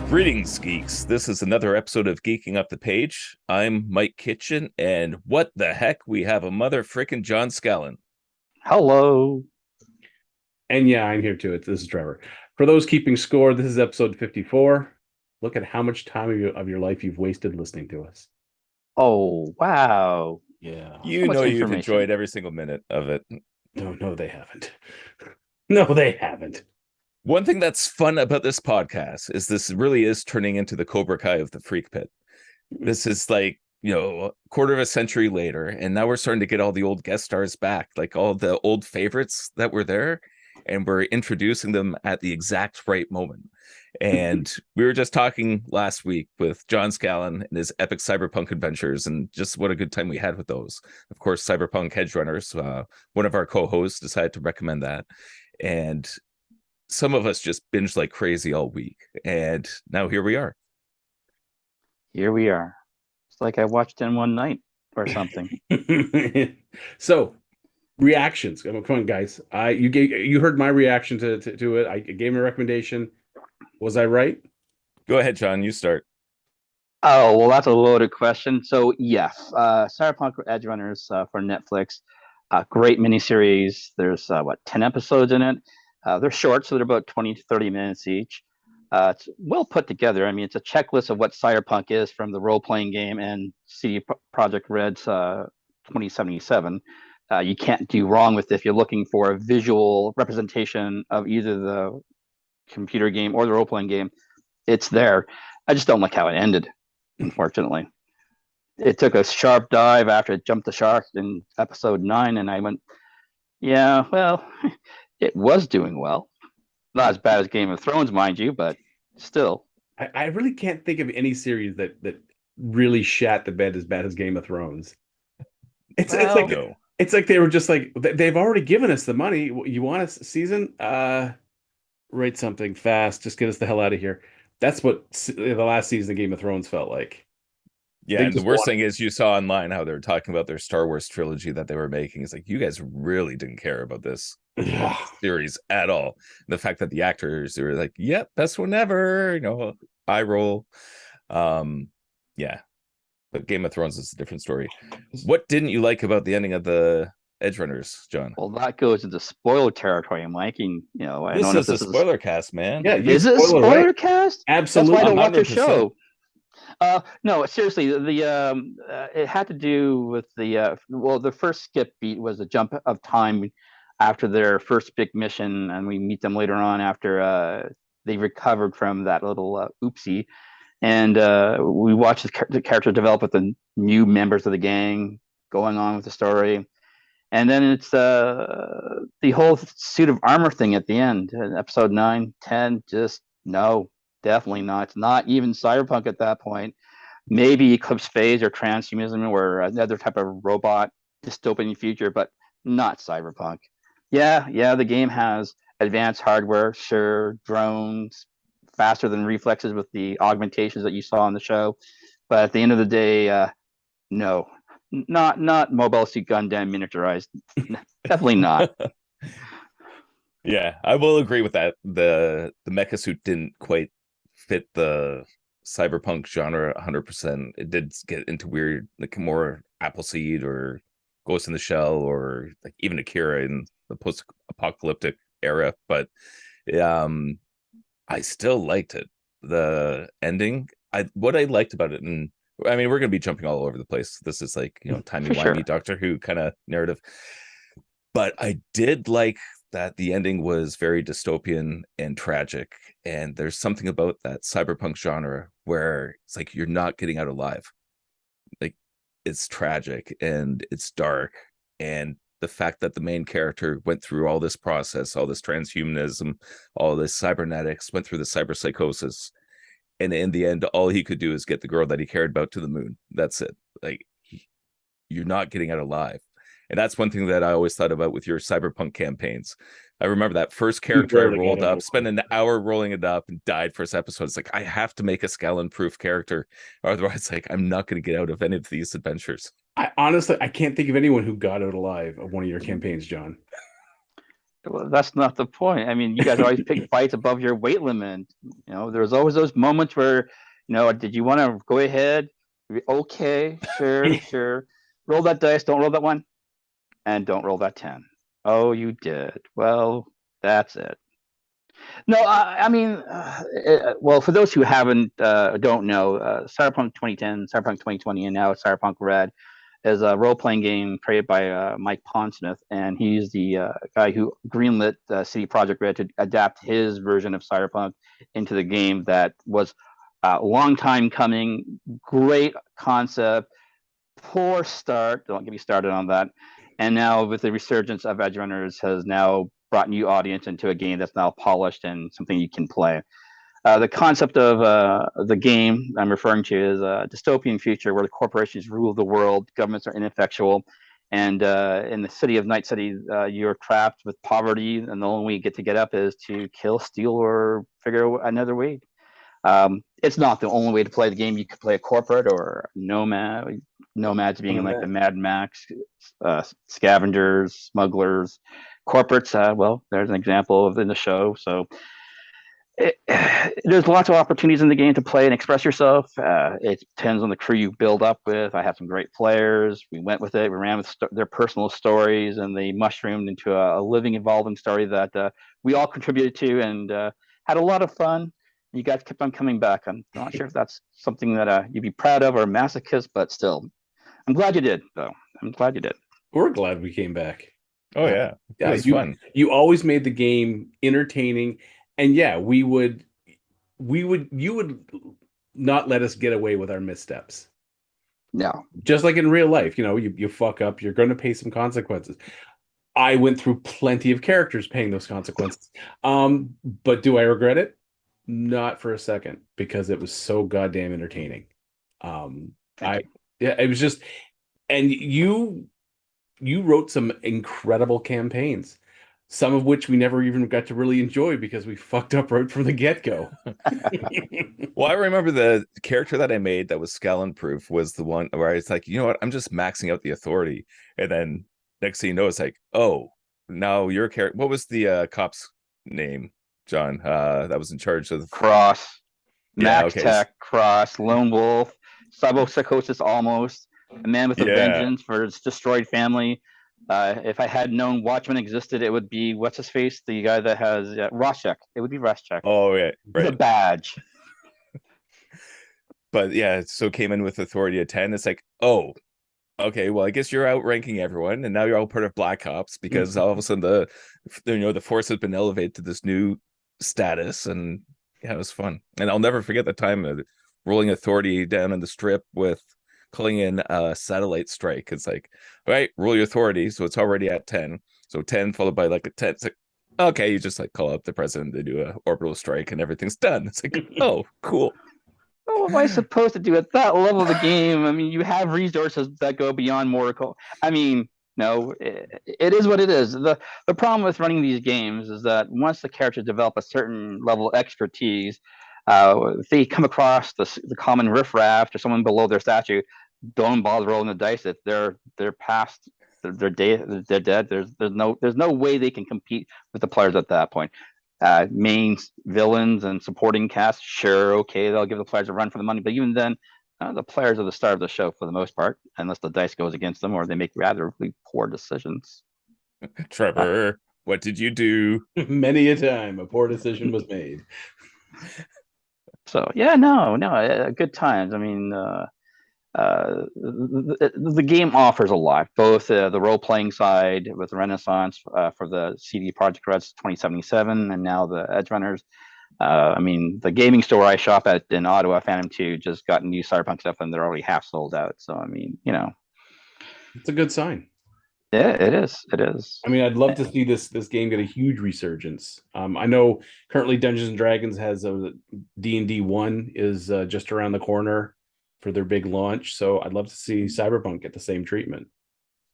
Greetings, geeks. This is another episode of Geeking Up the Page. I'm Mike Kitchen, and what the heck? We have a mother frickin' John Scallon. Hello. And yeah, I'm here too. This is Trevor. For those keeping score, this is episode 54. Look at how much time of your life you've wasted listening to us. Oh, wow. Yeah. You So much know you've information. enjoyed every single minute of it. No, they haven't. No, they haven't. One thing that's fun about this podcast is this really is turning into the Cobra Kai of the Freak Pit. This is like, a quarter of a century later, and now we're starting to get all the old guest stars back, like all the old favorites that were there, and we're introducing them at the exact right moment. And we were just talking last week with John Scallon and his epic cyberpunk adventures, and just what a good time we had with those. Of course, Cyberpunk Edgerunners, one of our co-hosts decided to recommend that. And some of us just binged like crazy all week, and now here we are. Here we are. It's like I watched in one night or something. So, reactions. Come on, guys. You heard my reaction to it. I gave him a recommendation. Was I right? Go ahead, John. You start. Oh, well, that's a loaded question. So, yes, Cyberpunk Edgerunners for Netflix. Great miniseries. There's, 10 episodes in it. They're short, so they're about 20 to 30 minutes each. It's well put together. I mean, it's a checklist of what Cyberpunk is from the role-playing game and CD Projekt Red's 2077. You can't do wrong with it if you're looking for a visual representation of either the computer game or the role-playing game. It's there. I just don't like how it ended, unfortunately. It took a sharp dive after it jumped the shark in episode 9, and I went, yeah, well, it was doing well. Not as bad as Game of Thrones, mind you, but still. I really can't think of any series that really shat the bed as bad as Game of Thrones. It's like no. It's like they were just like, they've already given us the money. You want a season? Write something fast. Just get us the hell out of here. That's what the last season of Game of Thrones felt like. Yeah, They and the just worst wanted- thing is you saw online how they were talking about their Star Wars trilogy that they were making. It's like, you guys really didn't care about this series at all. The fact that the actors, they were like, yep, best one ever, eye roll. Yeah. But Game of Thrones is a different story. What didn't you like about the ending of the Edgerunners, John? Well, that goes into spoiler territory, Mike. And, I This don't know is if a this spoiler cast, man. Yeah, is it a spoiler cast? Absolutely. That's why I don't watch the 100%. show. No, seriously, it had to do with the first skip beat was a jump of time after their first big mission, and we meet them later on after they recovered from that little oopsie, and we watch the character develop with the new members of the gang going on with the story, and then it's the whole suit of armor thing at the end, episode 9, 10, just no. Definitely not. It's not even cyberpunk at that point. Maybe Eclipse Phase or transhumanism or another type of robot dystopian future, but not cyberpunk. Yeah, the game has advanced hardware, sure, drones, faster than reflexes with the augmentations that you saw on the show. But at the end of the day, no, not Mobile Suit Gundam miniaturized. Definitely not. Yeah, I will agree with that. The mecha suit didn't quite fit the cyberpunk genre 100%. It did get into weird, like more Appleseed or Ghost in the Shell or like even Akira in the post-apocalyptic era, but I still liked it. The ending, what I liked about it, and I mean, we're gonna be jumping all over the place. This is like, timey-wimey sure. Doctor Who kind of narrative, but I did like that the ending was very dystopian and tragic, and there's something about that cyberpunk genre where it's like you're not getting out alive. Like, it's tragic and it's dark, and the fact that the main character went through all this process, all this transhumanism, all this cybernetics, went through the cyberpsychosis, and in the end all he could do is get the girl that he cared about to the moon. That's it. Like, you're not getting out alive. And that's one thing that I always thought about with your cyberpunk campaigns. I remember that first character I rolled up, spent an hour rolling it up, and died first episode. It's like, I have to make a Scallon-proof character, or otherwise, like, I'm not going to get out of any of these adventures. I honestly can't think of anyone who got out alive of one of your campaigns, John. Well, that's not the point. I mean, you guys always pick fights above your weight limit. There's always those moments where, did you want to go ahead? Okay, sure. Roll that dice. Don't roll that one, and don't roll that 10. Oh, you did. Well, that's it. No, I mean, well, for those who don't know, Cyberpunk 2010, Cyberpunk 2020, and now Cyberpunk Red is a role-playing game created by Mike Pondsmith, and he's the guy who greenlit CD Projekt Red to adapt his version of Cyberpunk into the game that was a long time coming. Great concept, poor start. Don't get me started on that. And now with the resurgence of Edgerunners has now brought new audience into a game that's now polished and something you can play. The concept of the game I'm referring to is a dystopian future where the corporations rule the world, governments are ineffectual, and in the city of Night City, you're trapped with poverty, and the only way you get to get up is to kill, steal, or figure another way. It's not the only way to play the game. You could play a corporate or nomad. Nomads being like the Mad Max, scavengers, smugglers, corporates. Well, there's an example of in the show. So there's lots of opportunities in the game to play and express yourself. It depends on the crew you build up with. I have some great players. We went with it. We ran with their personal stories, and they mushroomed into a living, evolving story that we all contributed to and had a lot of fun. You guys kept on coming back. I'm not sure if that's something that you'd be proud of or masochist, but still, I'm glad you did, though. I'm glad you did. We're glad we came back. Oh, yeah. It was fun. You always made the game entertaining. And yeah, you would not let us get away with our missteps. No. Just like in real life, you fuck up, you're going to pay some consequences. I went through plenty of characters paying those consequences. But do I regret it? Not for a second, because it was so goddamn entertaining. It was just, and you wrote some incredible campaigns, some of which we never even got to really enjoy because we fucked up right from the get-go. Well, I remember the character that I made that was Scallon proof was the one where it's like, you know what, I'm just maxing out the authority, and then next thing you know, it's like, oh, now your character. What was the cop's name, John? That was in charge of the Cross, Max okay. Tech, Cross, Lone Wolf, Psychosis, almost a man with a vengeance for his destroyed family. If I had known Watchmen existed, it would be what's his face, the guy that has Rorschach. It would be Rorschach. Oh yeah, right. The badge. But yeah, so came in with authority of 10. It's like, oh, okay, well, I guess you're outranking everyone, and now you're all part of Black Ops because all of a sudden the force has been elevated to this new status, and yeah, it was fun. And I'll never forget the time of rolling authority down in the strip with calling in a satellite strike. It's like, all right, roll your authority, so it's already at 10. So 10 followed by like a 10. It's like, okay, you just like call up the president, they do a orbital strike, and everything's done. It's like, oh, cool. What am I supposed to do at that level of the game? I mean, you have resources that go beyond Mortal. I mean, no, it is what it is. The problem with running these games is that once the characters develop a certain level of expertise, if they come across the common riffraff or someone below their statue, don't bother rolling the dice. If they're past, they're dead. There's no way they can compete with the players at that point. Main villains and supporting cast, sure, okay, they'll give the players a run for the money, but even then, the players are the star of the show for the most part, unless the dice goes against them or they make rather poor decisions. Trevor, what did you do? Many a time a poor decision was made. So yeah, no, good times. I mean, the game offers a lot, both the role-playing side with Renaissance for the CD Projekt Red's 2077, and now the Edgerunners. I mean, the gaming store I shop at in Ottawa, Phantom 2, just got new Cyberpunk stuff, and they're already half sold out. So I mean, it's a good sign. Yeah, it is. It is. I mean, I'd love to see this game get a huge resurgence. I know currently Dungeons and Dragons has a D&D 1 is just around the corner for their big launch, so I'd love to see Cyberpunk get the same treatment.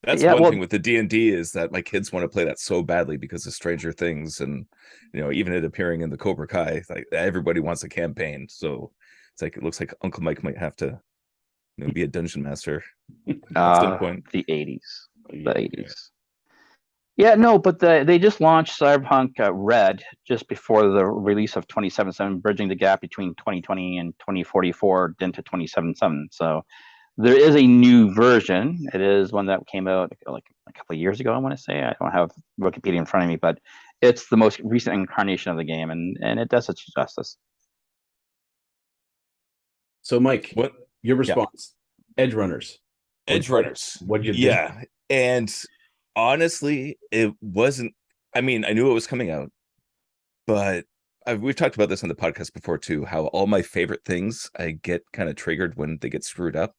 That's one thing with the D&D is that my kids want to play that so badly because of Stranger Things, and even it appearing in the Cobra Kai, like everybody wants a campaign. So it's like it looks like Uncle Mike might have to be a dungeon master at some point. The 80s. The 80s. Yeah, no, but they just launched Cyberpunk Red just before the release of 2077, bridging the gap between 2020 and 2044 into 2077. So there is a new version. It is one that came out like a couple of years ago, I want to say. I don't have Wikipedia in front of me, but it's the most recent incarnation of the game, and it does it justice. So, Mike, What? your Yeah. response? Edgerunners. Edgerunners. What did you think? Yeah. And honestly, it wasn't, I mean, I knew it was coming out, but we've talked about this on the podcast before too, how all my favorite things I get kind of triggered when they get screwed up.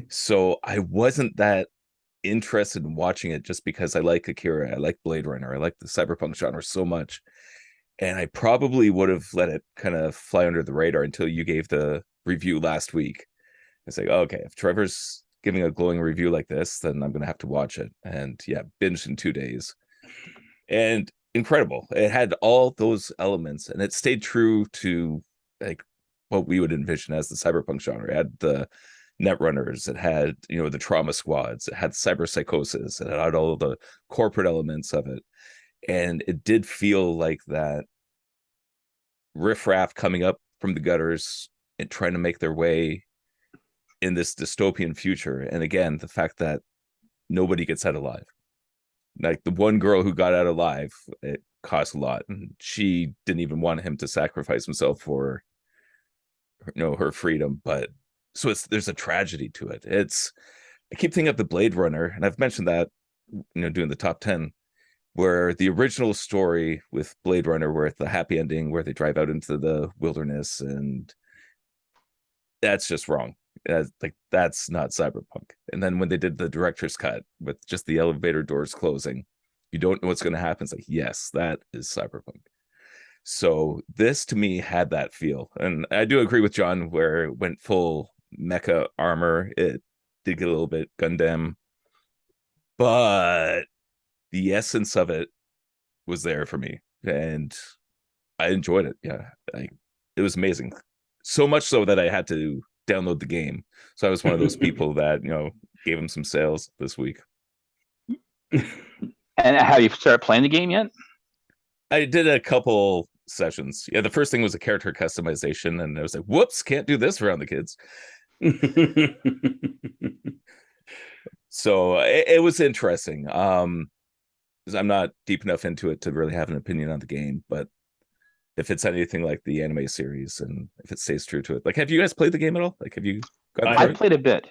So I wasn't that interested in watching it just because I like Akira, I like Blade Runner, I like the cyberpunk genre so much. And I probably would have let it kind of fly under the radar until you gave the review last week. It's like, okay, if Trevor's giving a glowing review like this, then I'm gonna have to watch it. And yeah, binged in 2 days. And incredible. It had all those elements and it stayed true to like what we would envision as the cyberpunk genre. It had the netrunners, it had, you know, the trauma squads, it had cyber psychosis, it had all the corporate elements of it. And it did feel like that riffraff coming up from the gutters and trying to make their way in this dystopian future. And again, the fact that nobody gets out alive. Like the one girl who got out alive, it cost a lot, and she didn't even want him to sacrifice himself for, you know, her freedom. But so there's a tragedy to it. I keep thinking of the Blade Runner, and I've mentioned that, you know, doing the top 10, where the original story with Blade Runner, where it's the happy ending, where they drive out into the wilderness, and that's just wrong. Like that's not cyberpunk. And then when they did the director's cut with just the elevator doors closing, you don't know what's going to happen. It's like, yes, that is cyberpunk. So this to me had that feel, and I do agree with John where it went full mecha armor. It did get a little bit Gundam, but the essence of it was there for me, and I enjoyed it. Yeah, it was amazing. So much so that I had to download the game. So I was one of those people that, you know, gave him some sales this week. And have you started playing the game yet? I did a couple sessions. Yeah, the first thing was a character customization, and I was like, whoops, can't do this around the kids. So it was interesting. I'm not deep enough into it to really have an opinion on the game, but if it's anything like the anime series and if it stays true to it, like, have you guys played the game at all? Like, have you gone through I played a bit.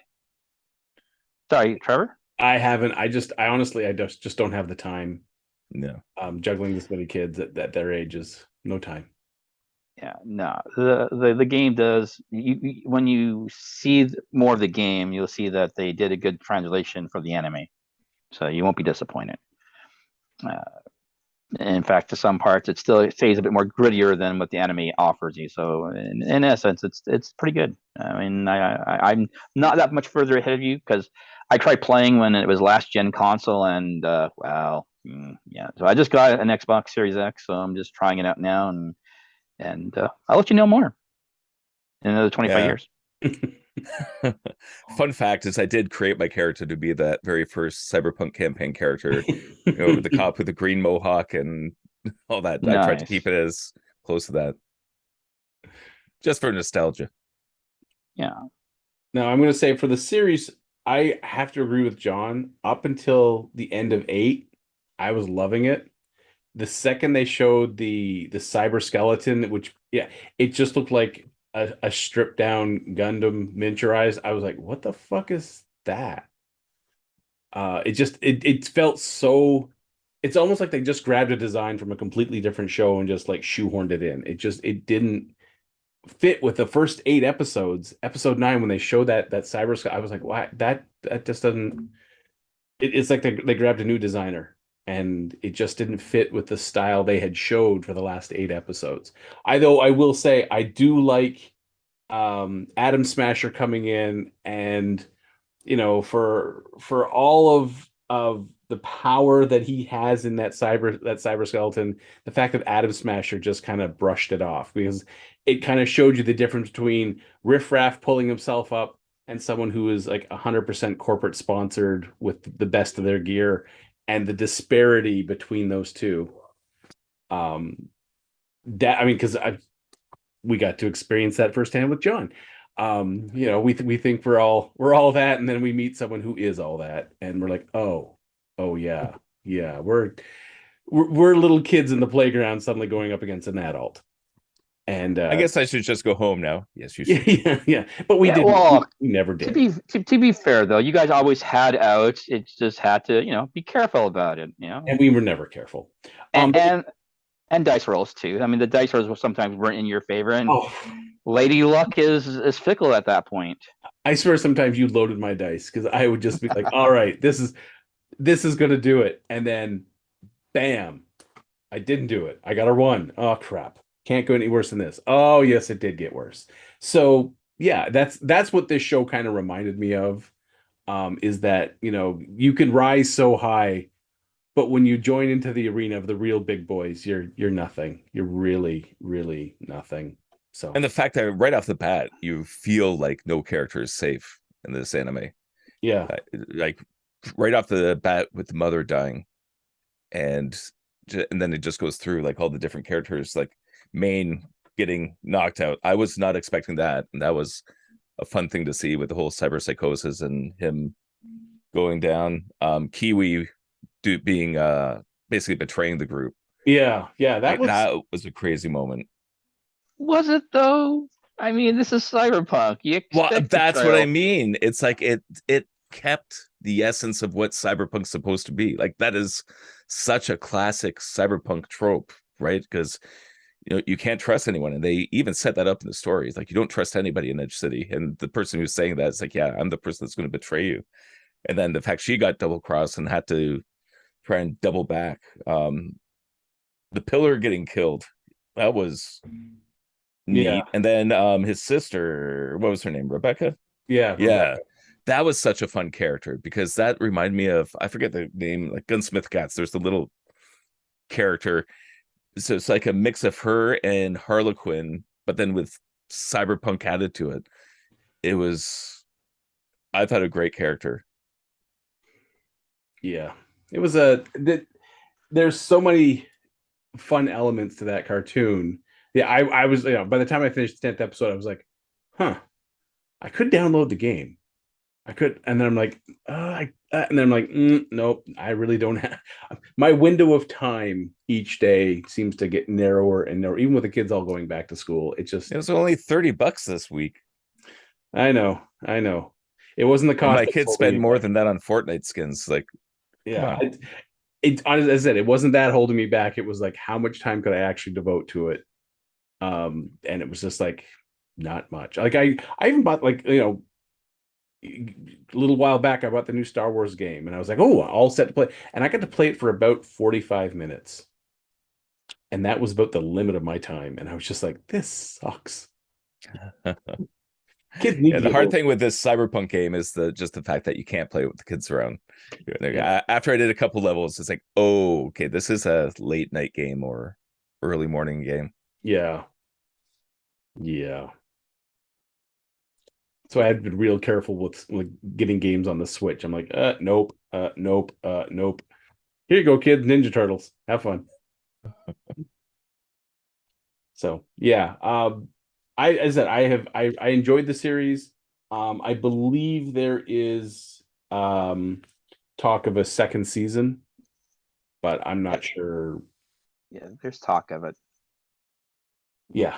Sorry, Trevor? I haven't. I honestly, I just don't have the time. No. Juggling this many kids at their ages, no time. Yeah, no. The game does. When you see more of the game, you'll see that they did a good translation for the anime, so you won't be disappointed. In fact, to some parts, it still stays a bit more grittier than what the anime offers you. So, in essence, it's pretty good. I mean, I'm not that much further ahead of you because I tried playing when it was last gen console, and yeah. So I just got an Xbox Series X, so I'm just trying it out now, and I'll let you know more in another 25 years. Fun fact is I did create my character to be that very first Cyberpunk campaign character, you know, the cop with the green mohawk and all that. Nice. I tried to keep it as close to that just for nostalgia. Yeah. Now I'm going to say for the series, I have to agree with John. Up until the end of 8, I was loving it. The second they showed the cyber skeleton, which, yeah, it just looked like a stripped down Gundam miniaturized. I was like, what the fuck is that? It felt so, it's almost like they just grabbed a design from a completely different show and just like shoehorned it in. It didn't fit with the first 8 episodes. Episode 9, when they showed that cyber, I was like, why that just doesn't, it's like they grabbed a new designer and it just didn't fit with the style they had showed for the last 8 episodes. Though I will say I do like Atom Smasher coming in, and you know, for all of the power that he has in that cyber skeleton, the fact that Atom Smasher just kind of brushed it off, because it kind of showed you the difference between Riff Raff pulling himself up and someone who is like 100% corporate sponsored with the best of their gear. and the disparity between those two. That I mean, because we got to experience that firsthand with John. We think we're all that, and then we meet someone who is all that, and we're like, oh yeah, yeah, we're little kids in the playground suddenly going up against an adult. And I guess I should just go home now. Yes, you should. yeah. But we didn't. Well, we never to did. be fair though, you guys always had outs. It just had to, be careful about it. And we were never careful. And and dice rolls too. I mean, the dice rolls sometimes weren't in your favor, and Lady Luck is fickle at that point. I swear, sometimes you loaded my dice because I would just be like, "All right, this is going to do it," and then, bam, I didn't do it. I got a 1. Oh crap! Can't go any worse than this. Oh yes, it did get worse. So yeah, that's what this show kind of reminded me of. Is that you can rise so high, but when you join into the arena of the real big boys, you're nothing. You're really, really nothing. So, and the fact that right off the bat you feel like no character is safe in this anime. Yeah, like right off the bat with the mother dying, and then it just goes through like all the different characters, like Main getting knocked out. I was not expecting that, and that was a fun thing to see with the whole cyber psychosis and him going down. Kiwi being basically betraying the group. Yeah, that was a crazy moment. Was it though? I mean, this is Cyberpunk. Well, that's what I mean. It's like it kept the essence of what Cyberpunk's supposed to be. Like, that is such a classic Cyberpunk trope, right? Because you can't trust anyone, and they even set that up in the story. It's like, you don't trust anybody in Edge City, and the person who's saying that is like, yeah, I'm the person that's going to betray you. And then the fact she got double crossed and had to try and double back. The pillar getting killed, that was neat. Yeah. And then his sister, what was her name? Rebecca? Yeah. Rebecca. That was such a fun character, because that reminded me of, I forget the name, like Gunsmith Cats. There's the little character. So it's like a mix of her and Harlequin, but then with cyberpunk added to it. It was, I thought, a great character. Yeah. It was there's so many fun elements to that cartoon. Yeah, I was, by the time I finished the 10th episode, I was like, I could download the game. I could, and then I'm like, and then I'm like, nope, I really don't have. My window of time each day seems to get narrower and narrower, even with the kids all going back to school. It was only $30 this week. I know. It wasn't the cost. My kids spend more than that on Fortnite skins. Like, yeah, as I said, it wasn't that holding me back. It was like, how much time could I actually devote to it? And it was just like, not much. Like, I even bought, like, a little while back, I bought the new Star Wars game, and I was like, oh, all set to play. And I got to play it for about 45 minutes. And that was about the limit of my time. And I was just like, this sucks. Kids need the hard thing with this Cyberpunk game is just the fact that you can't play with the kids around. After I did a couple levels, it's like, oh, okay, this is a late night game or early morning game. Yeah. So I had been real careful with like getting games on the Switch. I'm like, nope. Here you go, kids. Ninja Turtles. Have fun. So yeah, as I said, I enjoyed the series. I believe there is talk of a second season, but I'm not sure. Yeah, there's talk of it. Yeah.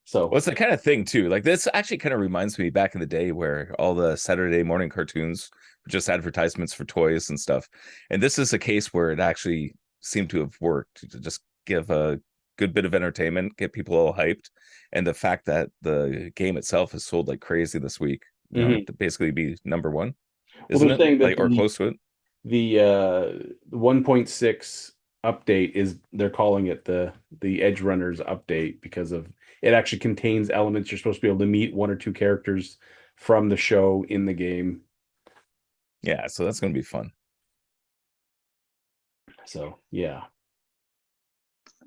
So it's the kind of thing too. Like, this actually kind of reminds me back in the day where all the Saturday morning cartoons were just advertisements for toys and stuff. And this is a case where it actually seemed to have worked to just give a good bit of entertainment, get people all hyped. And the fact that the game itself has sold like crazy this week, to basically be number one, isn't it? Like, or close to it. The 1.6 update they're calling it the Edgerunners update, because of it actually contains elements you're supposed to be able to meet one or two characters from the show in the game. Yeah, so that's going to be fun. So yeah.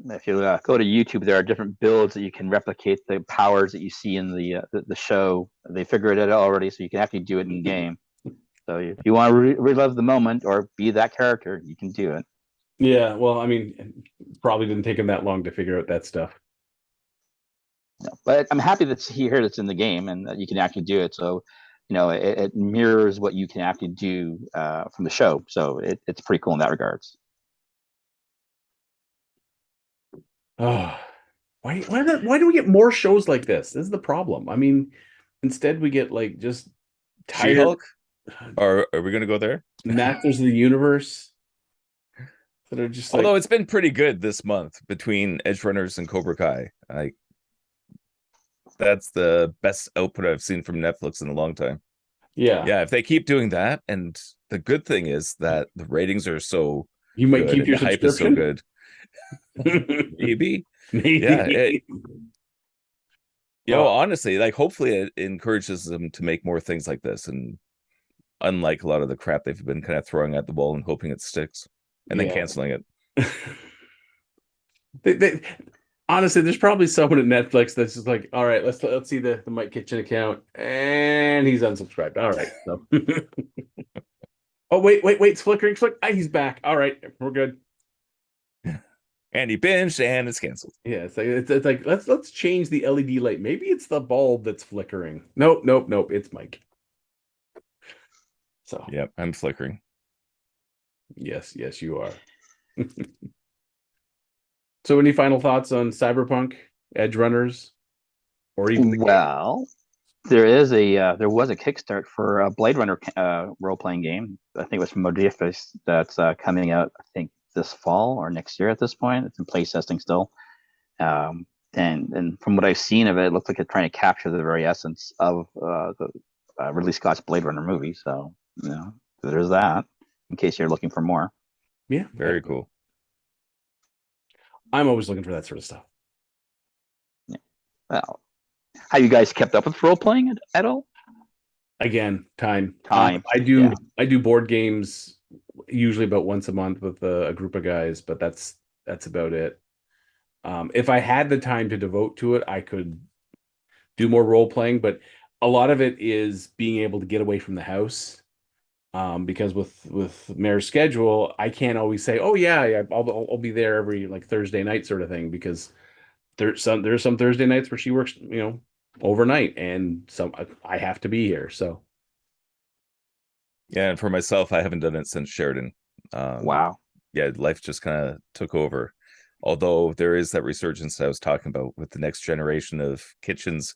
If you go to YouTube, there are different builds that you can replicate the powers that you see in the show. They figured it out already, so you can actually do it in game. So if you want to relive the moment or be that character, you can do it. Yeah, well, I mean, probably didn't take him that long to figure out that stuff. No, but I'm happy that he heard it's in the game and that you can actually do it. So, it mirrors what you can actually do from the show. So it's pretty cool in that regards. Oh, why do we get more shows like this? This is the problem. I mean, instead we get like just tired She-Hulk? Or are we going to go there? Masters of the Universe that are just like. Although it's been pretty good this month between Edgerunners and Cobra Kai. That's the best output I've seen from Netflix in a long time. Yeah, If they keep doing that, and the good thing is that the ratings are so you might good keep and your the hype is so subscription. good. Maybe. Maybe. Yeah. Oh. Honestly, like hopefully it encourages them to make more things like this, and unlike a lot of the crap they've been kind of throwing at the wall and hoping it sticks and then canceling it. Honestly, there's probably someone at Netflix that's just like, all right, let's see the Mike Kitchen account, and he's unsubscribed. All right, so. Oh wait, it's flickering. He's back. All right, we're good. And he binged, and it's canceled. Yeah, it's like let's change the LED light. Maybe it's the bulb that's flickering. Nope, it's Mike. So yep, I'm flickering. Yes, you are. So, any final thoughts on Cyberpunk, Edgerunners, or even there was a Kickstart for a Blade Runner role playing game. I think it was from Modiphius that's coming out. I think this fall or next year. At this point, it's in play testing still. And from what I've seen of it, it looks like it's trying to capture the very essence of the Ridley Scott's Blade Runner movie. So there's that. In case you're looking for more. Yeah, very cool. I'm always looking for that sort of stuff. Yeah. Well, have you guys kept up with role playing at all? Again, time. I do board games usually about once a month with a group of guys, but that's about it. If I had the time to devote to it, I could do more role playing, but a lot of it is being able to get away from the house. Because with Mayor's schedule, I can't always say, "Oh yeah, I'll be there every like Thursday night sort of thing," because there's some Thursday nights where she works, overnight, and I have to be here. So yeah, and for myself, I haven't done it since Sheridan. Wow. Yeah, life just kind of took over. Although there is that resurgence I was talking about with the next generation of kitchens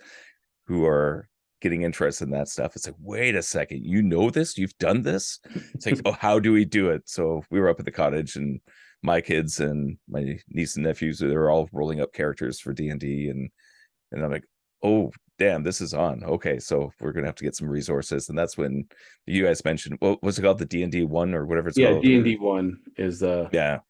who are getting interested in that stuff. It's like, wait a second, this? You've done this? It's like, oh, how do we do it? So we were up at the cottage, and my kids and my niece and nephews, they're all rolling up characters for D&D, and I'm like, oh damn, this is on. Okay, so we're gonna have to get some resources. And that's when you guys mentioned, what was it called, the D&D 1 or whatever it's called? D&D 1 is yeah.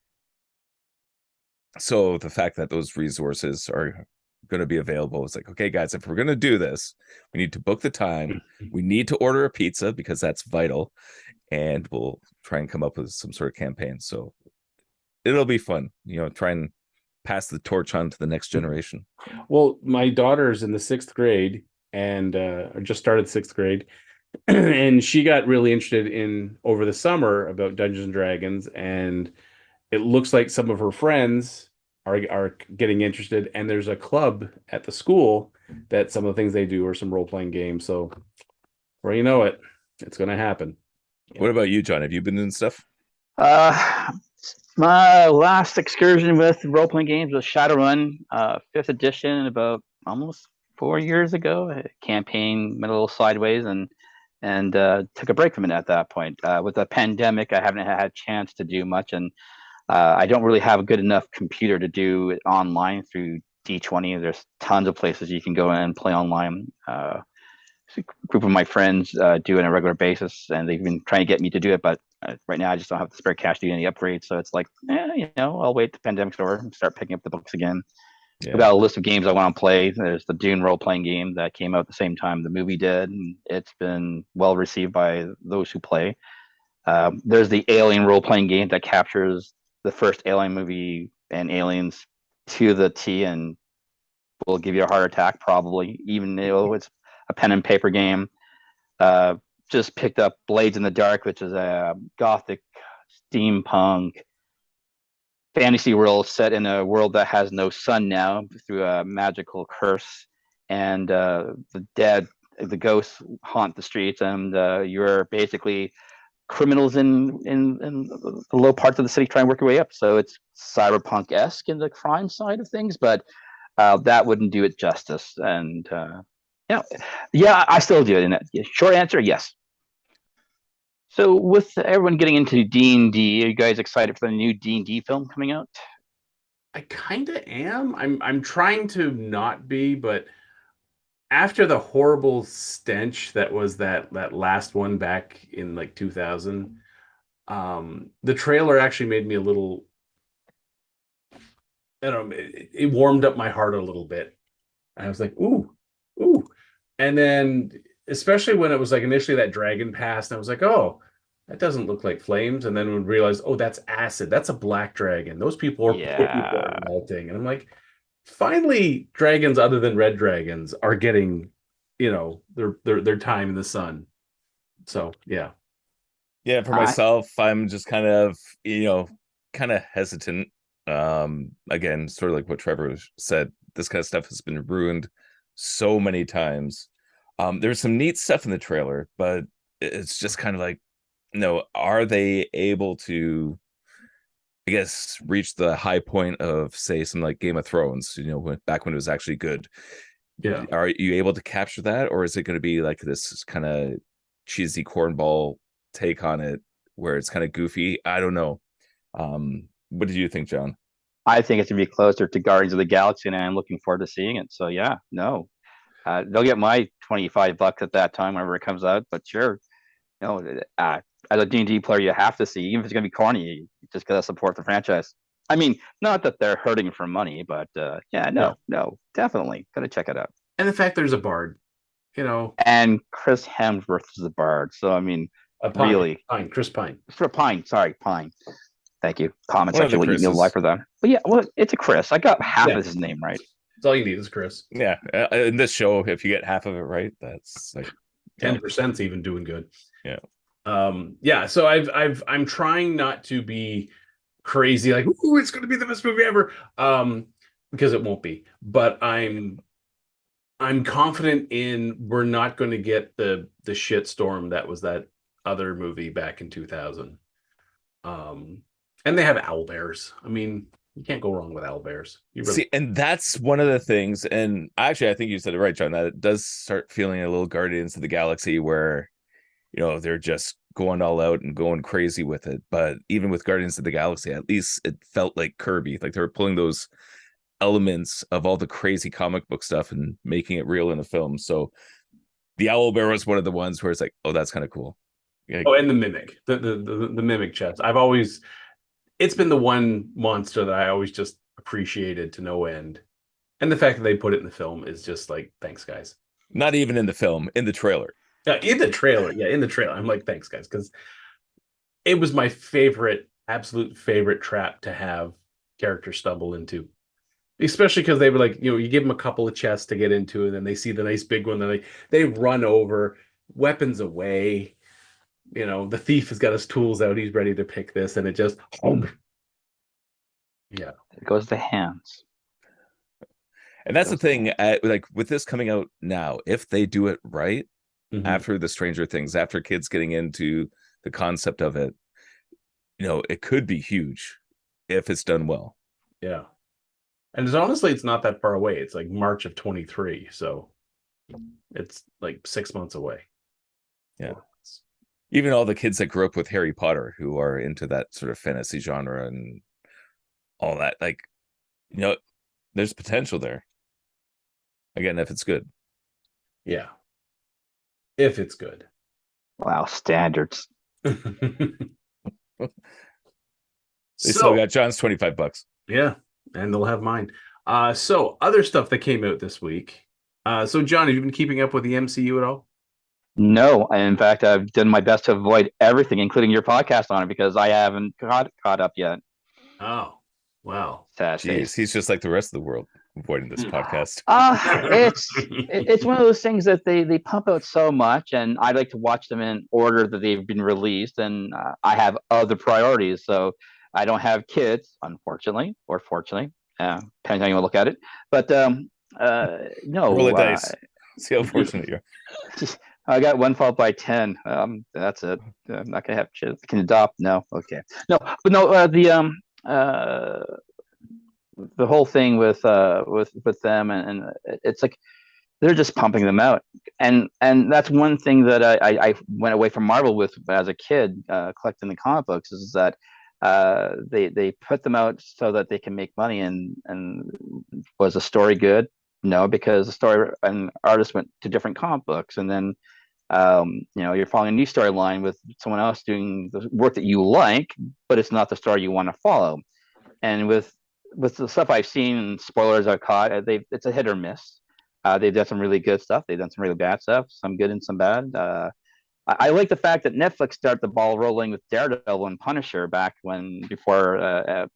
So the fact that those resources are going to be available, it's like, okay guys, if we're going to do this, we need to book the time, we need to order a pizza because that's vital, and we'll try and come up with some sort of campaign. So it'll be fun, try and pass the torch on to the next generation. Well, my daughter's in the 6th grade and just started 6th grade, and she got really interested in over the summer about Dungeons and Dragons, and it looks like some of her friends are getting interested, and there's a club at the school that some of the things they do are some role-playing games. So before you know it, it's going to happen. What about you, John? Have you been doing stuff? My last excursion with role-playing games was Shadowrun, 5th edition, about almost 4 years ago. Campaign went a little sideways, and took a break from it at that point. With the pandemic, I haven't had a chance to do much, and I don't really have a good enough computer to do it online through D20. There's tons of places you can go and play online. A group of my friends do it on a regular basis, and they've been trying to get me to do it, but right now I just don't have the spare cash to do any upgrades. So it's like, I'll wait the pandemic's over and start picking up the books again. Yeah. I've got a list of games I want to play. There's the Dune role-playing game that came out at the same time the movie did, and it's been well received by those who play. There's the Alien role-playing game that captures the first Alien movie and Aliens to the T, and will give you a heart attack probably, even though it's a pen and paper game. just picked up Blades in the Dark, which is a gothic steampunk fantasy world set in a world that has no sun now through a magical curse, and the ghosts haunt the streets, and you're basically criminals in the low parts of the city trying to work your way up. So it's cyberpunk-esque in the crime side of things, but that wouldn't do it justice. And yeah, I still do it. In it. Short answer, yes. So with everyone getting into D&D, are you guys excited for the new D&D film coming out? I kind of am. I'm trying to not be, but after the horrible stench that was that last one back in like 2000, the trailer actually made me a little, I don't know, it warmed up my heart a little bit. I was like, ooh. And then, especially when it was like initially that dragon passed, and I was like, oh, that doesn't look like flames. And then we realized, oh, that's acid. That's a black dragon. Those people are melting. And I'm like, finally, dragons other than red dragons are getting, their time in the sun. So yeah. Yeah, for myself, I'm just kind of hesitant. Again, sort of like what Trevor said, this kind of stuff has been ruined so many times. There's some neat stuff in the trailer, but it's just kind of like, are they able to, I guess, reach the high point of, say, some like Game of Thrones, back when it was actually good? Yeah. Are you able to capture that, or is it going to be like this kind of cheesy cornball take on it where it's kind of goofy? I don't know. What did you think, John? I think it's going to be closer to Guardians of the Galaxy, and I'm looking forward to seeing it. So yeah, no. They'll get my $25 at that time whenever it comes out, but sure. As a D&D player, you have to see, even if it's going to be corny, you just got to support the franchise. I mean, not that they're hurting for money, but no, definitely going to check it out. And the fact there's a bard, And Chris Hemsworth is a bard. So, I mean, really. Chris Pine. Pine. Thank you. Comment section will eat me alive for that. But yeah, well, it's a Chris. I got half of his name right. That's all you need is Chris. Yeah. In this show, if you get half of it right, that's like 10% even doing good. Yeah. So I'm trying not to be crazy, like, ooh, it's going to be the best movie ever. Because it won't be. But I'm confident in we're not going to get the shit storm that was that other movie back in 2000. And they have owlbears. I mean, you can't go wrong with owlbears. See, and that's one of the things. And actually, I think you said it right, John, that it does start feeling a little Guardians of the Galaxy where, they're just going all out and going crazy with it. But even with Guardians of the Galaxy, at least it felt like Kirby. Like they were pulling those elements of all the crazy comic book stuff and making it real in a film. So the owlbear was one of the ones where it's like, oh, that's kind of cool. Yeah. Oh, and the mimic, the mimic chest. It's been the one monster that I always just appreciated to no end. And the fact that they put it in the film is just like, thanks, guys. Not even in the film, in the trailer. In the trailer. I'm like, thanks, guys. Because it was my absolute favorite trap to have characters stumble into. Especially because they were like, you give them a couple of chests to get into, and then they see the nice big one, then they run over, weapons away. The thief has got his tools out. He's ready to pick this, and it just, yeah. It goes the hands. And that's the thing, like with this coming out now, if they do it right, after the Stranger Things, after kids getting into the concept of it, it could be huge if it's done well. Yeah. And it's not that far away. It's like March of 23. So it's like 6 months away. Yeah. Even all the kids that grew up with Harry Potter who are into that sort of fantasy genre and all that, like, there's potential there. Again, if it's good. Yeah. If it's good. Wow, standards. They still got John's $25. Yeah, and they'll have mine. So other stuff that came out this week. So John, have you been keeping up with the MCU at all? No, in fact, I've done my best to avoid everything, including your podcast on it, because I haven't caught up yet. Oh, wow. Jeez, he's just like the rest of the world. avoiding this podcast. It's one of those things that they pump out so much, and I like to watch them in order that they've been released, and I have other priorities, so I don't have kids, unfortunately, or fortunately, depending on how you want to look at it. But no, Roll a dice. See how fortunate you are. I got one followed by 10. That's it. I'm not gonna have kids. Can adopt? No. Okay. No, but no. The whole thing with them, and it's like they're just pumping them out, and that's one thing that I went away from Marvel with as a kid, collecting the comic books, is that they put them out so that they can make money, and was the story good? No, because the story and artists went to different comic books, and then you're following a new storyline with someone else doing the work that you like, but it's not the story you want to follow. And with the stuff I've seen, and spoilers I've caught, it's a hit or miss. They've done some really good stuff. They've done some really bad stuff, some good and some bad. I like the fact that Netflix started the ball rolling with Daredevil and Punisher back before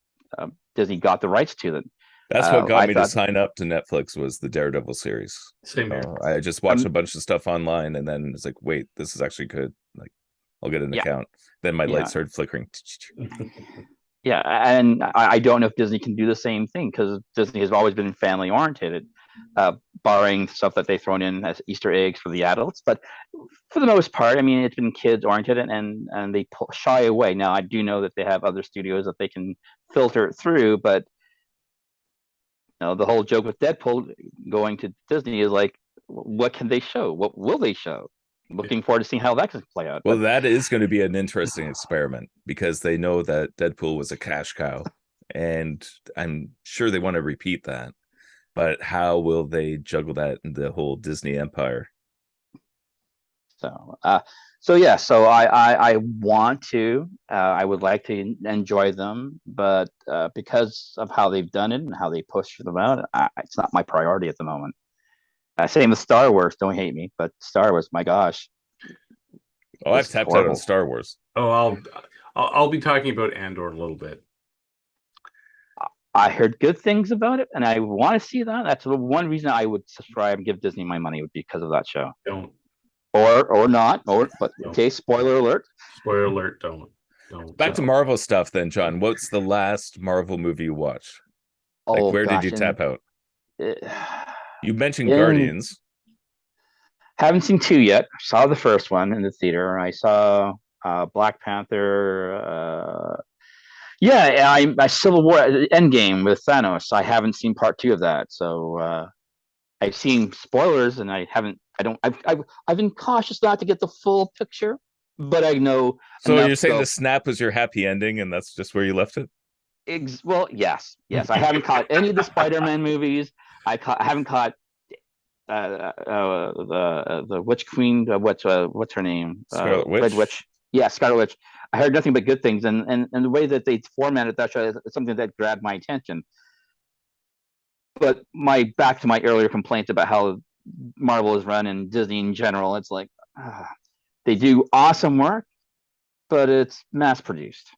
Disney got the rights to them. That's what got me to sign up to Netflix, was the Daredevil series. Same here. I just watched a bunch of stuff online, and then it's like, wait, this is actually good. Like, I'll get an account. Then my light started flickering. Yeah, and I don't know if Disney can do the same thing, because Disney has always been family oriented, barring stuff that they've thrown in as Easter eggs for the adults. But for the most part, I mean, it's been kids oriented, and they shy away. Now, I do know that they have other studios that they can filter it through, but the whole joke with Deadpool going to Disney is like, what can they show? What will they show? Looking forward to seeing how that can play out. Well, that is going to be an interesting experiment, because they know that Deadpool was a cash cow, and I'm sure they want to repeat that. But how will they juggle that in the whole Disney empire? So yeah, so I want to, I would like to enjoy them, but because of how they've done it and how they push them out, it's not my priority at the moment. Same with Star Wars. Don't hate me, but Star Wars, my gosh. Oh, I've tapped out on Star Wars. Oh, I'll be talking about Andor a little bit. I heard good things about it, and I want to see that. That's the one reason I would subscribe and give Disney my money, would be because of that show. Don't. Or not. But don't. Okay, spoiler alert. Spoiler alert. Don't. Back to Marvel stuff then, John. What's the last Marvel movie you watched? Where did you tap out? You mentioned Guardians. Haven't seen 2 yet. Saw the first one in the theater. I saw Black Panther. I Civil War Endgame with Thanos. I haven't seen part 2 of that. So I've seen spoilers, and I've been cautious not to get the full picture, but I know. So you're saying the snap was your happy ending, and that's just where you left it? Well, yes. I haven't caught any of the Spider-Man movies. I haven't caught the Witch Queen. What's her name? Scarlet Witch. Red Witch. Yeah, Scarlet Witch. I heard nothing but good things, and the way that they formatted that show is something that grabbed my attention. But back to my earlier complaints about how Marvel is run and Disney in general, it's like they do awesome work, but it's mass produced.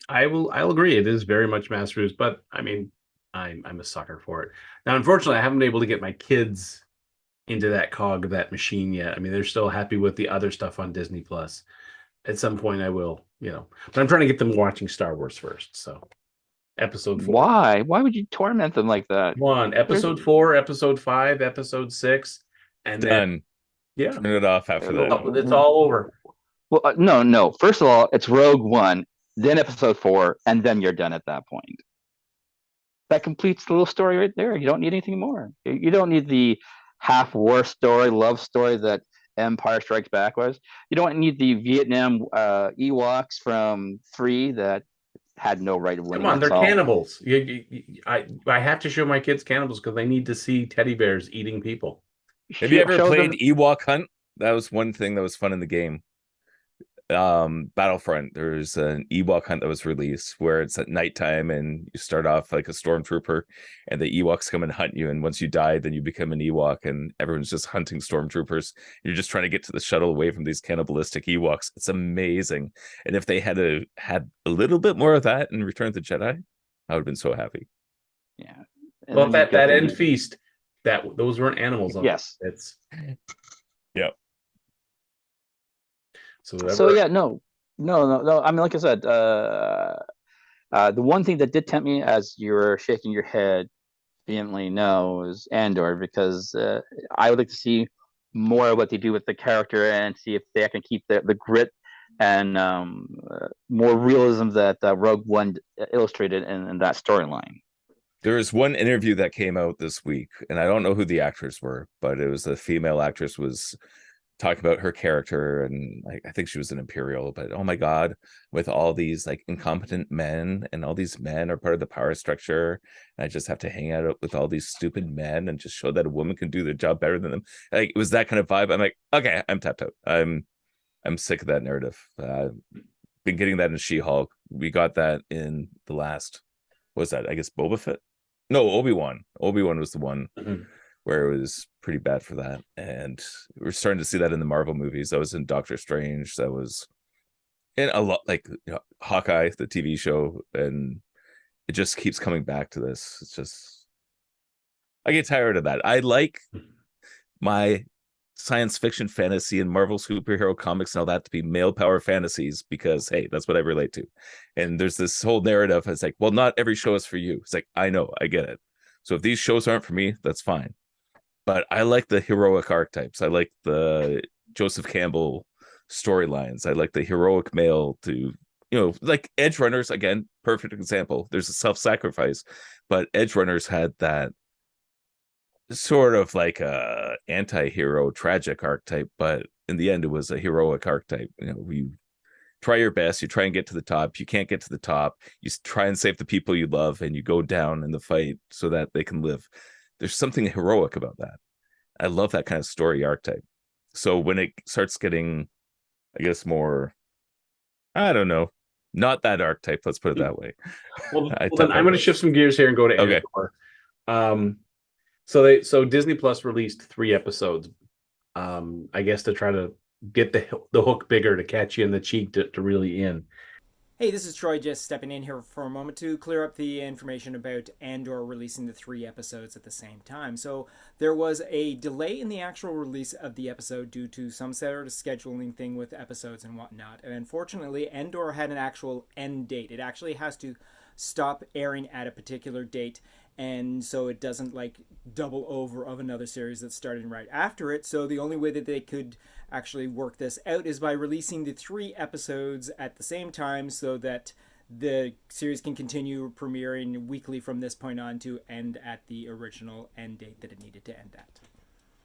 I'll agree. It is very much mass produced, but I mean, I'm a sucker for it. Now, unfortunately, I haven't been able to get my kids into that cog of that machine yet. I mean, they're still happy with the other stuff on Disney Plus. At some point, I will, But I'm trying to get them watching Star Wars first. So, episode 4. Why? Why would you torment them like that? Episode 4, episode 5, episode 6, and done. Then turn it off after that. It's all over. Well, no. First of all, it's Rogue One, then episode 4, and then you're done at that point. That completes the little story right there. You don't need anything more. You don't need the half-war story, love story that Empire Strikes Back was. You don't need the Vietnam Ewoks from 3 that had no right of winning. Come on, they're cannibals. I have to show my kids cannibals because they need to see teddy bears eating people. Have you ever played Ewok Hunt? That was one thing that was fun in the game. Battlefront, there's an Ewok Hunt that was released where it's at nighttime, and you start off like a stormtrooper, and the Ewoks come and hunt you, and once you die, then you become an Ewok, and everyone's just hunting stormtroopers. You're just trying to get to the shuttle away from these cannibalistic Ewoks. It's amazing. And if they had a little bit more of that in Return of the Jedi, I would have been so happy. Yeah. Well, that end feast, those weren't animals. Yes. It's Yep. So yeah, no. I mean, like I said, the one thing that did tempt me, as you were shaking your head vehemently, no, is Andor, because I would like to see more of what they do with the character and see if they can keep the grit and more realism that Rogue One illustrated in that storyline. There was one interview that came out this week, and I don't know who the actors were, but it was a female actress was talking about her character, and I think she was an Imperial, but oh my God, with all these like incompetent men, and all these men are part of the power structure, and I just have to hang out with all these stupid men and just show that a woman can do their job better than them. Like it was that kind of vibe. I'm like, okay, I'm tapped out. I'm sick of that narrative. Been getting that in She-Hulk. We got that in the last, what was that? I guess Boba Fett. No, Obi-Wan. Obi-Wan was the one where it was pretty bad for that. And we're starting to see that in the Marvel movies. That was in Doctor Strange. That was in a lot, like, you know, Hawkeye, the TV show. And it just keeps coming back to this. It's just, I get tired of that. I like my science fiction, fantasy, and Marvel superhero comics and all that to be male power fantasies, because hey, that's what I relate to. And there's this whole narrative. It's like, well, not every show is for you. It's like, I know, I get it. So if these shows aren't for me, that's fine. But I like the heroic archetypes. I like the Joseph Campbell storylines. I like the heroic male to, you know, like Edgerunners, again, perfect example. There's a self-sacrifice, but Edgerunners had that sort of like a anti-hero tragic archetype, but in the end it was a heroic archetype. You know, you try your best, you try and get to the top, you can't get to the top, you try and save the people you love, and you go down in the fight so that they can live. There's something heroic about that. I love that kind of story archetype. So when it starts getting, I guess, more, I don't know, not that archetype, let's put it that way. Well, then I'm going to shift some gears here and go to Andor. Okay. So Disney Plus released 3 episodes, I guess to try to get the hook bigger, to catch you in the cheek, to really in. Hey, this is Troy, just stepping in here for a moment to clear up the information about Andor releasing the 3 episodes at the same time. So there was a delay in the actual release of the episode due to some sort of scheduling thing with episodes and whatnot. And unfortunately, Andor had an actual end date. It actually has to stop airing at a particular date, and so it doesn't like double over of another series that's starting right after it. So the only way that they could actually work this out is by releasing the 3 episodes at the same time, so that the series can continue premiering weekly from this point on to end at the original end date that it needed to end at.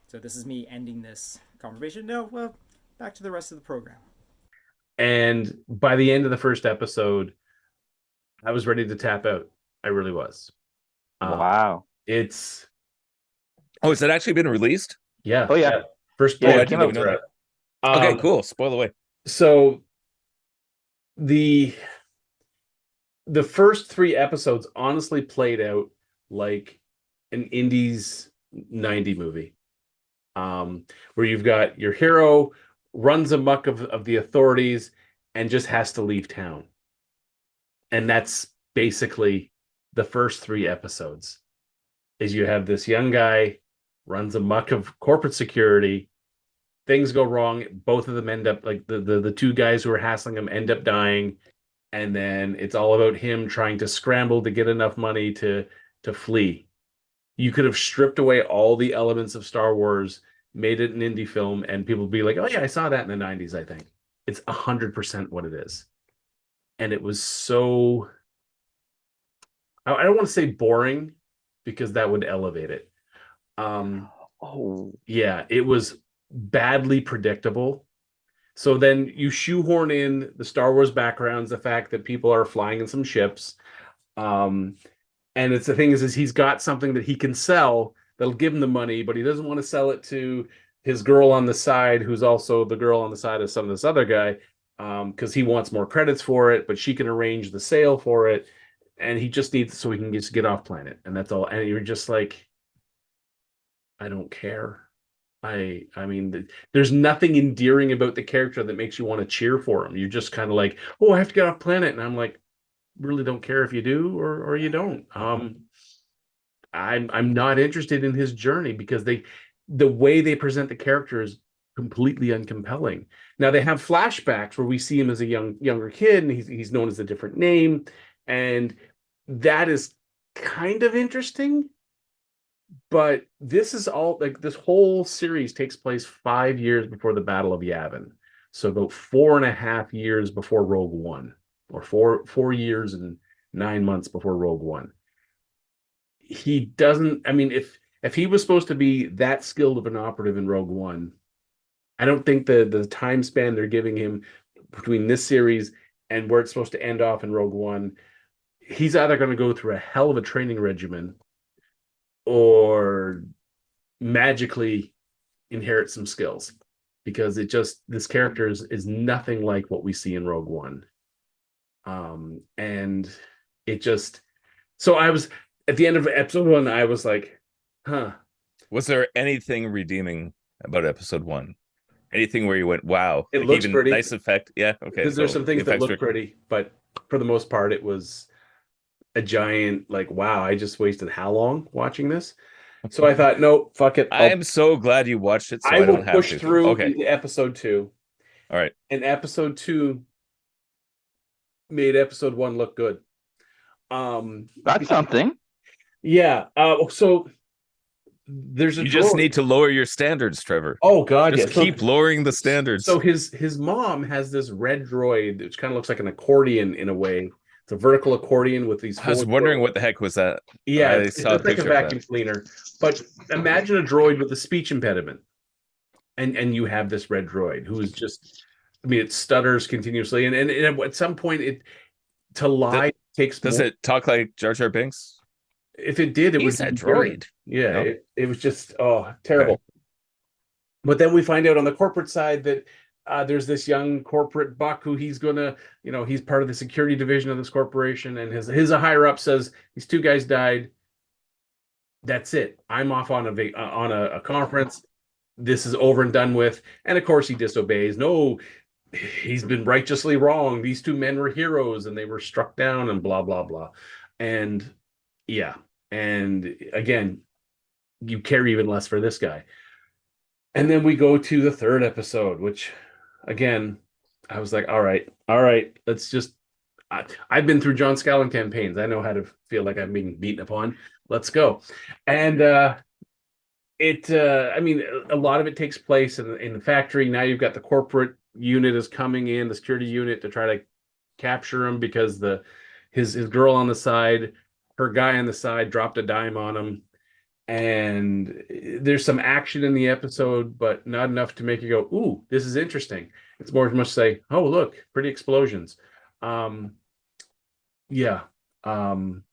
So this is me ending this conversation. Now, well, back to the rest of the program. And by the end of the first episode, I was ready to tap out. I really was. Wow. It's... Oh, has it actually been released? Yeah. Oh, yeah. First, I didn't even know that. Okay, cool. Spoil away. So the first 3 episodes honestly played out like an Indies 90 movie, where you've got your hero runs amok of the authorities and just has to leave town. And that's basically the first 3 episodes. Is you have this young guy runs amok of corporate security. Things go wrong. Both of them end up, like the 2 guys who are hassling him end up dying. And then it's all about him trying to scramble to get enough money to flee. You could have stripped away all the elements of Star Wars, made it an indie film, and people would be like, oh yeah, I saw that in the 90s, I think. It's 100% what it is. And it was so... I don't want to say boring, because that would elevate it. Yeah, it was badly predictable. So then you shoehorn in the Star Wars backgrounds, the fact that people are flying in some ships. And it's the thing is he's got something that he can sell that'll give him the money, but he doesn't want to sell it to his girl on the side, who's also the girl on the side of some of this other guy, because he wants more credits for it, but she can arrange the sale for it. And he just needs so he can just get off planet, and that's all. And you're just like, I don't care. I mean, there's nothing endearing about the character that makes you want to cheer for him. You're just kind of like, oh, I have to get off planet, and I'm like, really don't care if you do or you don't. I'm not interested in his journey because the way they present the character is completely uncompelling. Now they have flashbacks where we see him as a younger kid, and he's known as a different name, and that is kind of interesting. But this is all like this whole series takes place 5 years before the Battle of Yavin. So about 4.5 years before Rogue One, or 4 years and 9 months before Rogue One. He doesn't, I mean, if he was supposed to be that skilled of an operative in Rogue One, I don't think the time span they're giving him between this series and where it's supposed to end off in Rogue One, he's either going to go through a hell of a training regimen or magically inherit some skills, because this character is nothing like what we see in Rogue One. And it just, so I was at the end of episode 1, I was like, huh. Was there anything redeeming about episode 1? Anything where you went, wow, it looks even pretty. Nice effect? Yeah, okay. Because there's some things that look pretty, but for the most part, it was a giant, like, wow, I just wasted how long watching this? So I thought, no, fuck it. I am so glad you watched it. So I don't will have push to. through Okay. into episode 2. All right. And episode 2 made episode 1 look good. That's something. Yeah. So there's a You just droid. need to lower your standards, Trevor. Oh God, just yeah. keep lowering the standards. So his mom has this red droid, which kind of looks like an accordion in a way. It's a vertical accordion with these. I was wondering what the heck was that. Yeah, I it's saw a like a picture of vacuum cleaner. But imagine a droid with a speech impediment, and you have this red droid who is just, I mean, it stutters continuously, and at some point to lie takes. Does it talk like Jar Jar Binks? If it did, it He's was a droid. Yeah, No? it was just terrible. Okay. But then we find out on the corporate side that there's this young corporate buck who he's gonna, he's part of the security division of this corporation, and his higher up says these 2 guys died. That's it. I'm off on a conference. This is over and done with. And of course he disobeys. No, he's been righteously wrong. These 2 men were heroes and they were struck down and blah blah blah. And yeah. And again, you care even less for this guy. And then we go to the 3rd episode, which again, I was like, all right, let's just, I've been through John Scallon campaigns. I know how to feel like I'm being beaten upon. Let's go. And I mean, a lot of it takes place in the factory. Now you've got the corporate unit is coming in, the security unit, to try to capture him because his girl on the side, her guy on the side dropped a dime on him. And there's some action in the episode, but not enough to make you go, ooh, this is interesting. It's more much say, oh, look, pretty explosions. Yeah. And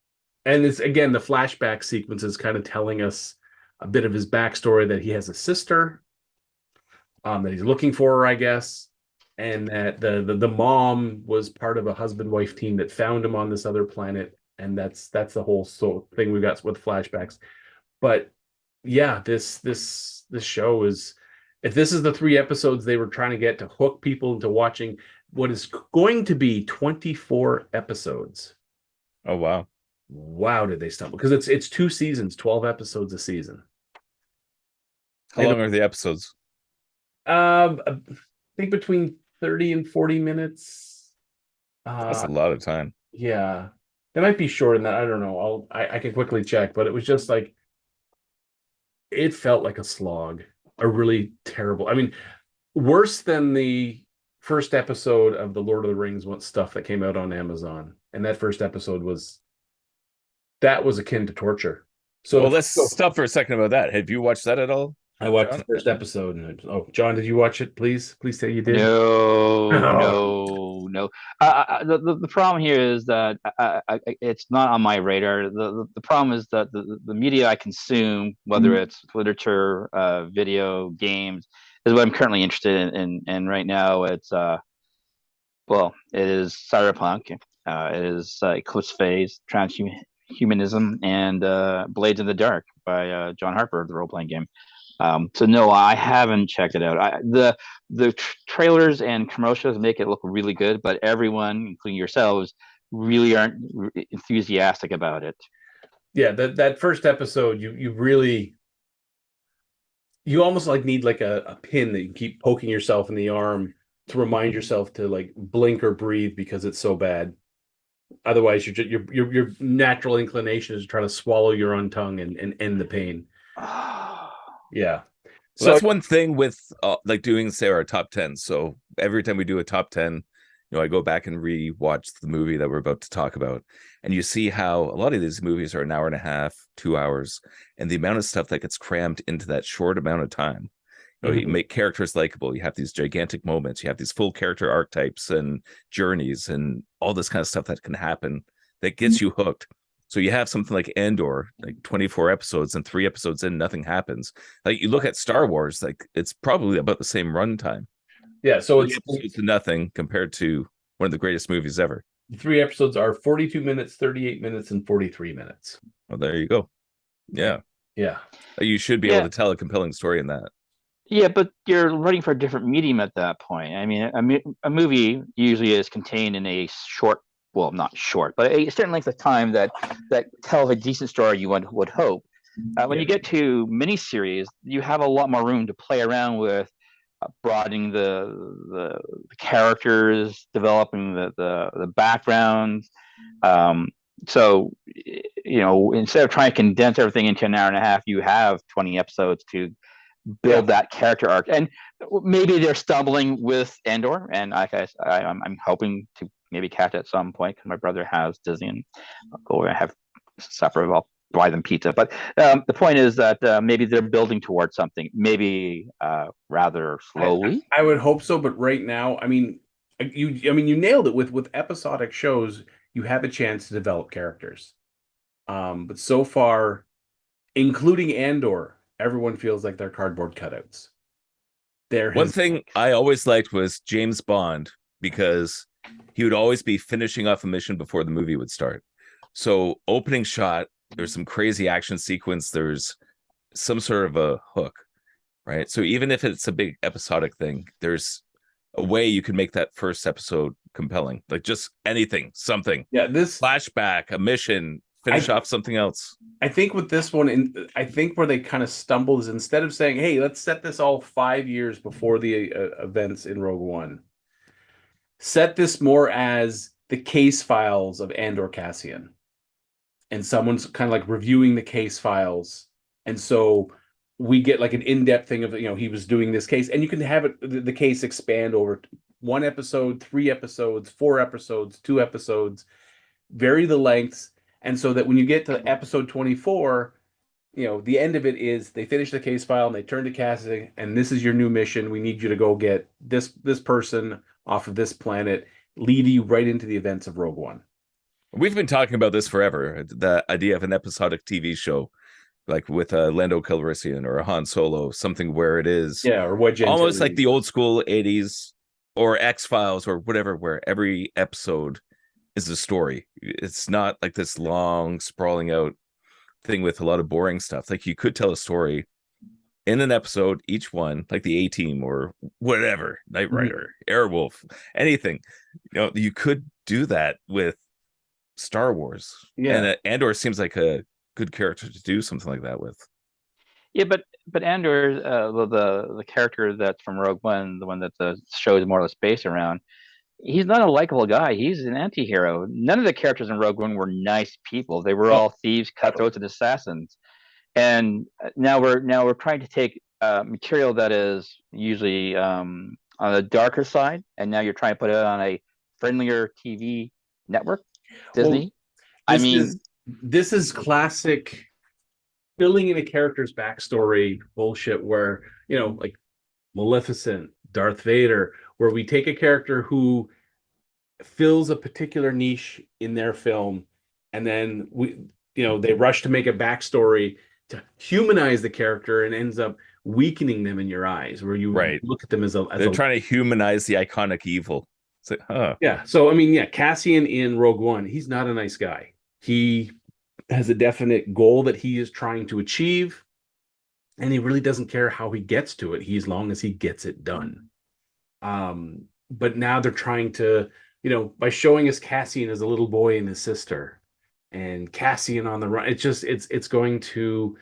it's, again, the flashback sequence is kind of telling us a bit of his backstory, that he has a sister that he's looking for her, I guess. And that the mom was part of a husband-wife team that found him on this other planet. And that's the whole thing we got with flashbacks. But yeah, this show is, if this is the 3 episodes they were trying to get to hook people into watching what is going to be 24 episodes. Oh wow, did they stumble? Because it's 2 seasons, 12 episodes a season. How long are the episodes? I think between 30 and 40 minutes. That's a lot of time. Yeah, they might be shorter than that. I don't know. I can quickly check, but it was just like, it felt like a slog, a really terrible. I mean, worse than the first episode of the Lord of the Rings stuff that came out on Amazon. And that first episode was akin to torture. So well, let's stop for a second about that. Have you watched that at all? I watched the first episode. And John, did you watch it? Please say you did. No. The problem here is that it's not on my radar. The problem is that the media I consume, whether it's literature, video, games, is what I'm currently interested in. And right now, it's it is Cyberpunk. It is Eclipse Phase, Transhumanism, and Blades in the Dark by John Harper, the role-playing game. So no, I haven't checked it out. The trailers and commercials make it look really good, but everyone, including yourselves, really aren't enthusiastic about it. Yeah, that first episode, you really, you almost like need like a pin that you keep poking yourself in the arm to remind yourself to like blink or breathe because it's so bad. Otherwise, your natural inclination is to try to swallow your own tongue and end the pain. Yeah. Well, So that's one thing with like doing, say, our top 10. So every time we do a top 10, I go back and re-watch the movie that we're about to talk about. And you see how a lot of these movies are an hour and a half, 2 hours, and the amount of stuff that gets crammed into that short amount of time. You make characters likable. You have these gigantic moments. You have these full character archetypes and journeys and all this kind of stuff that can happen that gets you hooked. So you have something like Andor, like 24 episodes, and 3 episodes in, nothing happens. Like you look at Star Wars, like it's probably about the same runtime. yeah, so 3 episodes to nothing compared to one of the greatest movies ever. 3 episodes are 42 minutes, 38 minutes, and 43 minutes. Well, there you go. Yeah. Yeah. You should be able to tell a compelling story in that. Yeah, but you're writing for a different medium at that point. I mean, a movie usually is contained in a short, well, not short, but a certain length of time that tells a decent story. You would hope. When you get to miniseries, you have a lot more room to play around with, broadening the characters, developing the backgrounds. So instead of trying to condense everything into an hour and a half, you have 20 episodes to build that character arc. And maybe they're stumbling with Andor, and I'm hoping to maybe catch it at some point because my brother has Disney, and I'll go and have supper. I'll buy them pizza. But the point is that maybe they're building towards something, maybe rather slowly. I would hope so, but right now, I mean, you nailed it with episodic shows. You have a chance to develop characters, but so far, including Andor, everyone feels like they're cardboard cutouts. One thing I always liked was James Bond, because he would always be finishing off a mission before the movie would start. So opening shot, there's some crazy action sequence, there's some sort of a hook, right? So even if it's a big episodic thing, there's a way you can make that first episode compelling, like just anything, something. Yeah, this flashback, a mission, finish off something else. I think with this one, I think where they kind of stumbled is instead of saying, hey, let's set this all 5 years before the events in Rogue One, set this more as the case files of Andor Cassian. And someone's kind of like reviewing the case files. And so we get like an in-depth thing of, he was doing this case. And you can have the case expand over 1 episode, 3 episodes, 4 episodes, 2 episodes, vary the lengths. And so that when you get to episode 24, the end of it is they finish the case file and they turn to Cassidy, and this is your new mission. We need you to go get this person off of this planet, lead you right into the events of Rogue One. We've been talking about this forever. The idea of an episodic TV show, like with a Lando Calrissian or a Han Solo, something where it is or Wedge almost like the old school 80s or X-Files or whatever, where every episode is a story. It's not like this long sprawling out thing with a lot of boring stuff. Like you could tell a story in an episode, each one, like the A-Team or whatever, Knight Rider, Airwolf, anything. You could do that with Star Wars. Yeah. And Andor seems like a good character to do something like that with. Yeah, but Andor, the character that's from Rogue One, the one that the show is more or less based around, he's not a likable guy. He's an anti-hero. None of the characters in Rogue One were nice people. They were all thieves, cutthroats, and assassins. And now we're trying to take material that is usually on the darker side, and now you're trying to put it on a friendlier TV network, Disney. Well, this is classic filling in a character's backstory bullshit where, like Maleficent, Darth Vader, where we take a character who fills a particular niche in their film, and then they rush to make a backstory to humanize the character and ends up weakening them in your eyes, where you look at them as they're trying to humanize the iconic evil. Like, yeah. So I mean, Cassian in Rogue One, he's not a nice guy. He has a definite goal that he is trying to achieve, and he really doesn't care how he gets to it, as long as he gets it done. But now they're trying to, by showing us Cassian as a little boy and his sister, and Cassian on the run. It's going to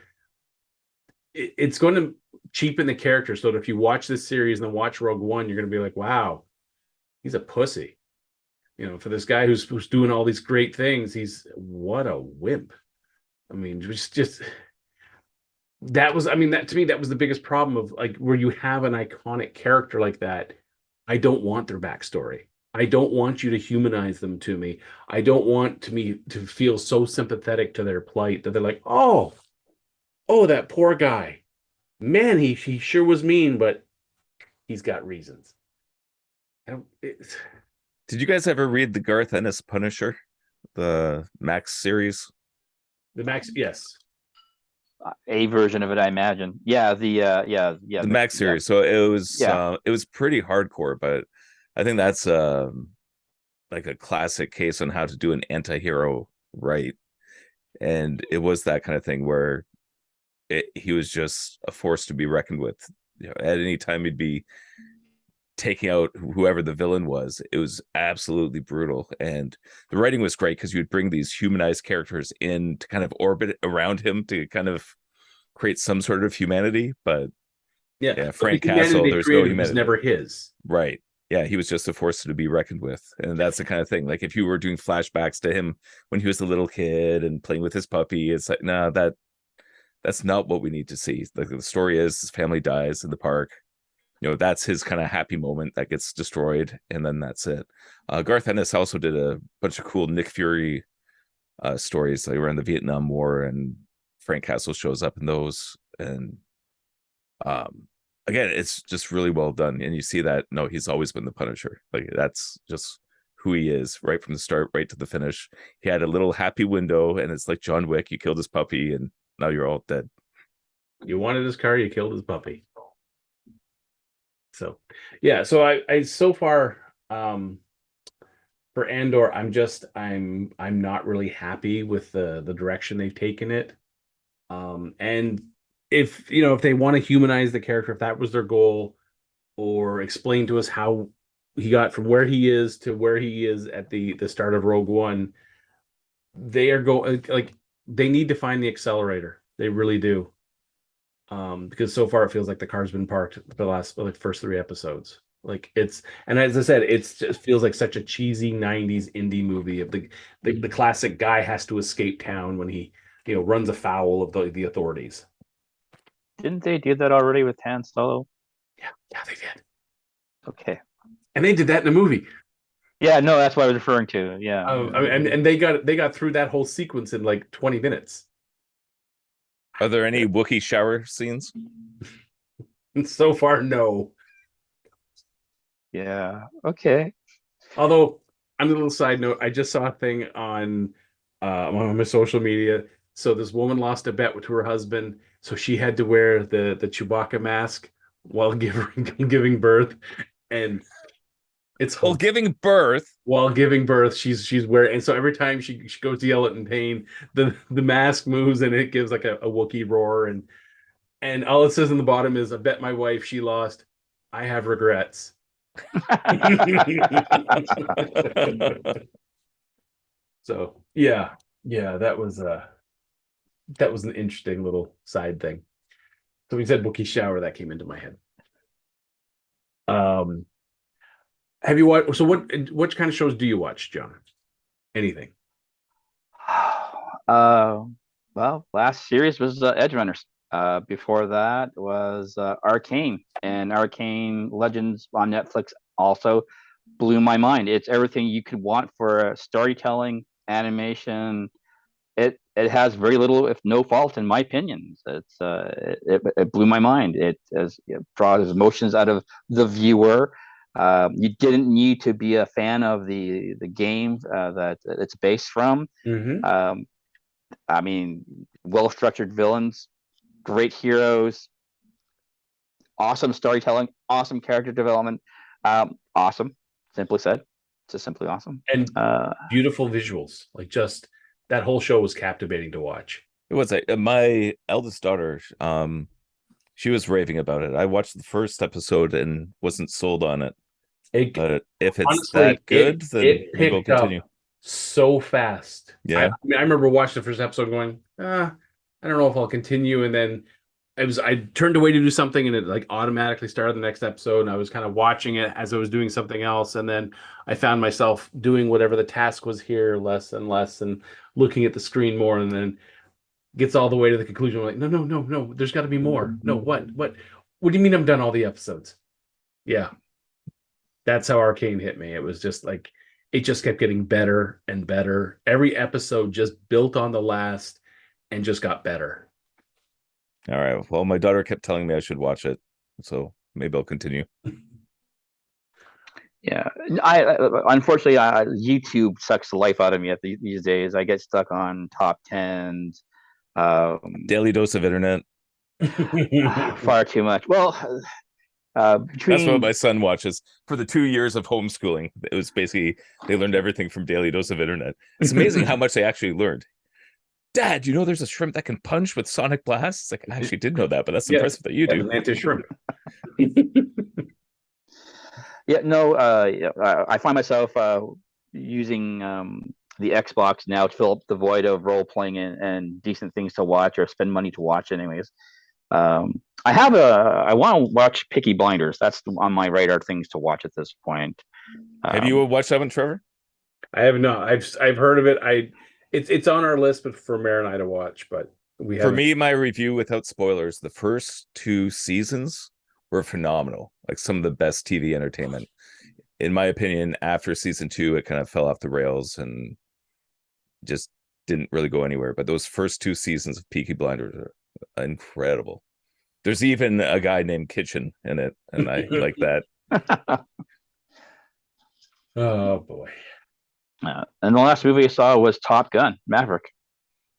it's going to cheapen the character, so that if you watch this series and then watch Rogue One, you're going to be like, wow, he's a pussy. For this guy who's doing all these great things, he's what a wimp. I mean, just that was, that to me, that was the biggest problem of like where you have an iconic character like that. I don't want their backstory. I don't want you to humanize them to me. I don't want to feel so sympathetic to their plight that they're like, oh, that poor guy. Man, he sure was mean, but he's got reasons. Did you guys ever read the Garth Ennis Punisher, the Max series? The Max, yes. A version of it, I imagine. Yeah, the Max series. So it was pretty hardcore, but I think that's like a classic case on how to do an anti-hero right. And it was that kind of thing where he was just a force to be reckoned with. At any time he'd be taking out whoever the villain was. It was absolutely brutal, and the writing was great because you'd bring these humanized characters in to kind of orbit around him to kind of create some sort of humanity. But Frank Castle, there's no humanity. Was never his. Right. Yeah, he was just a force to be reckoned with. And that's the kind of thing, like if you were doing flashbacks to him when he was a little kid and playing with his puppy, it's like, no, that's not what we need to see. Like the story is his family dies in the park. That's his kind of happy moment that gets destroyed, and then that's it. Garth Ennis also did a bunch of cool Nick Fury stories, like around the Vietnam War, and Frank Castle shows up in those. And again, it's just really well done, and you see that he's always been the Punisher. Like that's just who he is right from the start, right to the finish. He had a little happy window, and it's like John Wick. You killed his puppy, and now you're all dead. You wanted his car, you killed his puppy. So, yeah. So I so far for Andor, I'm not really happy with the direction they've taken it. And if they want to humanize the character, if that was their goal, or explain to us how he got from where he is to where he is at the start of Rogue One, they are they need to find the accelerator. They really do. Because so far it feels like the car's been parked for the first 3 episodes. And as I said, it just feels like such a cheesy 90s indie movie of the classic guy has to escape town when he runs afoul of the authorities. Didn't they do that already with Han Solo? Yeah, they did. Okay. And they did that in a movie. Yeah, no, that's what I was referring to. Yeah. And they got through that whole sequence in like 20 minutes. Are there any Wookiee shower scenes? So far, no. Yeah. Okay. Although, on a little side note, I just saw a thing on my social media. So this woman lost a bet with her husband, so she had to wear the Chewbacca mask while giving birth, and it's while giving birth. While giving birth, she's wearing, and so every time she goes to yell it in pain, the mask moves and it gives like a Wookiee roar, and all it says in the bottom is, "I bet my wife she lost. I have regrets." So yeah, that was an interesting little side thing. So we said Wookiee shower, that came into my head. Have you watched? So what kind of shows do you watch, John? Anything? Well, last series was Edgerunners. Before that was Arcane, and Arcane Legends on Netflix also blew my mind. It's everything you could want for storytelling, animation. It has very little, if no fault, in my opinion. It blew my mind. It draws emotions out of the viewer. You didn't need to be a fan of the game that it's based from. Mm-hmm. I mean, well-structured villains, great heroes, awesome storytelling, awesome character development, awesome. Simply said, it's just simply awesome. And beautiful visuals. Like, just that whole show was captivating to watch. It was my eldest daughter. She was raving about it. I watched the first episode and wasn't sold on it. But if it's honestly that good, then maybe we'll continue. so fast. Yeah. I remember watching the first episode going, I don't know if I'll continue. And then I turned away to do something and it like automatically started the next episode. And I was kind of watching it as I was doing something else. And then I found myself doing whatever the task was here less and less and looking at the screen more. And then gets all the way to the conclusion. I'm like, no, there's got to be more. No, what do you mean I'm done all the episodes? Yeah. That's how Arcane hit me. It was just like, it just kept getting better and better. Every episode just built on the last and just got better. All right. Well, my daughter kept telling me I should watch it, so maybe I'll continue. Yeah, I unfortunately YouTube sucks the life out of me these days. I get stuck on top tens, Daily dose of internet. far too much. Well, That's what my son watches for the 2 years of homeschooling. It was basically they learned everything from Daily Dose of Internet. It's amazing how much they actually learned. Dad, you know there's a shrimp that can punch with sonic blasts? It's like, I actually did know that, but that's impressive that you do. Atlantis shrimp. Yeah, no, I find myself using the Xbox now to fill up the void of role playing and decent things to watch or spend money to watch, anyways. I want to watch Peaky Blinders. That's on my radar things to watch at this point. Have you watched that one, Trevor? I have not. I've heard of it. It's on our list, but for Mare and I to watch. But for me, my review without spoilers, the first 2 seasons were phenomenal. Like some of the best TV entertainment. In my opinion, after season 2, it kind of fell off the rails and just didn't really go anywhere. But those first 2 seasons of Peaky Blinders are incredible. There's even a guy named Kitchen in it, and I like that. Oh boy. And the last movie I saw was Top Gun Maverick.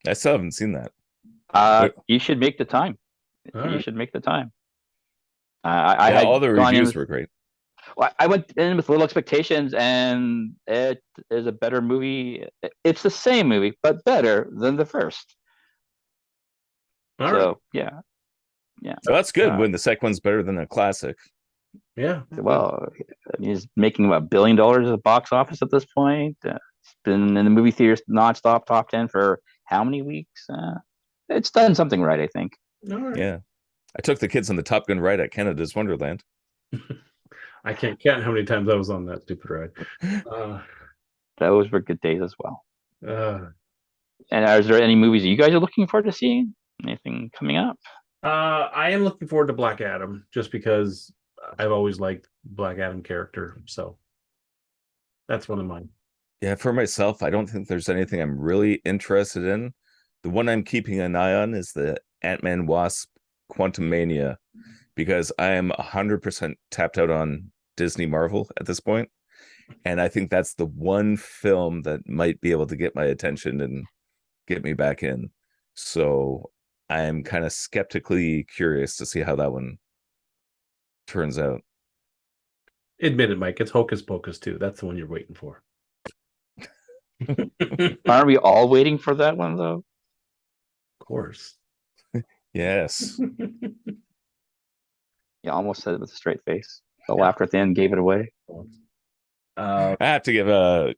I still haven't seen that. You should make the time. All right. Should make the time. All the reviews were great. Well, I went in with little expectations, and it is a better movie. It's the same movie, but better than the first. All so right. yeah. So that's good when the second one's better than a classic. Yeah. Well, he's making about $1 billion at the box office at this point. It's been in the movie theaters nonstop, top 10 for how many weeks? It's done something right, I think. All right. Yeah. I took the kids on the Top Gun ride at Canada's Wonderland. I can't count how many times I was on that stupid ride. Those were good days as well. And is there any movies you guys are looking forward to seeing? Anything coming up? I am looking forward to Black Adam just because I've always liked Black Adam character. So that's one of mine. Yeah, for myself, I don't think there's anything I'm really interested in. The one I'm keeping an eye on is the Ant-Man Wasp Quantumania, because I am 100% tapped out on Disney Marvel at this point. And I think that's the one film that might be able to get my attention and get me back in. So I'm kind of skeptically curious to see how that one turns out. Admit it, Mike. It's Hocus Pocus 2. That's the one you're waiting for. Aren't we all waiting for that one, though? Of course. Yes. You almost said it with a straight face. The laughter at the end gave it away. I have to give a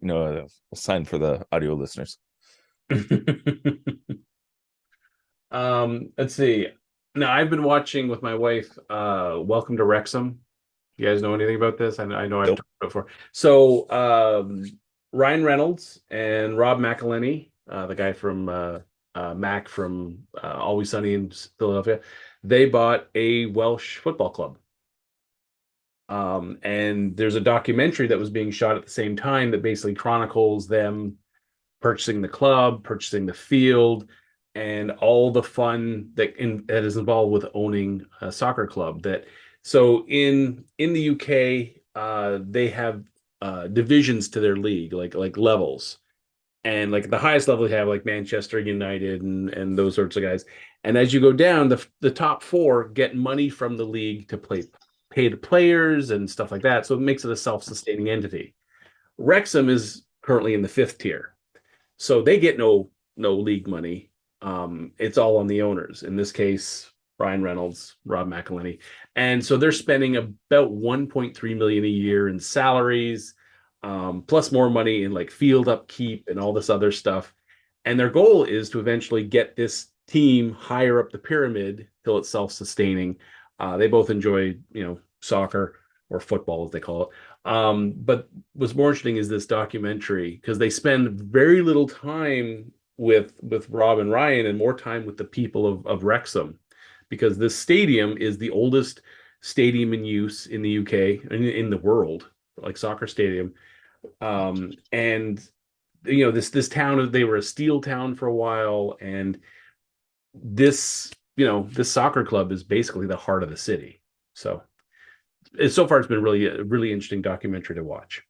sign for the audio listeners. Let's see. Now I've been watching with my wife Welcome to Wrexham. You guys know anything about this? I know I've talked about it before. So Ryan Reynolds and Rob McElhenney, the guy from Mac from Always Sunny in Philadelphia, they bought a Welsh football club. And there's a documentary that was being shot at the same time that basically chronicles them purchasing the club, purchasing the field, and all the fun that is involved with owning a soccer club. So in the UK, they have divisions to their league, like levels, and like the highest level they have like Manchester United and those sorts of guys. And as you go down, the top 4 get money from the league to pay the players and stuff like that. So it makes it a self-sustaining entity. Wrexham is currently in the 5th tier, so they get no league money. It's all on the owners. In this case, Ryan Reynolds, Rob McElhenney. And so they're spending about 1.3 million a year in salaries. plus more money in like field upkeep and all this other stuff. And their goal is to eventually get this team higher up the pyramid till it's self-sustaining. They both enjoy, soccer or football, as they call it. But what's more interesting is this documentary because they spend very little time with Rob and Ryan and more time with the people of Wrexham, because this stadium is the oldest stadium in use in the UK and in the world, like soccer stadium. And this town, they were a steel town for a while, and this this soccer club is basically the heart of the city. So so far it's been really a really interesting documentary to watch,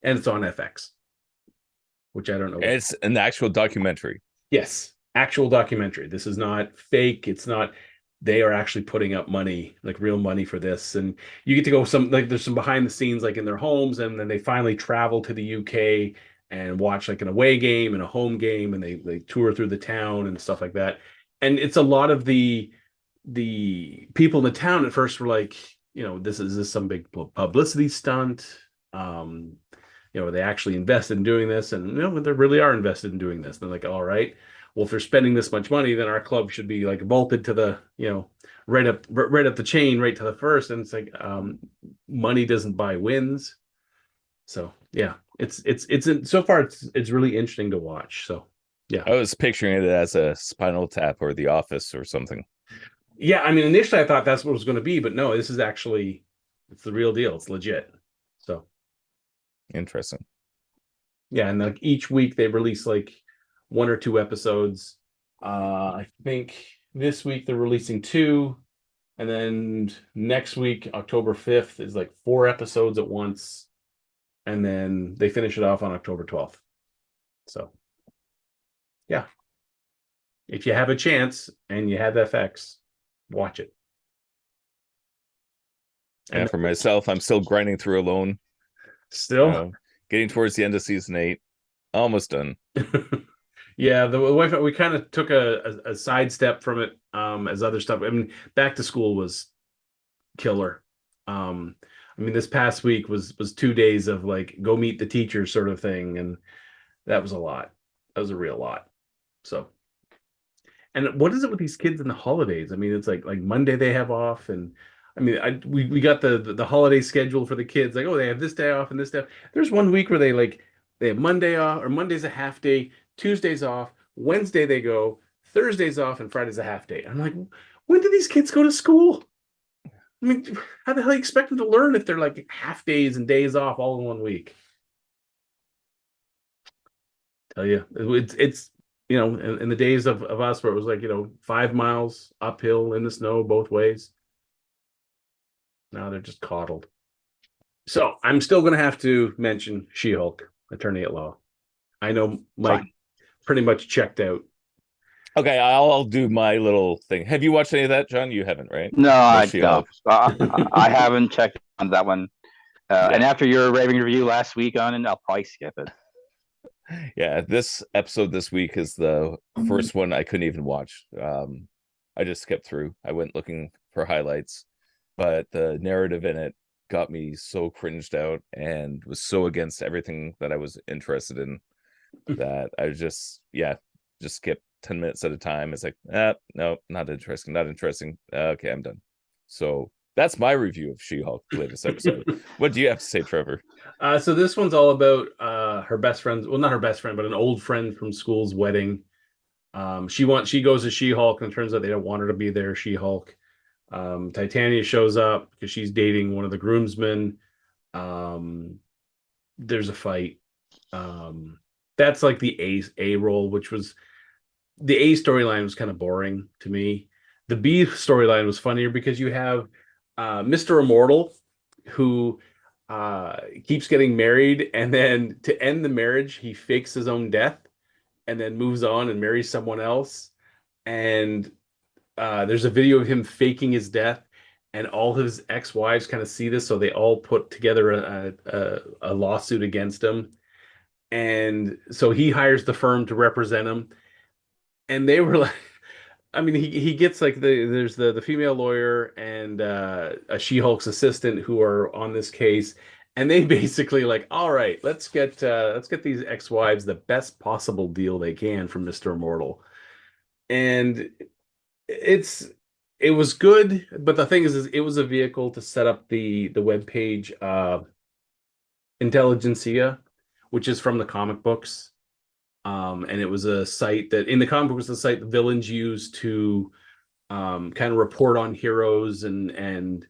and it's on FX, which I don't know. It's an actual documentary. Yes, actual documentary. This is not fake. It's not. They are actually putting up money, like real money for this. And you get to go there's some behind the scenes, like in their homes. And then they finally travel to the UK and watch like an away game and a home game. And they tour through the town and stuff like that. And it's a lot of the people in the town at first were like, this is some big publicity stunt. They actually invested in doing this, and they really are invested in doing this. And they're like, all right, well, if they're spending this much money, then our club should be like vaulted to the, right up the chain, right to the first. And it's like, money doesn't buy wins. So yeah, it's so far it's really interesting to watch. So yeah, I was picturing it as a Spinal Tap or The Office or something. Yeah, I mean, initially I thought that's what it was going to be, but no, this is actually, it's the real deal. It's legit. So interesting. Yeah, and like each week they release like 1 or 2 episodes. I think this week they're releasing 2, and then next week, October 5th, is like 4 episodes at once, and then they finish it off on October 12th. So yeah, if you have a chance and you have FX, watch it. And for myself, I'm still grinding through Alone. Still getting towards the end of season 8, almost done. Yeah, the wife, we kind of took a sidestep from it as other stuff. I mean, back to school was killer. I mean, this past week was 2 days of like go meet the teacher sort of thing, and that was a lot. That was a real lot. So, and what is it with these kids in the holidays? I mean, it's like Monday they have off, and I mean, we got the holiday schedule for the kids. Like, oh, they have this day off and this day. There's one week where they have Monday off, or Monday's a half day, Tuesday's off, Wednesday they go, Thursday's off, and Friday's a half day. I'm like, when do these kids go to school? I mean, how the hell do you expect them to learn if they're like half days and days off all in 1 week? Tell you, it's in the days of us where it was like 5 miles uphill in the snow both ways. Now they're just coddled. So I'm still going to have to mention She-Hulk, Attorney at Law. I know Mike pretty much checked out. Okay, I'll do my little thing. Have you watched any of that, John? You haven't, right? No, I don't. I haven't checked on that one. And after your raving review last week on it, I'll probably skip it. Yeah, this episode this week is the first one I couldn't even watch. I just skipped through. I went looking for highlights, but the narrative in it got me so cringed out and was so against everything that I was interested in that I just skip 10 minutes at a time. It's like, no, not interesting. Okay, I'm done. So that's my review of She-Hulk, the latest episode. What do you have to say, Trevor? So this one's all about her best friend. Well, not her best friend, but an old friend from school's wedding. She goes to She-Hulk, and it turns out they don't want her to be there. She-Hulk. Titania shows up because she's dating one of the groomsmen. There's a fight. That's like the A role, which was the A storyline was kind of boring to me. The B storyline was funnier because you have Mr. Immortal, who keeps getting married, and then to end the marriage, he fakes his own death and then moves on and marries someone else. And there's a video of him faking his death, and all his ex-wives kind of see this, so they all put together a lawsuit against him. And so he hires the firm to represent him. And they were like, I mean, he gets like there's the female lawyer and a She-Hulk's assistant who are on this case, And they basically like, all right, let's get these ex-wives the best possible deal they can from Mr. Immortal. And it's it was good, but the thing is it was a vehicle to set up the web page Intelligentsia, which is from the comic books. And it was a site that in the comic book was the site the villains used to kind of report on heroes and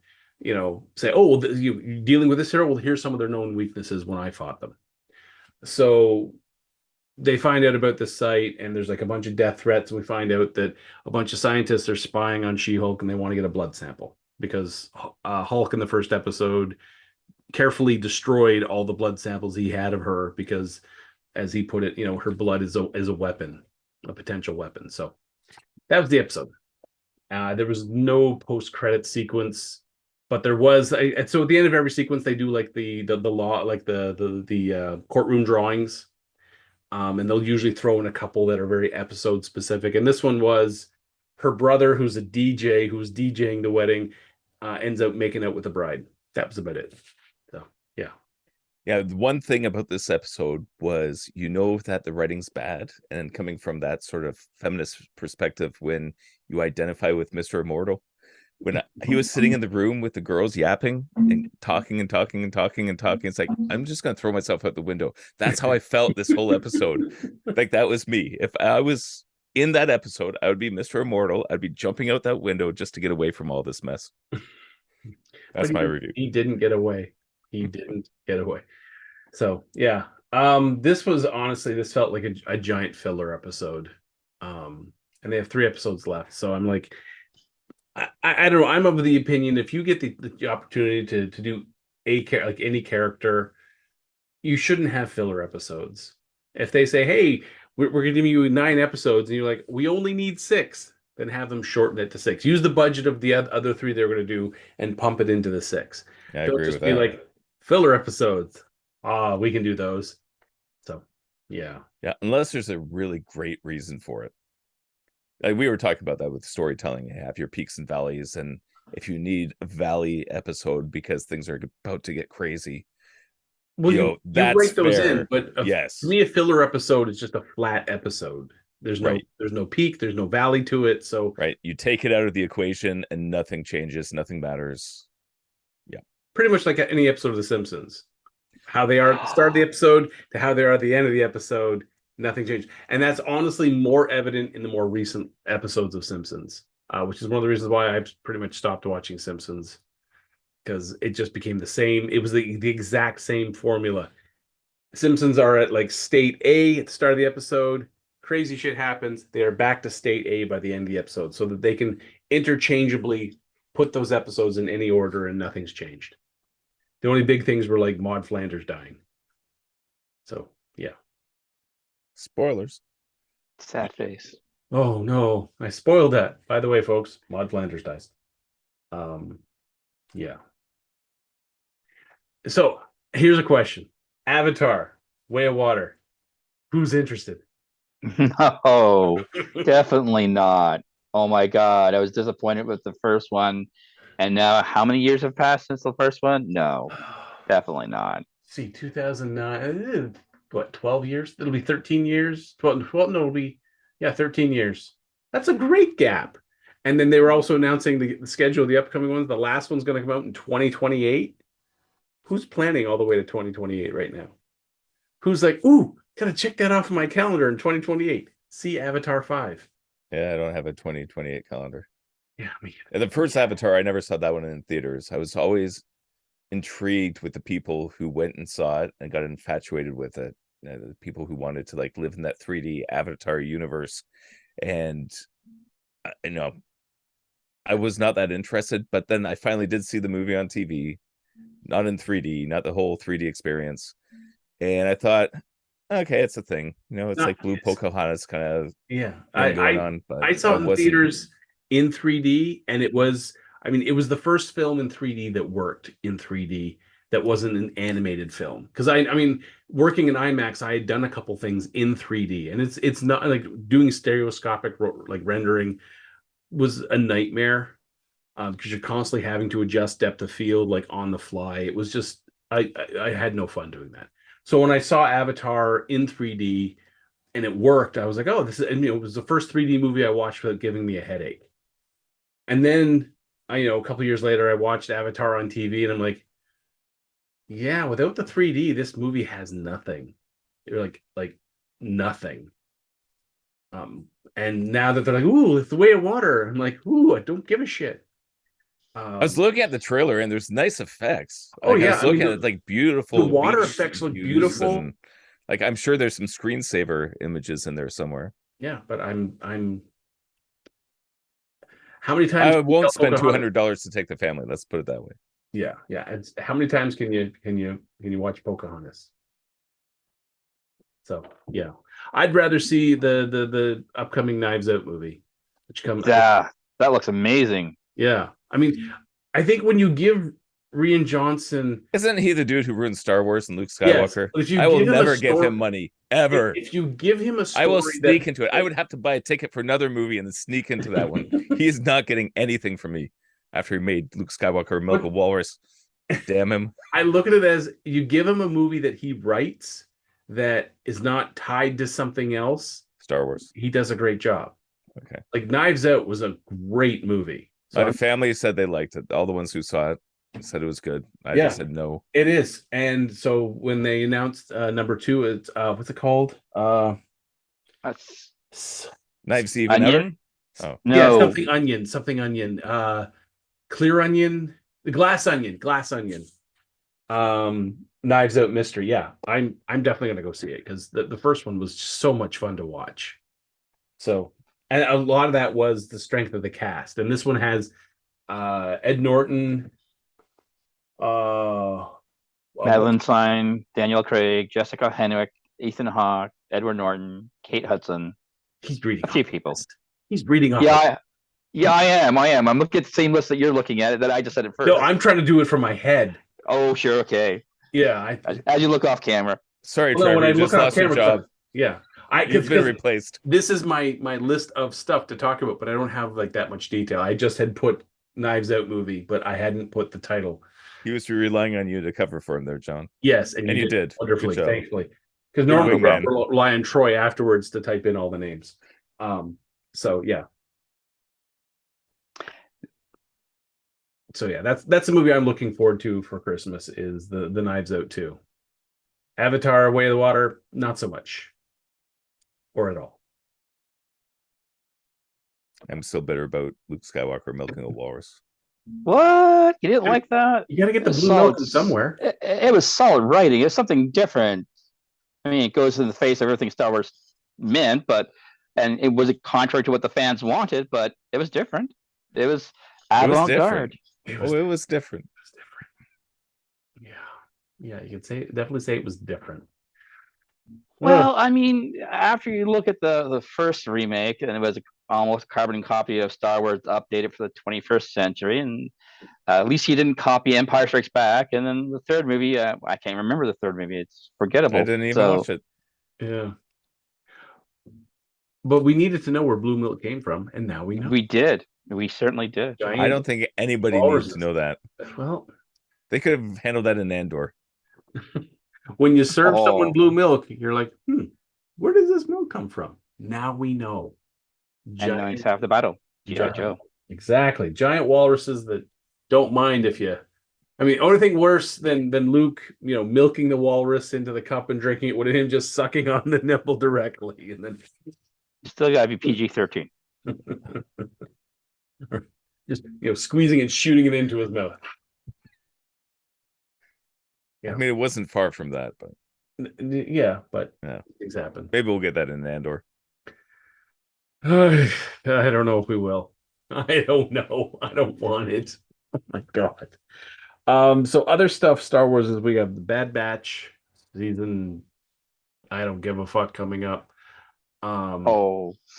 say, oh, well, you dealing with this hero, well, here's some of their known weaknesses when I fought them. So they find out about this site, and there's like a bunch of death threats, and we find out that a bunch of scientists are spying on She-Hulk, and they want to get a blood sample because Hulk in the first episode carefully destroyed all the blood samples he had of her because, as he put it, her blood is a weapon, a potential weapon. So that was the episode. There was no post-credit sequence, but there was. So at the end of every sequence, they do like the law, like the courtroom drawings, and they'll usually throw in a couple that are very episode specific. And this one was her brother, who's a DJ, who was DJing the wedding, ends up making out with the bride. That was about it. So yeah. Yeah, the one thing about this episode was that the writing's bad, and coming from that sort of feminist perspective, when you identify with Mr. Immortal, when he was sitting in the room with the girls yapping and talking and talking and talking and talking, it's like, I'm just going to throw myself out the window. That's how I felt this whole episode. Like, that was me. If I was in that episode, I would be Mr. Immortal. I'd be jumping out that window just to get away from all this mess. That's my review. He didn't get away. He didn't get away. So yeah, this felt like a giant filler episode, and they have 3 episodes left. So I'm like, I don't know. I'm of the opinion if you get the opportunity to do like any character, you shouldn't have filler episodes. If they say, hey, we're going to give you 9 episodes, and you're like, we only need 6, then have them shorten it to 6. Use the budget of the other 3 they're going to do and pump it into the 6. Yeah, I Don't agree just with be that. like filler episodes. We can do those. So yeah. Yeah, unless there's a really great reason for it. Like we were talking about that with storytelling. You have your peaks and valleys, and if you need a valley episode because things are about to get crazy, well, you that's write those fair. in, but yes, to me, a filler episode is just a flat episode. There's no peak, there's no valley to it. So right, you take it out of the equation, and nothing changes, nothing matters. Yeah, pretty much like any episode of The Simpsons. How they are at the start of the episode to how they are at the end of the episode, nothing changed. And that's honestly more evident in the more recent episodes of Simpsons, which is one of the reasons why I've pretty much stopped watching Simpsons, because it just became the same. It was the exact same formula. Simpsons are at like state A at the start of the episode. Crazy shit happens. They are back to state A by the end of the episode so that they can interchangeably put those episodes in any order and nothing's changed. The only big things were like Maud Flanders dying. So, yeah. spoilers. Sad face. Oh, no. I spoiled that. By the way, folks, Maud Flanders dies. Yeah. So, here's a question. Avatar, Way of Water. Who's interested? No, definitely not. Oh my God, I was disappointed with the first one. And now, how many years have passed since the first one? No, definitely not. See, 2009, what, 12 years? It'll be 13 years. 12, no, it'll be, 13 years. That's a great gap. And then they were also announcing the schedule of the upcoming ones. The last one's going to come out in 2028. Who's planning all the way to 2028 right now? Who's like, ooh, gotta check that off of my calendar in 2028. See Avatar 5. Yeah, I don't have a 2028 calendar. Yeah, me. The first Avatar, I never saw that one in theaters. I was always intrigued with the people who went and saw it and got infatuated with it. The people who wanted to like live in that 3D Avatar universe. And I was not that interested, but then I finally did see the movie on TV, not in 3D, not the whole 3D experience. And I thought, okay, it's a thing. It's like Blue Pocahontas kind of going on. But I saw it in theaters in 3D, and it was the first film in 3D that worked in 3D that wasn't an animated film. Because I mean, working in IMAX, I had done a couple things in 3D, and it's not like doing stereoscopic like rendering was a nightmare because you're constantly having to adjust depth of field like on the fly. It was just I had no fun doing that. So when I saw Avatar in 3D and it worked, I was like, oh, this is, and it was the first 3D movie I watched without giving me a headache. And then a couple years later, I watched Avatar on TV, and I'm like, yeah, without the 3D, this movie has nothing. You're like nothing. And now that they're like, ooh, it's the way of water, I'm like, ooh, I don't give a shit. I was looking at the trailer and there's nice effects. Oh like, yeah, I was looking at like beautiful. The water beach effects look views beautiful. And, like I'm sure there's some screensaver images in there somewhere. Yeah, but I'm. How many times I won't spend $200 to take the family. Let's put it that way. Yeah. It's, how many times can you watch Pocahontas? So yeah, I'd rather see the upcoming Knives Out movie, which comes. Yeah, that looks amazing. Yeah, I mean, I think when you give Rian Johnson, isn't he the dude who ruined Star Wars and Luke Skywalker? Yes, I will never give him money ever. If you give him a story, I will sneak into it. I would have to buy a ticket for another movie and then sneak into that one. He is not getting anything from me after he made Luke Skywalker milk a walrus. Damn him. I look at it as you give him a movie that he writes that is not tied to something else. Star Wars. He does a great job. Okay. Like Knives Out was a great movie. So my family said they liked it. All the ones who saw it said it was good. I just said no. It is. And so when they announced number 2, it's what's it called? That's Knives Even Ever? Oh no, yeah, something onion. Clear onion, glass onion. Knives Out Mystery. Yeah, I'm definitely gonna go see it because the first one was so much fun to watch. So, and a lot of that was the strength of the cast, and this one has Ed Norton, Madeline Stein, Daniel Craig, Jessica Henwick, Ethan Hawke, Edward Norton, Kate Hudson. He's reading a few people. He's reading off. Yeah, I am. I'm looking at the same list that you're looking at. That I just said it first. No, I'm trying to do it from my head. Oh, sure, okay. Yeah, as you look off camera. Sorry, Trevor, when I look off camera, job. Yeah, you've been replaced. This is my list of stuff to talk about, but I don't have like that much detail. I just had put Knives Out movie, but I hadn't put the title. He was relying on you to cover for him there, John. Yes, and you did wonderfully, thankfully. Because normally we rely on Troy afterwards to type in all the names. So yeah. So yeah, that's the movie I'm looking forward to for Christmas is the Knives Out 2. Avatar: Way of the Water, not so much, or at all. I'm still bitter about Luke Skywalker milking a walrus. What? You didn't like that? You got to get the blue milk somewhere. It was solid writing. It's something different. I mean, it goes in the face of everything Star Wars meant, and it was contrary to what the fans wanted, but it was different. It was avant-garde. It was different. Yeah, you could definitely say it was different. Well, I mean, after you look at the first remake, and it was almost a carbon copy of Star Wars updated for the 21st century, and at least he didn't copy Empire Strikes Back. And then the third movie, I can't remember the third movie; it's forgettable. I didn't even watch it. Yeah, but we needed to know where blue milk came from, and now we know. We did. We certainly did. I don't think anybody needs to know that. Well, they could have handled that in Andor. When you serve someone blue milk, you're like, where does this milk come from? Now we know. And now it's half the battle. G.I. Joe. Exactly. Giant walruses that don't mind if you. I mean, only thing worse than Luke, milking the walrus into the cup and drinking it would have him just sucking on the nipple directly, and then still gotta be PG-13. Just squeezing and shooting it into his mouth. Yeah. I mean, it wasn't far from that, but things happen. Maybe we'll get that in Andor. I don't know if we will. I don't know. I don't want it. Oh my god. So other stuff Star Wars is we have the Bad Batch season. I don't give a fuck coming up.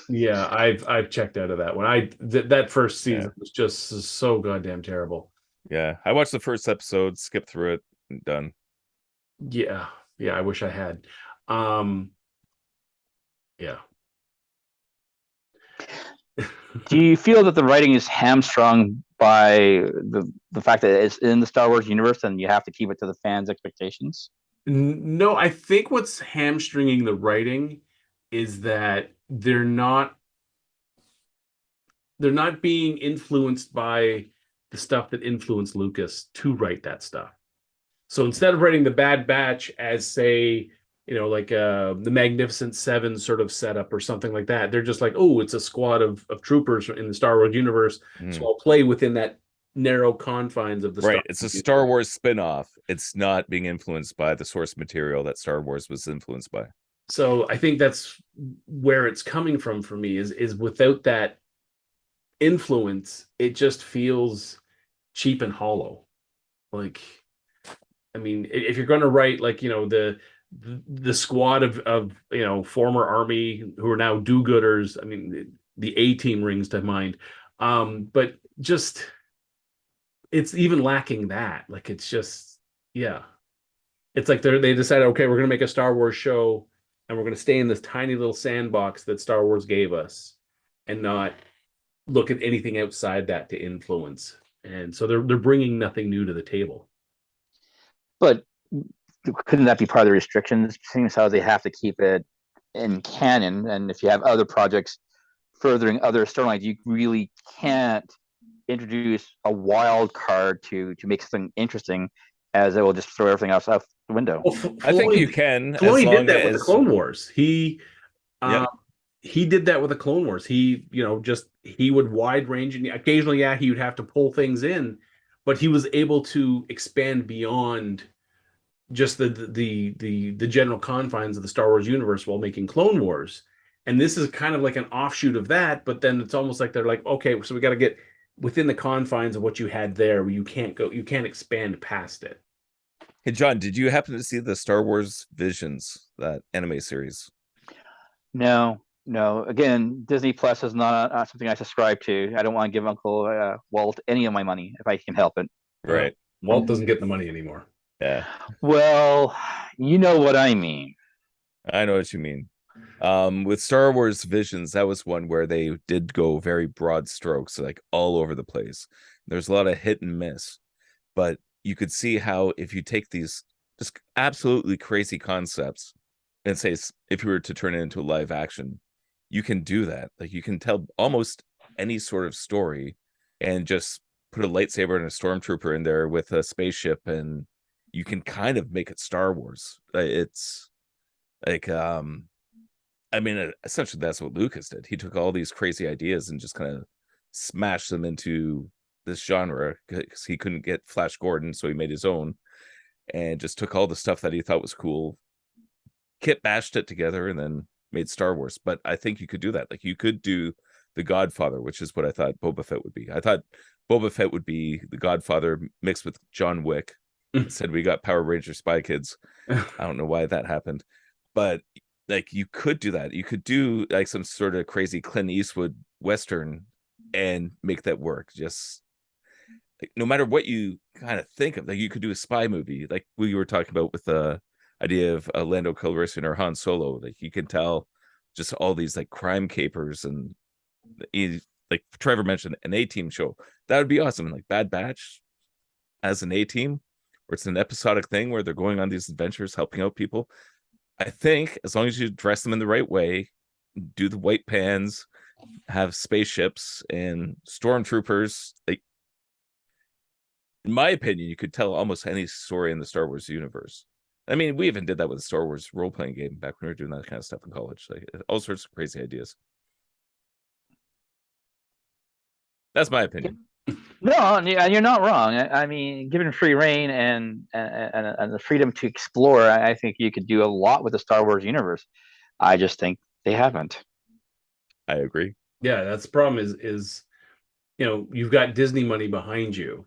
Yeah, I've checked out of that one. That first season was just so goddamn terrible. Yeah, I watched the first episode, skipped through it, and done. Yeah, I wish I had. Yeah. Do you feel that the writing is hamstrung by the fact that it's in the Star Wars universe and you have to keep it to the fans' expectations? No, I think what's hamstringing the writing is that they're not being influenced by the stuff that influenced Lucas to write that stuff. So instead of writing the Bad Batch as, say, like the Magnificent Seven sort of setup or something like that, they're just like, oh, it's a squad of troopers in the Star Wars universe. So I'll play within that narrow confines of the Star Right. Wars It's a universe. Star Wars spin-off. It's not being influenced by the source material that Star Wars was influenced by. So I think that's where it's coming from for me is without that influence, it just feels cheap and hollow. Like, I mean, if you're going to write like, the squad of former army who are now do-gooders, I mean, the A-team rings to mind. But just it's even lacking that. Like, it's just, yeah. It's like they decided, okay, we're going to make a Star Wars show and we're going to stay in this tiny little sandbox that Star Wars gave us and not look at anything outside that to influence. And so they're bringing nothing new to the table. But couldn't that be part of the restrictions? Seeing as how they have to keep it in canon, and if you have other projects furthering other storylines, you really can't introduce a wild card to make something interesting, as it will just throw everything else out the window. Well, I think you can. Filoni as long did that with as the Clone Wars. Yep. He did that with the Clone Wars. He would wide range, and occasionally, yeah, he would have to pull things in, but he was able to expand beyond just the general confines of the Star Wars universe while making Clone Wars. And this is kind of like an offshoot of that, but then it's almost like they're like, okay, so we got to get within the confines of what you had there, where you can't expand past it. Hey, John, did you happen to see the Star Wars Visions, that anime series? No. Again, Disney Plus is not something I subscribe to. I don't want to give Uncle Walt any of my money if I can help it. Right. Walt doesn't get the money anymore. Yeah. Well, you know what I mean. I know what you mean. With Star Wars Visions, that was one where they did go very broad strokes, like all over the place. There's a lot of hit and miss, but you could see how if you take these just absolutely crazy concepts and say, if you were to turn it into live action, you can do that. Like, you can tell almost any sort of story and just put a lightsaber and a stormtrooper in there with a spaceship, and you can kind of make it Star Wars. It's like, I mean, essentially that's what Lucas did. He took all these crazy ideas and just kind of smashed them into this genre because he couldn't get Flash Gordon, so he made his own and just took all the stuff that he thought was cool, kit bashed it together, and then made Star Wars. But I think you could do that. Like, you could do The Godfather, which is what I thought Boba Fett would be. I thought Boba Fett would be The Godfather mixed with John Wick. Instead, we got Power Ranger Spy Kids. I don't know why that happened, but like, you could do that. You could do like some sort of crazy Clint Eastwood Western and make that work. Just like, no matter what you kind of think of, like, you could do a spy movie, like we were talking about with the idea of Lando Calrissian or Han Solo. Like, you can tell just all these like crime capers, and like Trevor mentioned, an A-team show. That would be awesome. Like Bad Batch as an A-team, where it's an episodic thing where they're going on these adventures, helping out people. I think as long as you dress them in the right way, do the white pans, have spaceships and stormtroopers, like, in my opinion, you could tell almost any story in the Star Wars universe. I mean, we even did that with the Star Wars role-playing game back when we were doing that kind of stuff in college. Like, all sorts of crazy ideas. That's my opinion. No, and you're not wrong. I mean, given free reign and the freedom to explore, I think you could do a lot with the Star Wars universe. I just think they haven't. I agree. Yeah, that's the problem is you've got Disney money behind you.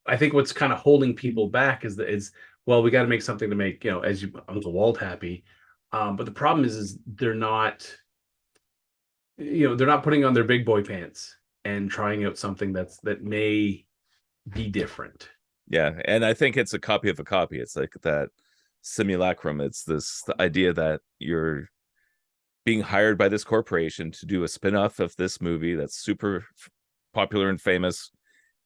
I think what's kind of holding people back is well, we got to make something to make, as Uncle Walt happy. But the problem is they're not putting on their big boy pants and trying out something that may be different. Yeah, and I think it's a copy of a copy. It's like that simulacrum. It's the idea that you're being hired by this corporation to do a spin-off of this movie that's super popular and famous.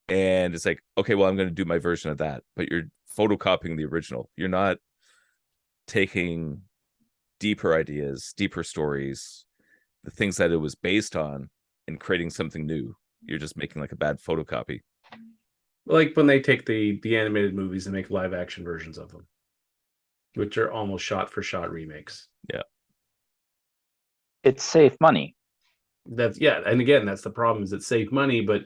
And it's like, okay, well, I'm going to do my version of that, but you're photocopying the original. You're not taking deeper ideas, deeper stories, the things that it was based on, and creating something new. You're just making like a bad photocopy. Like when they take the animated movies and make live action versions of them, which are almost shot for shot remakes. Yeah. It's safe money. And again, that's the problem, is it save money, but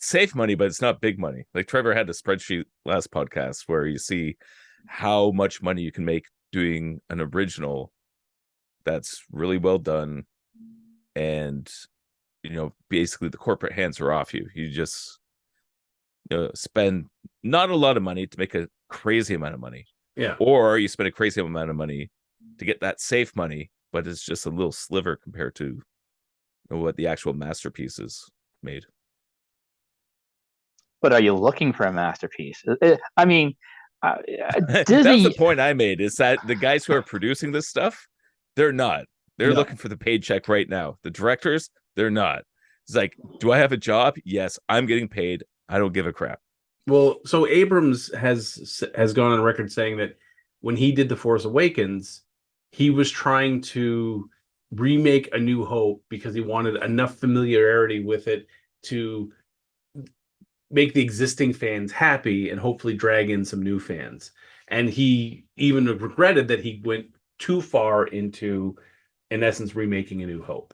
Save money, but it's not big money. Like Trevor had a spreadsheet last podcast where you see how much money you can make doing an original that's really well done, and basically the corporate hands are off you. You just spend not a lot of money to make a crazy amount of money. Yeah. Or you spend a crazy amount of money to get that safe money, but it's just a little sliver compared to what the actual masterpiece is made. But are you looking for a masterpiece? I mean, That's Disney. the point I made, is that the guys who are producing this stuff, they're not. They're No. looking for the paycheck right now. The directors, they're not. It's like, do I have a job? Yes, I'm getting paid. I don't give a crap. Well, so Abrams has gone on record saying that when he did The Force Awakens, he was trying to remake A New Hope because he wanted enough familiarity with it to make the existing fans happy and hopefully drag in some new fans. And he even regretted that he went too far into, in essence, remaking A New Hope.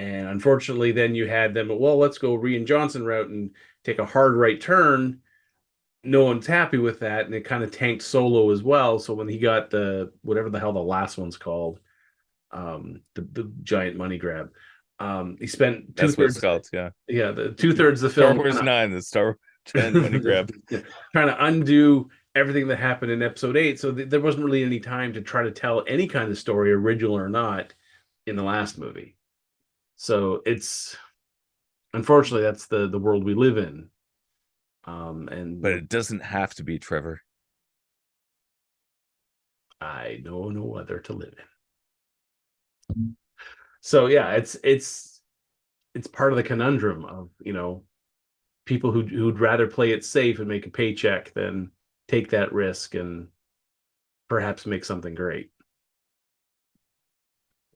And unfortunately, then you had them, well, let's go Rian Johnson route and take a hard right turn. No one's happy with that, and it kind of tanked Solo as well. So when he got the whatever the hell the last one's called, the giant money grab, he spent That's what two-thirds. it's called, yeah. Yeah, the 2/3 of the Star film. Wars 9, the Star Giant money grab. Trying to undo everything that happened in Episode 8. So there wasn't really any time to try to tell any kind of story, original or not, in the last movie. So it's, unfortunately, that's the world we live in. But it doesn't have to be, Trevor. I know no other to live in. So yeah, it's part of the conundrum of, people who'd rather play it safe and make a paycheck than take that risk and perhaps make something great.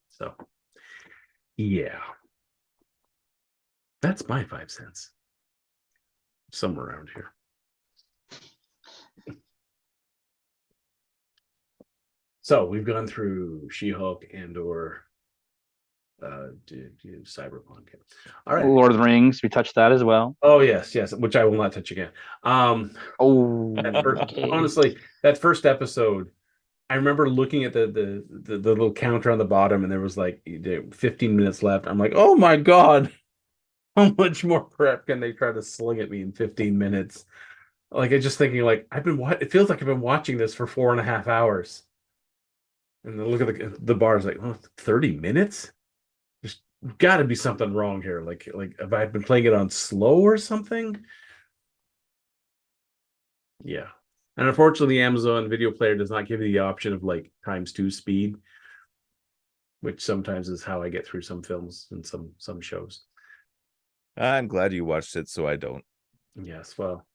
So yeah, that's my 5 cents. Somewhere around here. So we've gone through She-Hulk, Andor, Cyberpunk. All right. Lord of the Rings, we touched that as well. Oh yes, which I will not touch again. Okay. Honestly, that first episode, I remember looking at the little counter on the bottom, and there was like 15 minutes left. I'm like, oh my god, how much more prep can they try to sling at me in 15 minutes? Like, I just thinking, like, it feels like I've been watching this for 4.5 hours. And then look at the bar is like, 30 minutes? There's got to be something wrong here. Like have I been playing it on slow or something? Yeah. And unfortunately, the Amazon Video Player does not give you the option of like ×2 speed, which sometimes is how I get through some films and some shows. I'm glad you watched it, so I don't. Yes, well,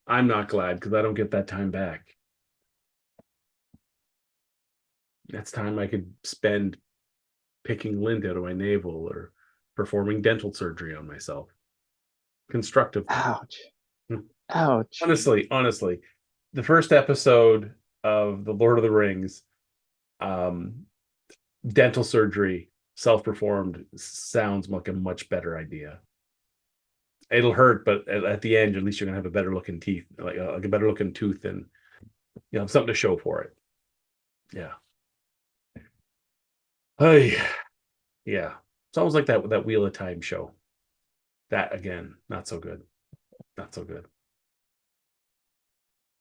I'm not glad because I don't get that time back. That's time I could spend picking lint out of my navel or performing dental surgery on myself. Constructive. Ouch. Ouch. Honestly, the first episode of The Lord of the Rings, dental surgery, self-performed, sounds like a much better idea. It'll hurt, but at the end, at least you're gonna have a better looking teeth, like a better looking tooth, and something to show for it. Yeah. Hey, yeah. It's almost like that Wheel of Time show. That again, not so good. Not so good.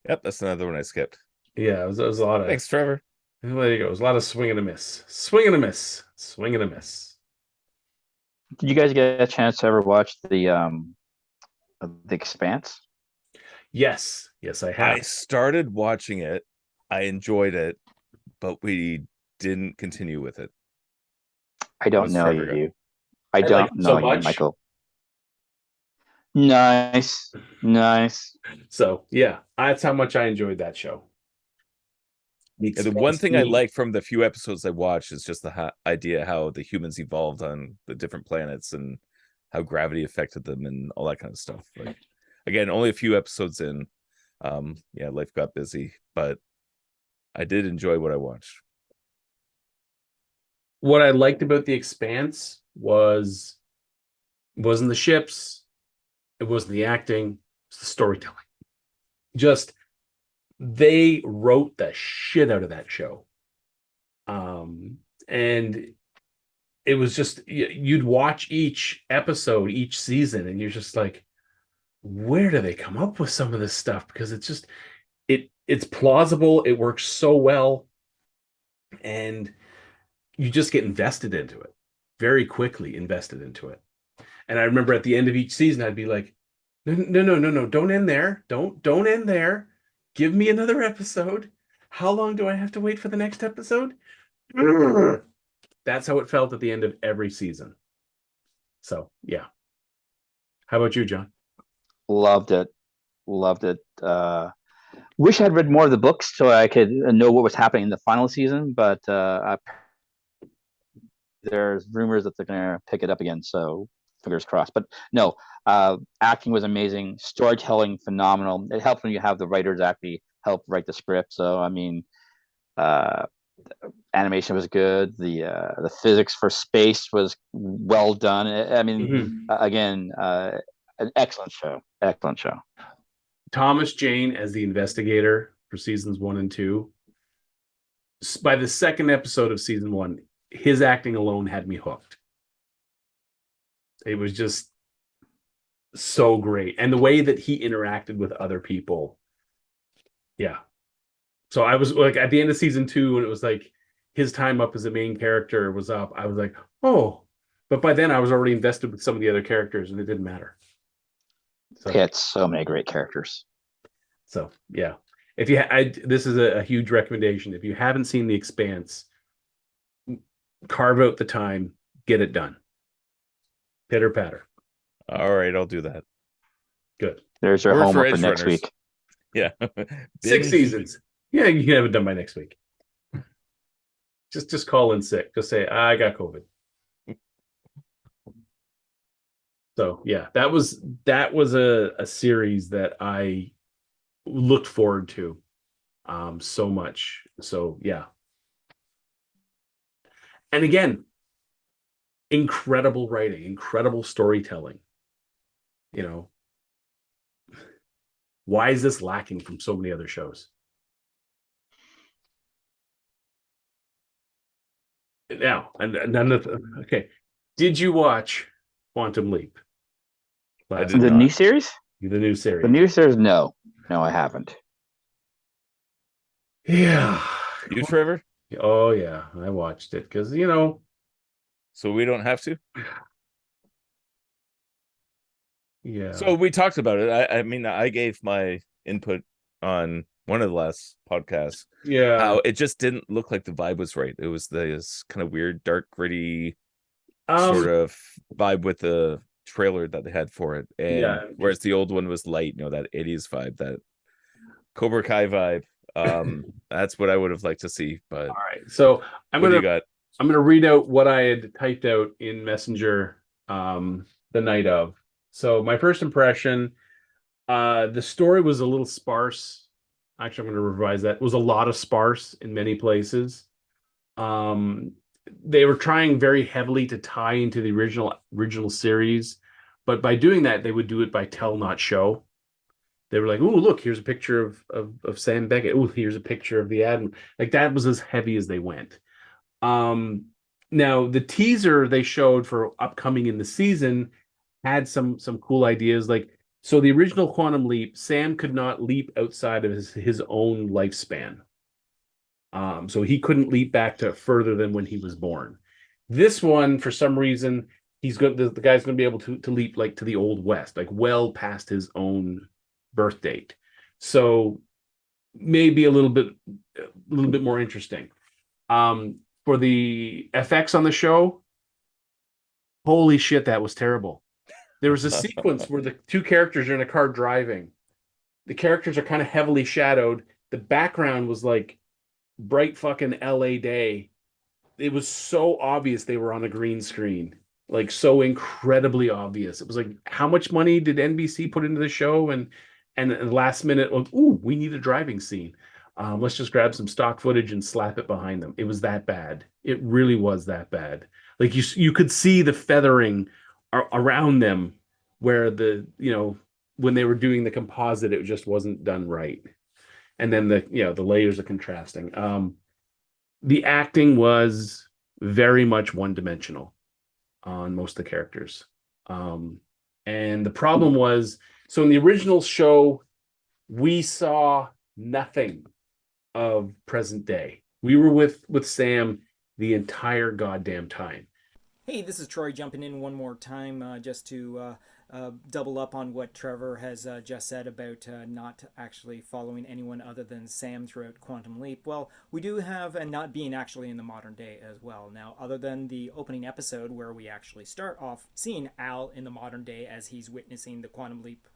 Yep, that's another one I skipped. Yeah, it was a lot of. Thanks, Trevor. There you go. It was a lot of swing and a miss. Swing and a miss. Swing and a miss. Did you guys get a chance to ever watch the Expanse? Yes, I have. I started watching it. I enjoyed it, but we didn't continue with it. I don't was know forever ago. you. I like don't it so know you, much. Michael. Nice. So yeah, that's how much I enjoyed that show. Yeah, the one thing I like from the few episodes I watched is just the idea how the humans evolved on the different planets and how gravity affected them and all that kind of stuff. Like, again, only a few episodes in. Yeah, life got busy, but I did enjoy what I watched. What I liked about The Expanse wasn't the ships, it wasn't the acting, it was the storytelling. Just they wrote the shit out of that show. And it was just you'd watch each episode, each season, and you're just like, where do they come up with some of this stuff? Because it's just it's plausible, it works so well, and you just get invested into it, very quickly invested into it. And I remember at the end of each season, I'd be like, no, don't end there. Don't end there. Give me another episode. How long do I have to wait for the next episode? That's how it felt at the end of every season. So yeah. How about you, John? Loved it. Wish I'd read more of the books so I could know what was happening in the final season, but there's rumors that they're going to pick it up again, so fingers crossed. But no, acting was amazing, storytelling phenomenal. It helps when you have the writers actually help write the script. So I mean, animation was good. The physics for space was well done. I mean, again, an excellent show. Thomas Jane as the investigator for seasons 1 and 2. By the second episode of season 1, his acting alone had me hooked. It was just so great. And the way that he interacted with other people. Yeah. So I was like, at the end of season 2, when it was like his time up as a main character was up, I was like, oh. But by then I was already invested with some of the other characters and it didn't matter. So. He had so many great characters. So yeah, if you, this is a huge recommendation. If you haven't seen The Expanse, carve out the time, get it done. Pitter patter. All right, I'll do that. Good. There's your homework for next week. Yeah, 6 seasons. Yeah, you can have it done by next week. Just call in sick. Just say I got COVID. So yeah, that was a series that I looked forward to so much. So yeah. And again, incredible writing, incredible storytelling. You know, why is this lacking from so many other shows? Now, and none of okay. Did you watch Quantum Leap? The new series? The new series. The new series? No, I haven't. Yeah. You, Trevor? Oh yeah, I watched it because So we don't have to. Yeah. So we talked about it. I mean, I gave my input on one of the last podcasts. Yeah. How it just didn't look like the vibe was right. It was this kind of weird, dark, gritty sort of vibe with the trailer that they had for it. And whereas the old one was light, that 80s vibe, that Cobra Kai vibe. That's what I would have liked to see. But all right. So I'm gonna read out what I had typed out in Messenger the night of. So my first impression, the story was a little sparse. Actually, I'm going to revise that. It was a lot of sparse in many places. They were trying very heavily to tie into the original series, but by doing that, they would do it by tell, not show. They were like, "Oh, look, here's a picture of Sam Beckett. Oh, here's a picture of the Admiral." Like that was as heavy as they went. Now the teaser they showed for upcoming in the season had some cool ideas. Like, so the original Quantum Leap, Sam could not leap outside of his own lifespan. So he couldn't leap back to further than when he was born. This one, for some reason, the guy's going to be able to leap like to the Old West, like well past his own birth date. So maybe a little bit more interesting. For the effects on the show, Holy shit, that was terrible. There was a sequence where the two characters are in a car driving. The characters are kind of heavily shadowed. The background was like bright fucking LA day. It was so obvious they were on a green screen. Like so incredibly obvious. It was like, how much money did NBC put into the show? And at the last minute, like, ooh, we need a driving scene. Let's just grab some stock footage and slap it behind them. It was that bad. It really was that bad. Like you could see the feathering around them where when they were doing the composite, it just wasn't done right. And then the layers of contrasting. The acting was very much one-dimensional on most of the characters. And the problem was, so in the original show, we saw nothing of present day. We were with Sam the entire goddamn time. Hey, this is Troy jumping in one more time just to double up on what Trevor has just said about not actually following anyone other than Sam throughout Quantum Leap. Well, we do have, and not being actually in the modern day as well. Now, other than the opening episode where we actually start off seeing Al in the modern day as he's witnessing the Quantum Leap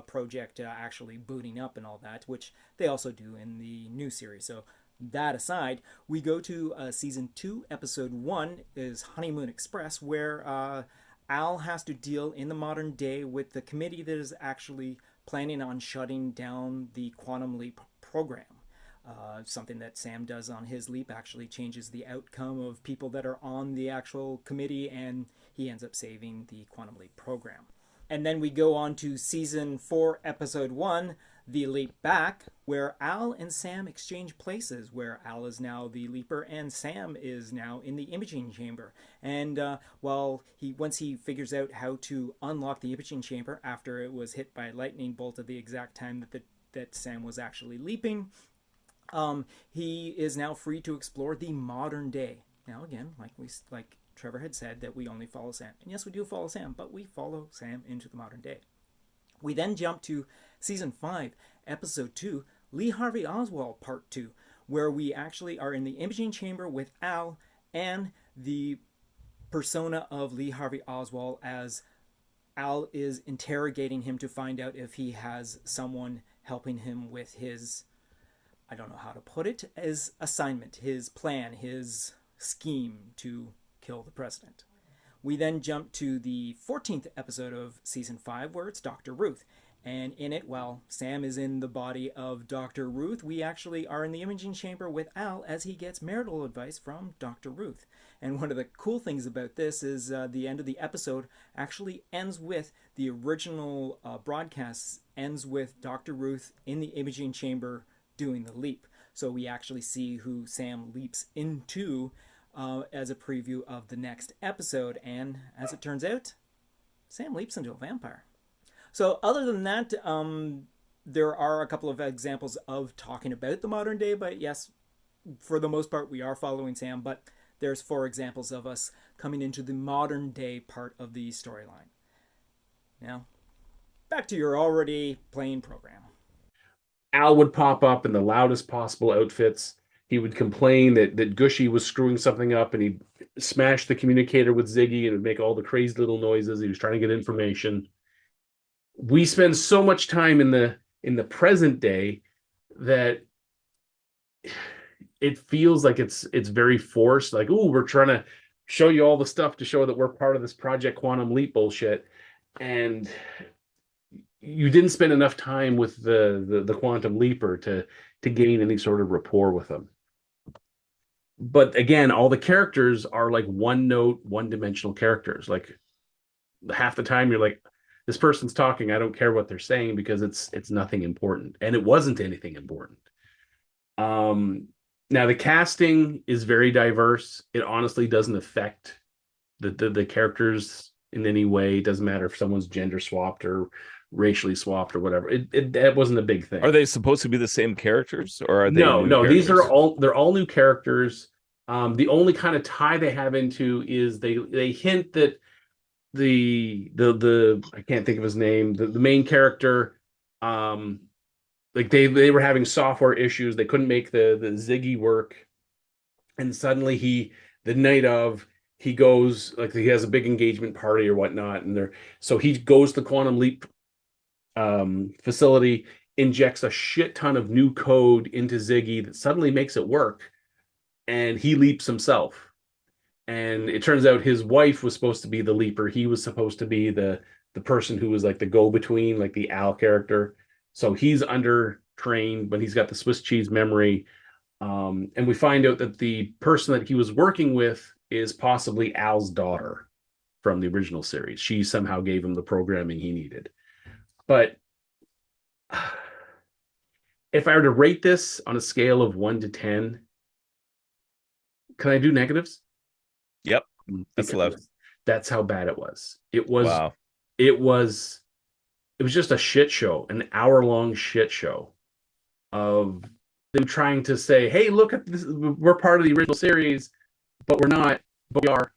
project actually booting up and all that, which they also do in the new series. So that aside, we go to season 2, episode 1 is Honeymoon Express, where Al has to deal in the modern day with the committee that is actually planning on shutting down the Quantum Leap program. Something that Sam does on his leap actually changes the outcome of people that are on the actual committee, and he ends up saving the Quantum Leap program. And then we go on to season 4, episode 1, The Leap Back, where Al and Sam exchange places, where Al is now the leaper and Sam is now in the imaging chamber. And once he figures out how to unlock the imaging chamber after it was hit by a lightning bolt at the exact time that Sam was actually leaping, he is now free to explore the modern day. Now again, like Trevor had said, that we only follow Sam. And yes, we do follow Sam, but we follow Sam into the modern day. We then jump to season 5, episode 2, Lee Harvey Oswald part 2, where we actually are in the imaging chamber with Al and the persona of Lee Harvey Oswald, as Al is interrogating him to find out if he has someone helping him with his, I don't know how to put it, his assignment, his plan, his scheme to kill the president. We then jump to the 14th episode of season 5, where it's Dr. Ruth. And in it, while Sam is in the body of Dr. Ruth, we actually are in the imaging chamber with Al as he gets marital advice from Dr. Ruth. And one of the cool things about this is the end of the episode actually ends with the original broadcast ends with Dr. Ruth in the imaging chamber doing the leap. So we actually see who Sam leaps into as a preview of the next episode. And as it turns out, Sam leaps into a vampire. So other than that, there are a couple of examples of talking about the modern day, but yes, for the most part, we are following Sam, but there's 4 examples of us coming into the modern day part of the storyline. Now, back to your already playing program. Al would pop up in the loudest possible outfits. He would complain that Gushy was screwing something up, and he'd smash the communicator with Ziggy and would make all the crazy little noises. He was trying to get information. We spend so much time in the present day that it feels like it's very forced. Like, oh, we're trying to show you all the stuff to show that we're part of this Project Quantum Leap bullshit, and you didn't spend enough time with the Quantum Leaper to gain any sort of rapport with them. But again, all the characters are like one-note, one-dimensional characters. Like half the time you're like, this person's talking, I don't care what they're saying because it's nothing important. And it wasn't anything important. Now the casting is very diverse. It honestly doesn't affect the characters in any way. It doesn't matter if someone's gender swapped or racially swapped or whatever. That wasn't a big thing. Are they supposed to be the same characters, or are they no? characters? They're all new characters. The only kind of tie they have into is they hint that the I can't think of his name. The main character, like they were having software issues. They couldn't make the Ziggy work, and suddenly the night of, he goes, like, he has a big engagement party or whatnot, and so he goes to the Quantum Leap facility, injects a shit ton of new code into Ziggy that suddenly makes it work, and he leaps himself. And it turns out his wife was supposed to be the leaper. He was supposed to be the person who was like the go-between, like the Al character. So he's under trained, but he's got the Swiss cheese memory. And we find out that the person that he was working with is possibly Al's daughter from the original series. She somehow gave him the programming he needed. But if I were to rate this on a scale of 1 to 10, can I do negatives? Yep. That's allowed. That's how bad it was. It was Wow. it was just a shit show, an hour-long shit show of them trying to say, hey, look at this, we're part of the original series, but we're not, but we are.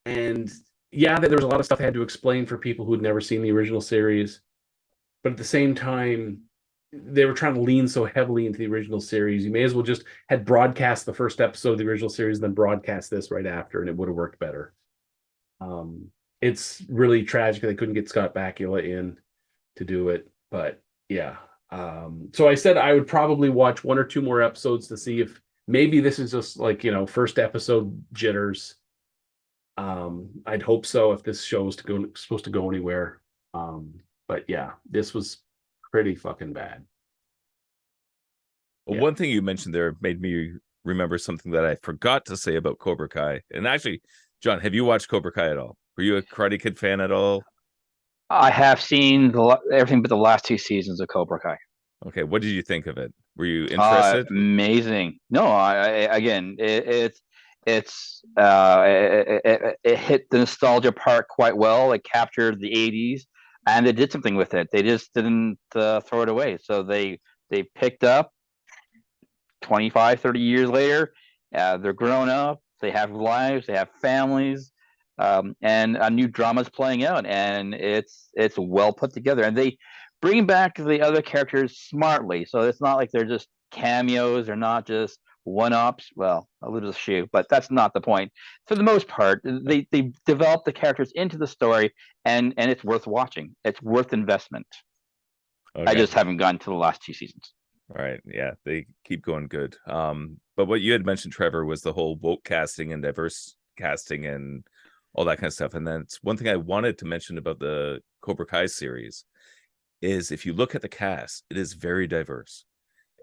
And yeah, there was a lot of stuff I had to explain for people who'd never seen the original series, but at the same time, they were trying to lean so heavily into the original series. You may as well just had broadcast the first episode of the original series, then broadcast this right after, and it would have worked better. It's really tragic they couldn't get Scott Bakula in to do it, but yeah. So I said I would probably watch 1 or 2 more episodes to see if maybe this is just like, first episode jitters. I'd hope so if this show was supposed to go anywhere. But yeah, this was pretty fucking bad. Well, one thing you mentioned there made me remember something that I forgot to say about Cobra Kai. And actually, John, have you watched Cobra Kai at all? Were you a Karate Kid fan at all? I have seen everything but the last 2 seasons of Cobra Kai. Okay, what did you think of it? Were you interested? Amazing. No, again, it hit the nostalgia part quite well. It captured the 80s, and they did something with it. They just didn't throw it away. So they picked up 25, 30 years later. They're grown up. They have lives. They have families. And a new drama is playing out, and it's well put together. And they bring back the other characters smartly, so it's not like they're just cameos. They're not just one-ups. Well, a little shoe, but that's not the point. For the most part, they develop the characters into the story, and it's worth watching. It's worth investment. Okay. I just haven't gotten to the last 2 seasons. All right, yeah, they keep going good. But what you had mentioned, Trevor, was the whole woke casting and diverse casting and all that kind of stuff. And then it's one thing I wanted to mention about the Cobra Kai series is if you look at the cast, it is very diverse,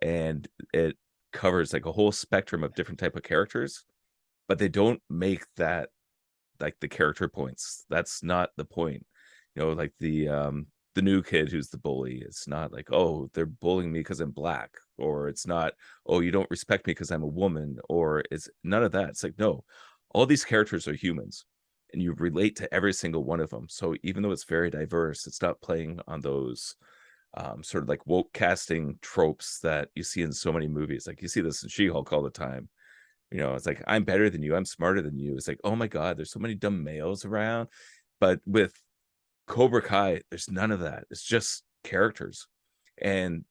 and it covers like a whole spectrum of different type of characters, but they don't make that like the character points. That's not the point. Like the new kid who's the bully, it's not like, oh, they're bullying me because I'm black, or it's not, oh, you don't respect me because I'm a woman, or it's none of that. It's like, no, all these characters are humans, and you relate to every single one of them. So even though it's very diverse, it's not playing on those sort of like woke casting tropes that you see in so many movies. Like you see this in She-Hulk all the time. It's like, I'm better than you, I'm smarter than you. It's like, oh my God, there's so many dumb males around. But with Cobra Kai, there's none of that. It's just characters, and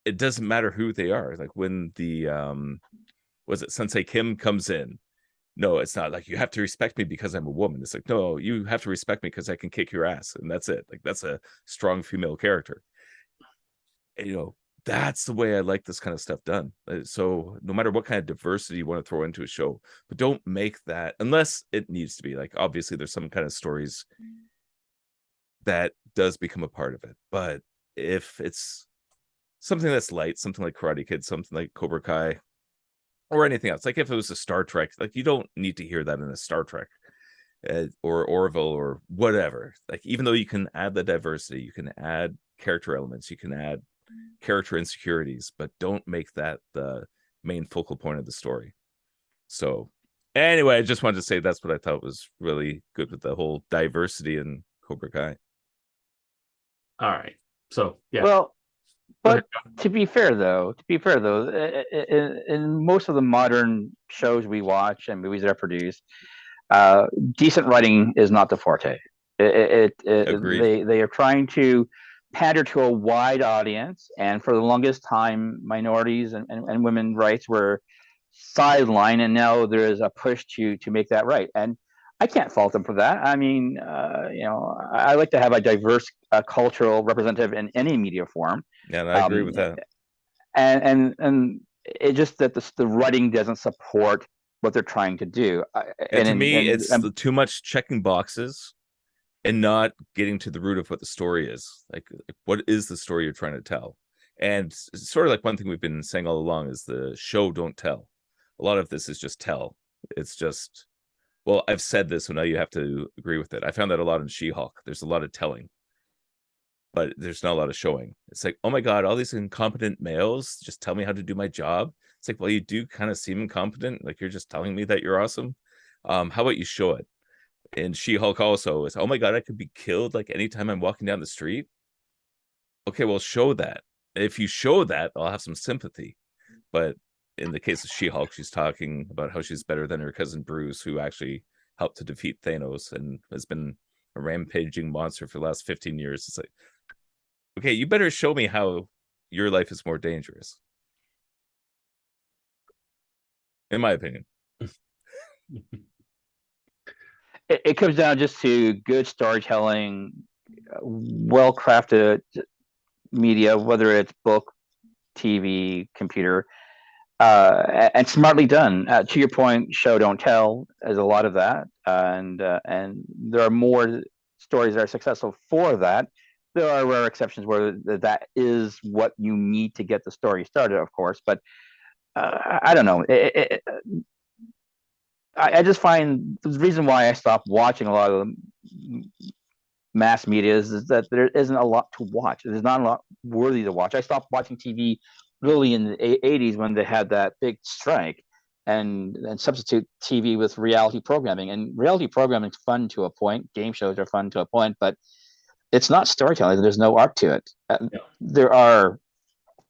it doesn't matter who they are. Like when the was it Sensei Kim comes in, no, it's not like you have to respect me because I'm a woman. It's like, no, you have to respect me because I can kick your ass, and that's it. Like that's a strong female character. And, that's the way I like this kind of stuff done. So no matter what kind of diversity you want to throw into a show, but don't make that, unless it needs to be. Like obviously there's some kind of stories that does become a part of it, but if it's something that's light, something like Karate Kid, something like Cobra Kai, or anything else, like if it was a Star Trek, like you don't need to hear that in a Star Trek or Orville or whatever. Like even though you can add the diversity, you can add character elements, you can add character insecurities, but don't make that the main focal point of the story. So anyway, I just wanted to say that's what I thought was really good with the whole diversity in Cobra Kai. All right. So yeah. Well, but to be fair though, in most of the modern shows we watch and movies that are produced, decent writing is not the forte. They are trying to pander to a wide audience, and for the longest time, minorities and women rights were sideline, and now there is a push to make that right. And I can't fault them for that. I mean, I like to have a diverse cultural representative in any media form. Yeah, and I agree with that. And it just that the writing doesn't support what they're trying to do. And to me, it's too much checking boxes and not getting to the root of what the story is. Like, what is the story you're trying to tell? And it's sort of like one thing we've been saying all along is the show don't tell. A lot of this is just tell. It's just, well, I've said this, so now you have to agree with it. I found that a lot in She-Hulk. There's a lot of telling, but there's not a lot of showing. It's like, oh my God, all these incompetent males just tell me how to do my job. It's like, well, you do kind of seem incompetent. Like, you're just telling me that you're awesome. How about you show it? And She-Hulk also is, oh my God, I could be killed like anytime I'm walking down the street. Okay, well, show that. If you show that, I'll have some sympathy. But in the case of She-Hulk, she's talking about how she's better than her cousin Bruce, who actually helped to defeat Thanos and has been a rampaging monster for the last 15 years. It's like, okay, you better show me how your life is more dangerous. In my opinion. It comes down just to good storytelling, well-crafted media, whether it's book, TV, computer, and smartly done. To your point, show don't tell is a lot of that, and there are more stories that are successful for that. There are rare exceptions where that is what you need to get the story started, of course, but I don't know. I just find the reason why I stopped watching a lot of the mass media is that there isn't a lot to watch. There's not a lot worthy to watch. I stopped watching TV really in the 80s when they had that big strike and substitute TV with reality programming. And reality programming is fun to a point. Game shows are fun to a point, but it's not storytelling. There's no art to it. There are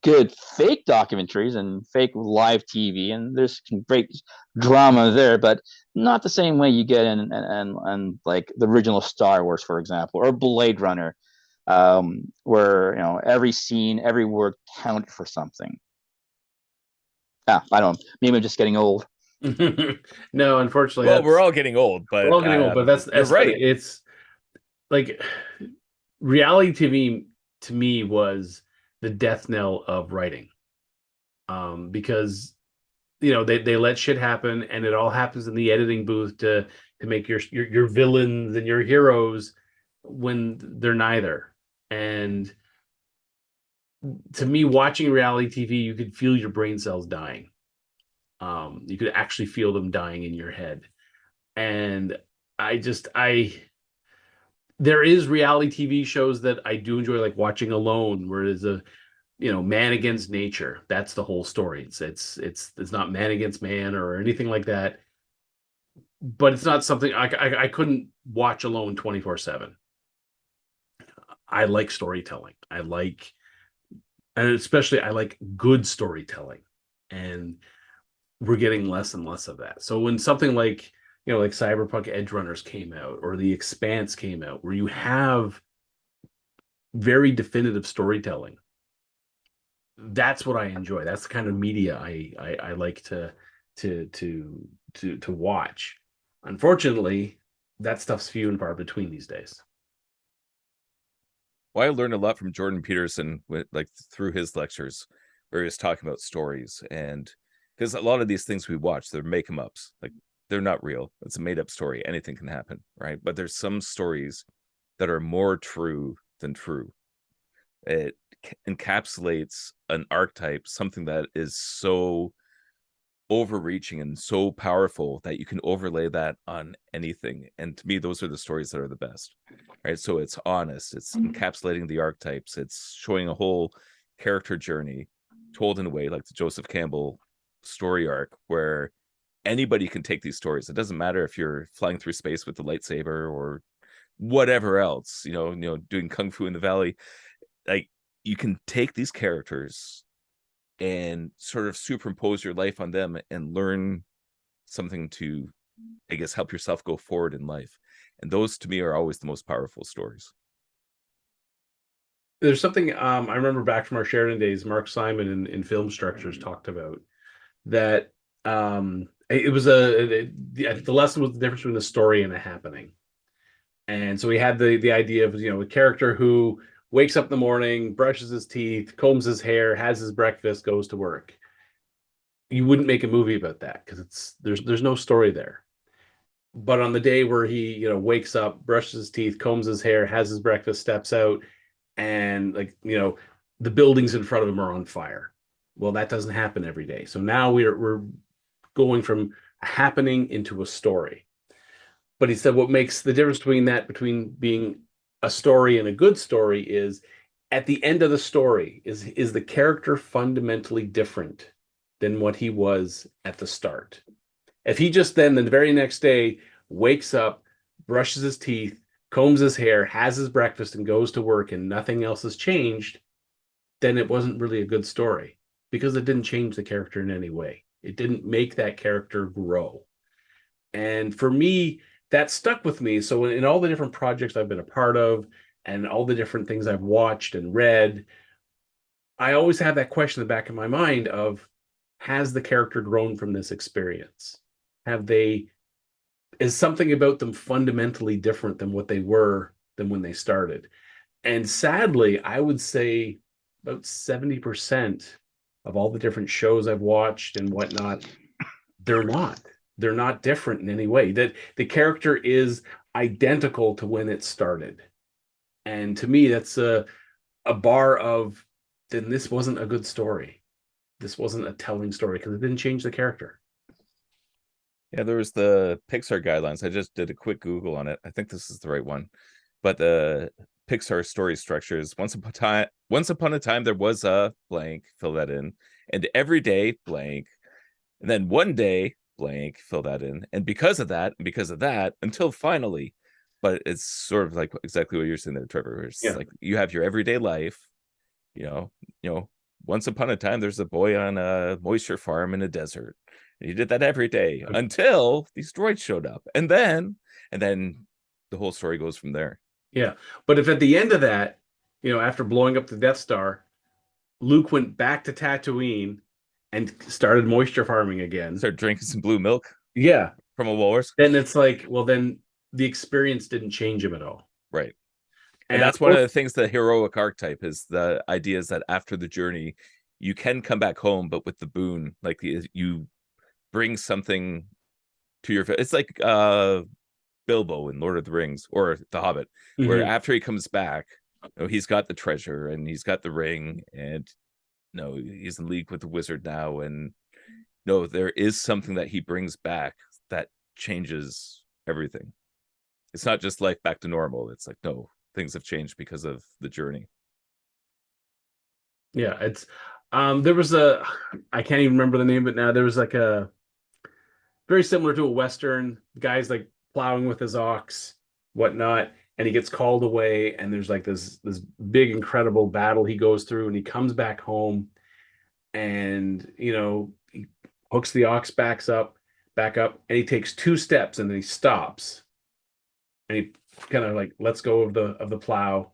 good fake documentaries and fake live TV, and there's some great drama there, but not the same way you get in like the original Star Wars, for example, or Blade Runner, where every scene, every word counted for something. I don't know. Maybe I'm just getting old. No, unfortunately. Well, we're all getting old, but we're all getting old, but that's right. Funny. It's like reality TV to me was the death knell of writing, because they let shit happen, and it all happens in the editing booth to make your villains and your heroes when they're neither. And to me, watching reality TV, you could feel your brain cells dying. You could actually feel them dying in your head. And there is reality TV shows that I do enjoy, like watching Alone, where there's a man against nature. That's the whole story. It's not man against man or anything like that. But it's not something I couldn't watch Alone 24/7. I like storytelling. And especially I like good storytelling, and we're getting less and less of that. So when something like like Cyberpunk Edgerunners came out, or The Expanse came out, where you have very definitive storytelling, that's what I enjoy. That's the kind of media I like to watch. Unfortunately, that stuff's few and far between these days. Well, I learned a lot from Jordan Peterson through his lectures, where he was talking about stories, and because a lot of these things we watch, they're make 'em ups. Like, they're not real. It's a made up story. Anything can happen, right? But there's some stories that are more true than true. It encapsulates an archetype, something that is so overreaching and so powerful that you can overlay that on anything. And to me, those are the stories that are the best, right? So it's honest, it's encapsulating the archetypes, it's showing a whole character journey told in a way like the Joseph Campbell story arc, where anybody can take these stories. It doesn't matter if you're flying through space with the lightsaber or whatever else, doing kung fu in the valley. Like, you can take these characters and sort of superimpose your life on them and learn something to, I guess, help yourself go forward in life. And those to me are always the most powerful stories. There's something I remember back from our Sheridan days, Mark Simon in Film Structures talked about, that It was the lesson was the difference between a story and a happening. And so we had the idea of, a character who wakes up in the morning, brushes his teeth, combs his hair, has his breakfast, goes to work. You wouldn't make a movie about that because there's no story there. But on the day where he, wakes up, brushes his teeth, combs his hair, has his breakfast, steps out, and the buildings in front of him are on fire. Well, that doesn't happen every day. So now we're going from a happening into a story. But he said what makes the difference between being a story and a good story is at the end of the story is the character fundamentally different than what he was at the start. If he just then the very next day wakes up, brushes his teeth, combs his hair, has his breakfast, and goes to work and nothing else has changed, then it wasn't really a good story because it didn't change the character in any way. It didn't make that character grow. And for me, that stuck with me. So in all the different projects I've been a part of and all the different things I've watched and read, I always have that question in the back of my mind of, has the character grown from this experience? Is something about them fundamentally different than what they were than when they started? And sadly, I would say about 70% of all the different shows I've watched and whatnot, they're not. They're not different in any way. That the character is identical to when it started. And to me, that's a bar of, then this wasn't a good story. This wasn't a telling story because it didn't change the character. Yeah, there was the Pixar guidelines. I just did a quick Google on it. I think this is the right one. But the Pixar story structure is once upon a time there was a blank, fill that in, and every day blank, and then one day blank, fill that in, and because of that, until finally. But it's sort of like exactly what you're saying there, Trevor. It's like you have your everyday life, once upon a time there's a boy on a moisture farm in a desert. And he did that every day until these droids showed up. And then the whole story goes from there. Yeah. But if at the end of that, after blowing up the Death Star, Luke went back to Tatooine and started moisture farming again. Started drinking some blue milk. Yeah. From a walrus. Then it's like, well, then the experience didn't change him at all. Right. And that's one of the things, the heroic archetype is the idea is that after the journey, you can come back home, but with the boon, like you bring something to your, it's like Bilbo in Lord of the Rings or The Hobbit, where after he comes back, he's got the treasure and he's got the ring and he's in league with the wizard now. And there is something that he brings back that changes everything. It's not just life back to normal. It's like, no, things have changed because of the journey. Yeah, it's there was I can't even remember the name of it now. There was like a very similar to a Western, guy's like plowing with his ox, whatnot, and he gets called away, and there's like this big, incredible battle he goes through, and he comes back home, and he hooks the ox back up, and he takes 2 steps, and then he stops, and he kind of like lets go of the plow,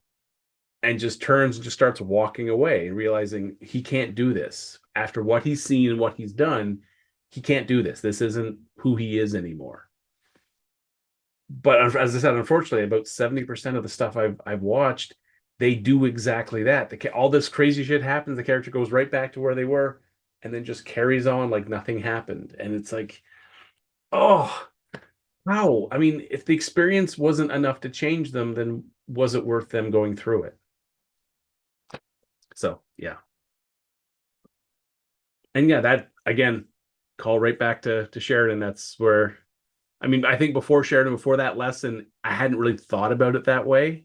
and just turns and just starts walking away, realizing he can't do this after what he's seen and what he's done. He can't do this. This isn't who he is anymore. But as I said, unfortunately, about 70% of the stuff I've watched, they do exactly that. All this crazy shit happens. The character goes right back to where they were, and then just carries on like nothing happened. And it's like, oh, wow. I mean, if the experience wasn't enough to change them, then was it worth them going through it? So yeah. And yeah, that again, call right back to Sheridan. That's where, I mean, I think before Sheridan, before that lesson, I hadn't really thought about it that way.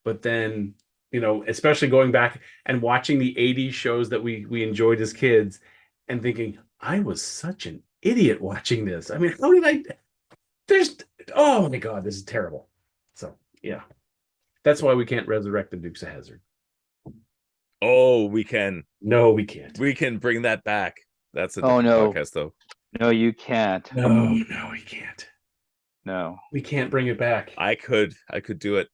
But then, especially going back and watching the 80s shows that we enjoyed as kids and thinking, I was such an idiot watching this. I mean, how did oh my God, this is terrible. So yeah, that's why we can't resurrect the Dukes of Hazzard. Oh, we can. No, we can't. We can bring that back. That's a different podcast, though. No, you can't. No, we can't. No. We can't bring it back. I could do it.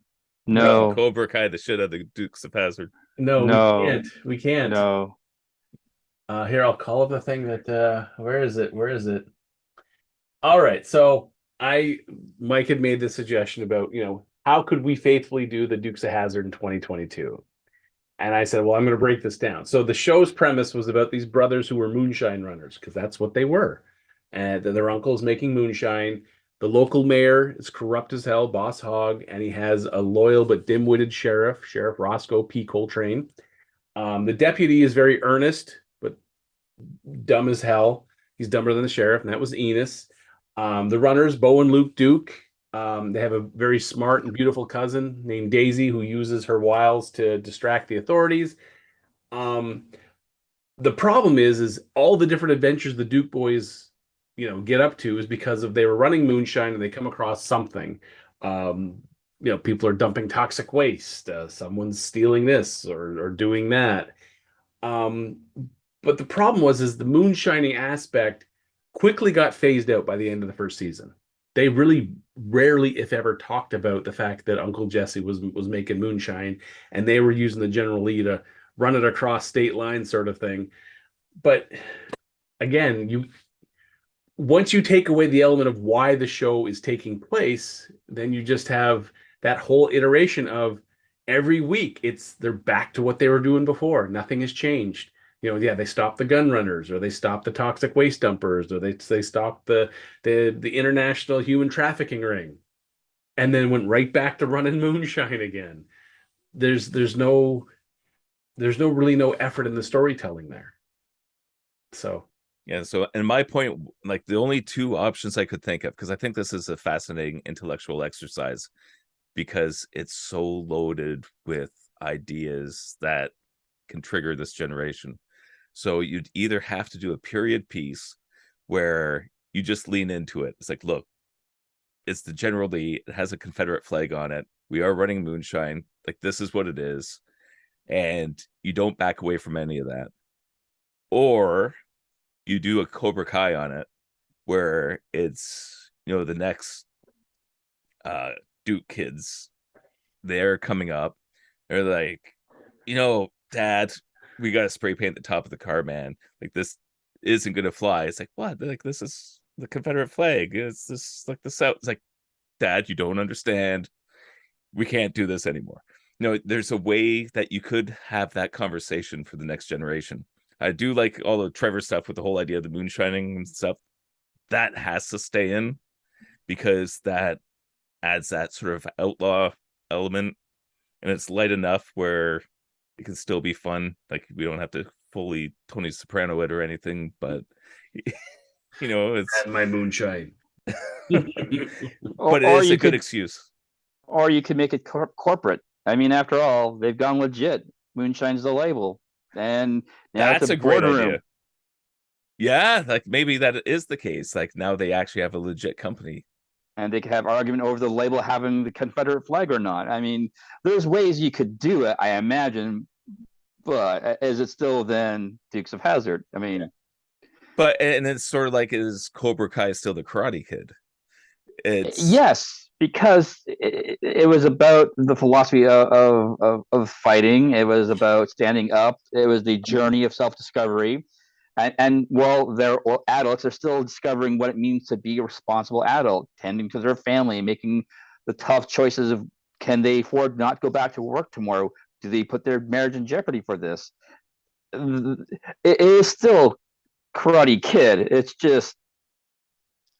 No. Cobra Kai the shit out of the Dukes of Hazzard. No, we can't. We can't. No. Here, I'll call up the thing that where is it? Where is it? All right. So Mike had made this suggestion about, how could we faithfully do the Dukes of Hazzard in 2022? And I said, well, I'm going to break this down. So the show's premise was about these brothers who were moonshine runners, because that's what they were. And their uncle is making moonshine. The local mayor is corrupt as hell, Boss Hogg, and he has a loyal but dim-witted sheriff, Sheriff Roscoe P. Coltrane. The deputy is very earnest, but dumb as hell. He's dumber than the sheriff, and that was Enos. The runners, Bo and Luke Duke, they have a very smart and beautiful cousin named Daisy who uses her wiles to distract the authorities. The problem is all the different adventures the Duke boys, get up to is because they were running moonshine and they come across something. People are dumping toxic waste. Someone's stealing this or doing that. But the problem is the moonshining aspect quickly got phased out by the end of the first season. They really rarely, if ever, talked about the fact that Uncle Jesse was making moonshine and they were using the General Lee to run it across state lines, sort of thing. But again, once you take away the element of why the show is taking place, then you just have that whole iteration of every week they're back to what they were doing before. Nothing has changed. They stopped the gun runners, or they stopped the toxic waste dumpers, or they stopped the international human trafficking ring, and then went right back to running moonshine again. There's really no effort in the storytelling there. So yeah. So, and my point, like the only two options I could think of, because I think this is a fascinating intellectual exercise, because it's so loaded with ideas that can trigger this generation. So you'd either have to do a period piece where you just lean into it. It's like, look, it's the General Lee. It has a Confederate flag on it. We are running moonshine. Like, this is what it is. And you don't back away from any of that. Or you do a Cobra Kai on it, where it's, the next Duke kids, they're coming up. They're like, Dad, we got to spray paint the top of the car, man. Like, this isn't going to fly. It's like, what? Like, this is the Confederate flag. It's this, like, the South. It's like, Dad, you don't understand. We can't do this anymore. There's a way that you could have that conversation for the next generation. I do like all the Trevor stuff with the whole idea of the moonshining and stuff. That has to stay in, because that adds that sort of outlaw element, and it's light enough where it can still be fun. Like, we don't have to fully Tony Soprano it or anything, but it's my moonshine. But it is a good excuse. Or you could make it corporate. I mean, after all, they've gone legit. Moonshine's the label, and now that's it's a great boardroom. idea. Yeah, like maybe that is the case. Like, now they actually have a legit company. And they could have argument over the label having the Confederate flag or not. I mean, there's ways you could do it, I imagine, but is it still then Dukes of Hazzard? I mean, and it's sort of like, is Cobra Kai still the Karate Kid? Yes, because it was about the philosophy of fighting. It was about standing up. It was the journey of self-discovery. And while they're adults, they're still discovering what it means to be a responsible adult, tending to their family, making the tough choices of, can they afford not to go back to work tomorrow? Do they put their marriage in jeopardy for this? It is still Karate Kid. It's just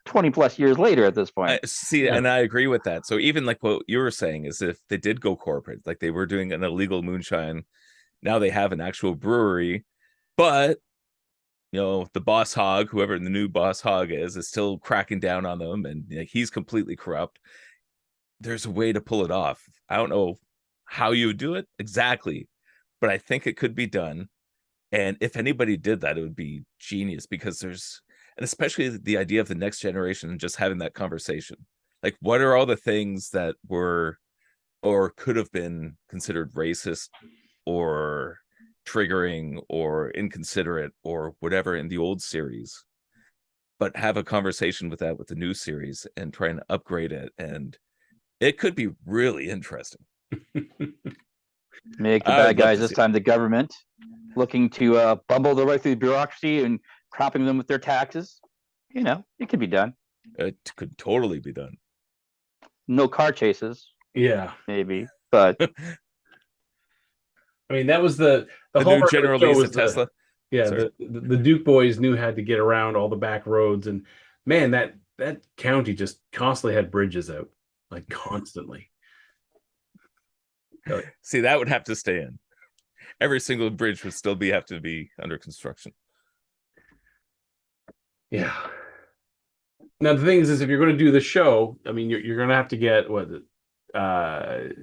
20 plus years later at this point. And I agree with that. So even like what you were saying is, if they did go corporate, like they were doing an illegal moonshine, now they have an actual brewery, but the Boss Hogg, whoever the new Boss Hogg is still cracking down on them, and he's completely corrupt. There's a way to pull it off. I don't know how you would do it exactly, but I think it could be done. And if anybody did that, it would be genius, because and especially the idea of the next generation and just having that conversation. Like, what are all the things that were or could have been considered racist or triggering or inconsiderate or whatever in the old series, but have a conversation with that with the new series and try and upgrade it, and it could be really interesting. Make the bad guys this time the government. looking to bumble their way through the bureaucracy and cropping them with their taxes. It could be done. It could totally be done. No car chases, Yeah. maybe, but I mean, that was the new hallmark General of the show Lee's was of Tesla. the Duke boys knew how to get around all the back roads, and man, that county just constantly had bridges out, like constantly. See, that would have to stay in. Every single bridge would still have to be under construction. Yeah. Now the thing is if you're going to do the show, I mean, you're going to have to get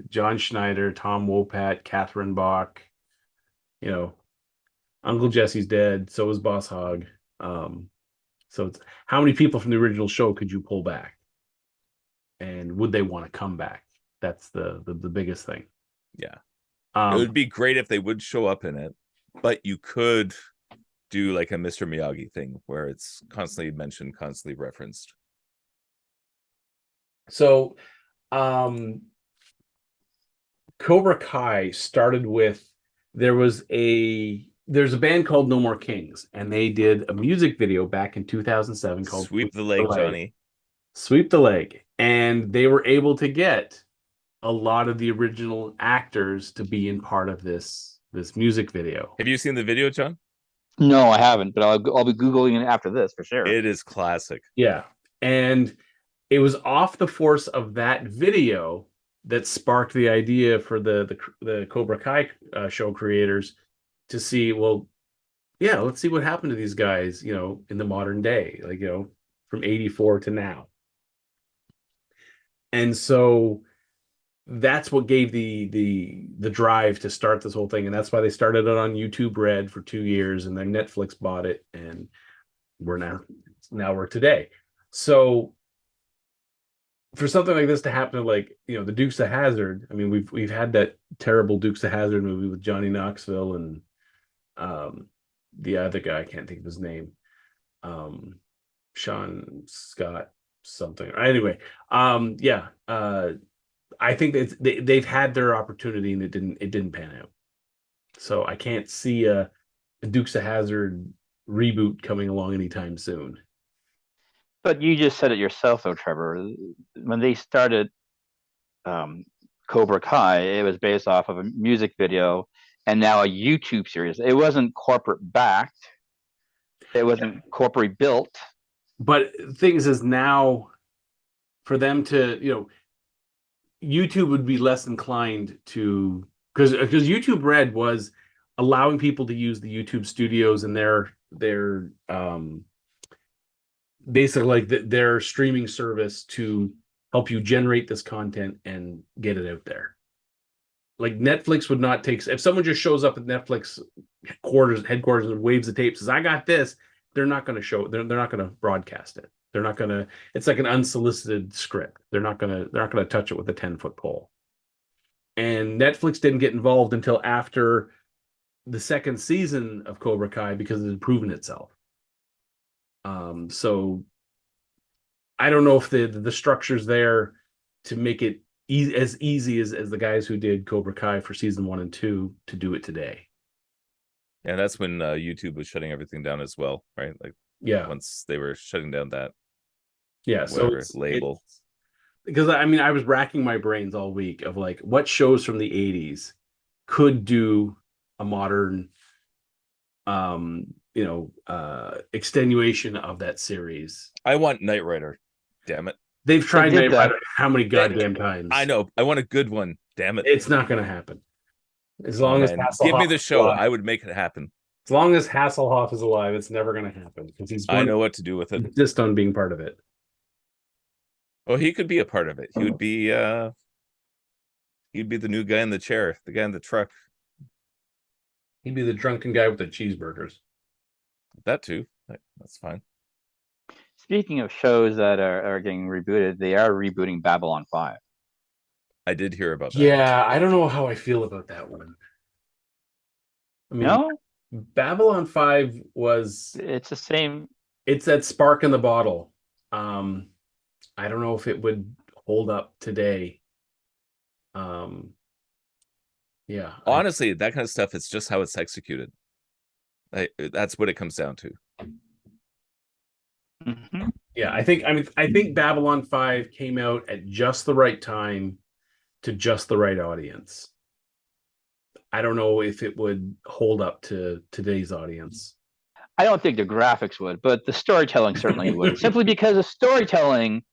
John Schneider, Tom Wopat, Catherine Bach. Uncle Jesse's dead. So is Boss Hogg. So it's how many people from the original show could you pull back, and would they want to come back? That's the biggest thing. Yeah, it would be great if they would show up in it, but you could do like a Mr. Miyagi thing where it's constantly mentioned, constantly referenced. So, Cobra Kai started with there's a band called No More Kings, and they did a music video back in 2007 called Sweep the Leg, Johnny. Sweep the Leg. And they were able to get a lot of the original actors to be in part of this music video. Have you seen the video, John? no, I haven't. But I'll be Googling it after this for sure. It is classic. Yeah. And it was off the force of that video that sparked the idea for the Cobra Kai show creators to see, well, yeah, let's see what happened to these guys, in the modern day, like, from 84 to now. And so that's what gave the drive to start this whole thing. And that's why they started it on YouTube Red for 2 years, and then Netflix bought it, and we're today. So for something like this to happen, like, the Dukes of Hazzard, I mean, we've had that terrible Dukes of Hazzard movie with Johnny Knoxville and the other guy, I can't think of his name, Sean Scott something. Anyway, I think they've had their opportunity and it didn't pan out. So I can't see a Dukes of Hazzard reboot coming along anytime soon. But you just said it yourself, though, Trevor. When they started Cobra Kai, it was based off of a music video and now a YouTube series. It wasn't corporate backed. It wasn't corporate built. But things is now for them to, YouTube would be less inclined to, because YouTube Red was allowing people to use the YouTube studios and their basically like their streaming service to help you generate this content and get it out there. Like Netflix would not take, if someone just shows up at Netflix headquarters and waves the tape, says, I got this, they're not going to show it. They're not going to broadcast it. They're not going to, it's like an unsolicited script. They're not going to touch it with a 10-foot pole. And Netflix didn't get involved until after the second season of Cobra Kai because it had proven itself. So I don't know if the structure's there to make it as easy as the guys who did Cobra Kai for season 1 and 2 to do it today. And that's when YouTube was shutting everything down as well, right? Like, yeah, once they were shutting down that so label. Because I mean, I was racking my brains all week of like what shows from the 80s could do a modern extenuation of that series. I want Knight Rider. Damn it. They've tried Knight Rider how many goddamn times? I know. I want a good one. Damn it. It's not going to happen. As long as Hasselhoff give me the show, alive, I would make it happen. As long as Hasselhoff is alive, it's never going to happen because I know what to do with it. Insist on being part of it. Well, he could be a part of it. He would be he'd be the new guy in the chair, the guy in the truck. He'd be the drunken guy with the cheeseburgers. That too. That's fine. Speaking of shows that are getting rebooted, they are rebooting Babylon 5. I did hear about that. Yeah, I don't know how I feel about that one. I mean, No? Babylon 5 It's the same. It's that spark in the bottle. I don't know if it would hold up today. Yeah. Honestly, that kind of stuff, it's just how it's executed. That's what it comes down to. Mhm. Yeah, I think Babylon 5 came out at just the right time to just the right audience. I don't know if it would hold up to today's audience. I don't think the graphics would, but the storytelling certainly would. Simply because the storytelling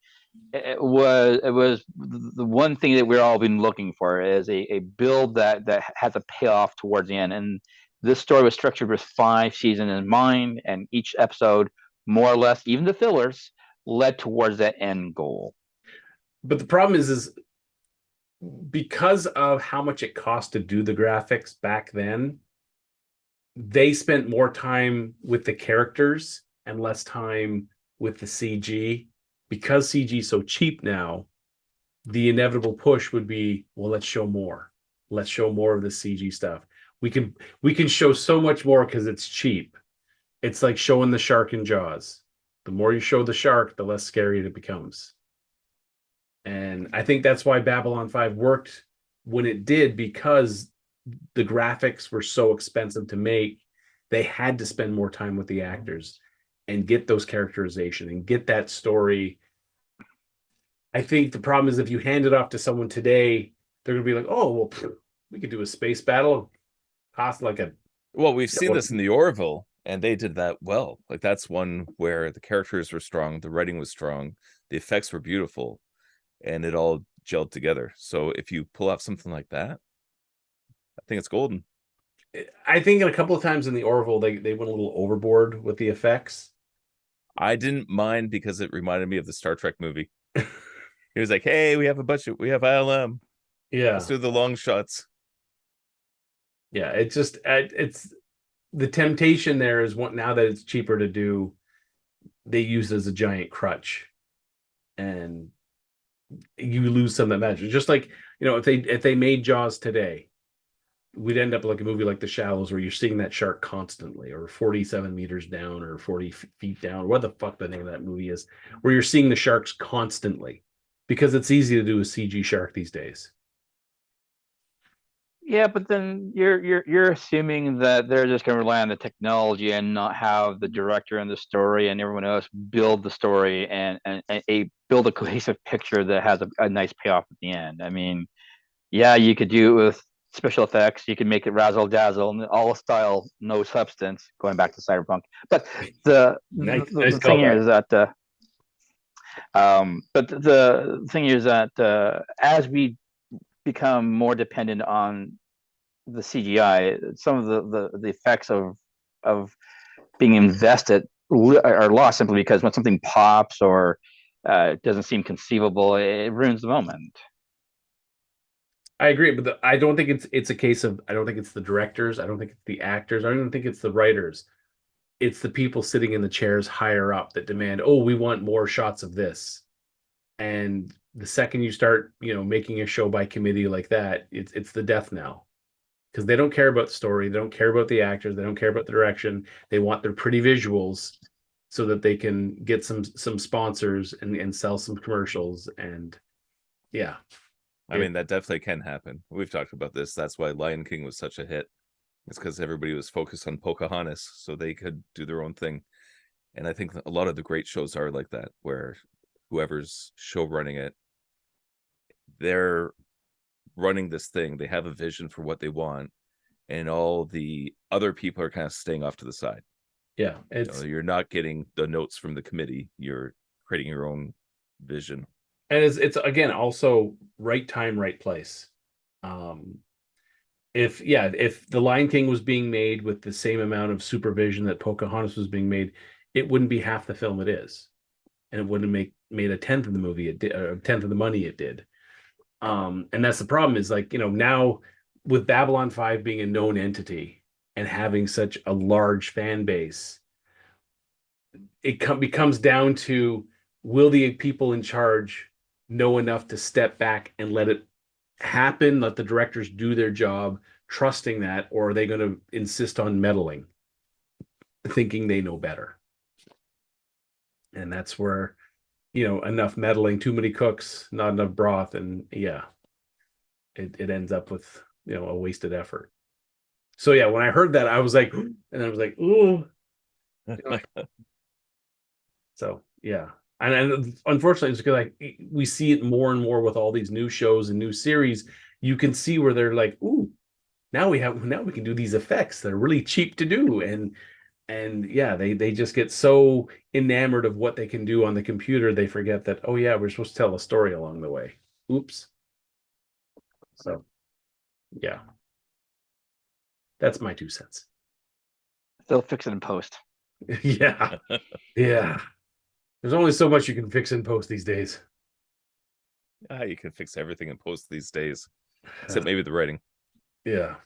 it was the one thing that we've all been looking for is a build that has a payoff towards the end. And this story was structured with 5 seasons in mind, and each episode, more or less, even the fillers, led towards that end goal. But the problem is because of how much it cost to do the graphics back then, they spent more time with the characters and less time with the CG. Because CG is so cheap now, the inevitable push would be, well, let's show more. Let's show more of the CG stuff. We can show so much more because it's cheap. It's like showing the shark in Jaws. The more you show the shark, the less scary it becomes. And I think that's why Babylon 5 worked when it did, because the graphics were so expensive to make. They had to spend more time with the actors and get those characterization and get that story. I think the problem is if you hand it off to someone today, they're going to be like, oh, well, we could do a space battle. Cost like a... Well, we've seen this in the Orville, and they did that well. Like, that's one where the characters were strong, the writing was strong, the effects were beautiful, and it all gelled together. So if you pull off something like that, I think it's golden. I think a couple of times in the Orville, they went a little overboard with the effects. I didn't mind because it reminded me of the Star Trek movie. He was like, hey, we have a budget, we have ILM. Yeah. Let's do the long shots. Yeah, it's the temptation there is what, now that it's cheaper to do, they use it as a giant crutch, and you lose some of that magic. Just like, if they made Jaws today, we'd end up like a movie like The Shallows, where you're seeing that shark constantly, or 47 meters down, or 40 feet down, or what the fuck the name of that movie is, where you're seeing the sharks constantly, because it's easy to do a CG shark these days. Yeah, but then you're assuming that they're just going to rely on the technology and not have the director and the story and everyone else build the story and build a cohesive picture that has a nice payoff at the end. I mean, yeah, you could do it with special effects. You can make it razzle dazzle and all style, no substance. Going back to Cyberpunk, but Nice the thing callback. is that but the thing is that as we become more dependent on the CGI, some of the effects of being invested are lost simply because when something pops or doesn't seem conceivable, it ruins the moment. I agree, but I don't think it's a case of, I don't think it's the directors, I don't think it's the actors, I don't even think it's the writers. It's the people sitting in the chairs higher up that demand, oh, we want more shots of this. And the second you start, making a show by committee like that, it's the death knell. Because they don't care about the story, they don't care about the actors, they don't care about the direction. They want their pretty visuals so that they can get some sponsors and sell some commercials. And yeah. I mean, that definitely can happen. We've talked about this. That's why Lion King was such a hit. It's because everybody was focused on Pocahontas, so they could do their own thing. And I think a lot of the great shows are like that, where whoever's show running it, they're running this thing. They have a vision for what they want, and all the other people are kind of staying off to the side. Yeah, you're not getting the notes from the committee. You're creating your own vision. And it's again also right time, right place. If the Lion King was being made with the same amount of supervision that Pocahontas was being made, it wouldn't be half the film it is, and it wouldn't have made a tenth of the movie it did, a tenth of the money it did. And that's the problem, is like, now with Babylon 5 being a known entity and having such a large fan base, it becomes down to, will the people in charge know enough to step back and let it happen, let the directors do their job, trusting that, or are they going to insist on meddling, thinking they know better? And that's where, enough meddling, too many cooks, not enough broth, and yeah, it ends up with, a wasted effort. So yeah, when I heard that, I was like, and I was like, ooh. So yeah, and unfortunately, it's because like we see it more and more with all these new shows and new series. You can see where they're like, ooh, now we can do these effects that are really cheap to do, and yeah, they just get so enamored of what they can do on the computer, they forget that, oh yeah, we're supposed to tell a story along the way. Oops. So yeah, that's my 2 cents. They'll fix it in post. Yeah, yeah. There's only so much you can fix in post these days. You can fix everything in post these days, except maybe the writing. Yeah,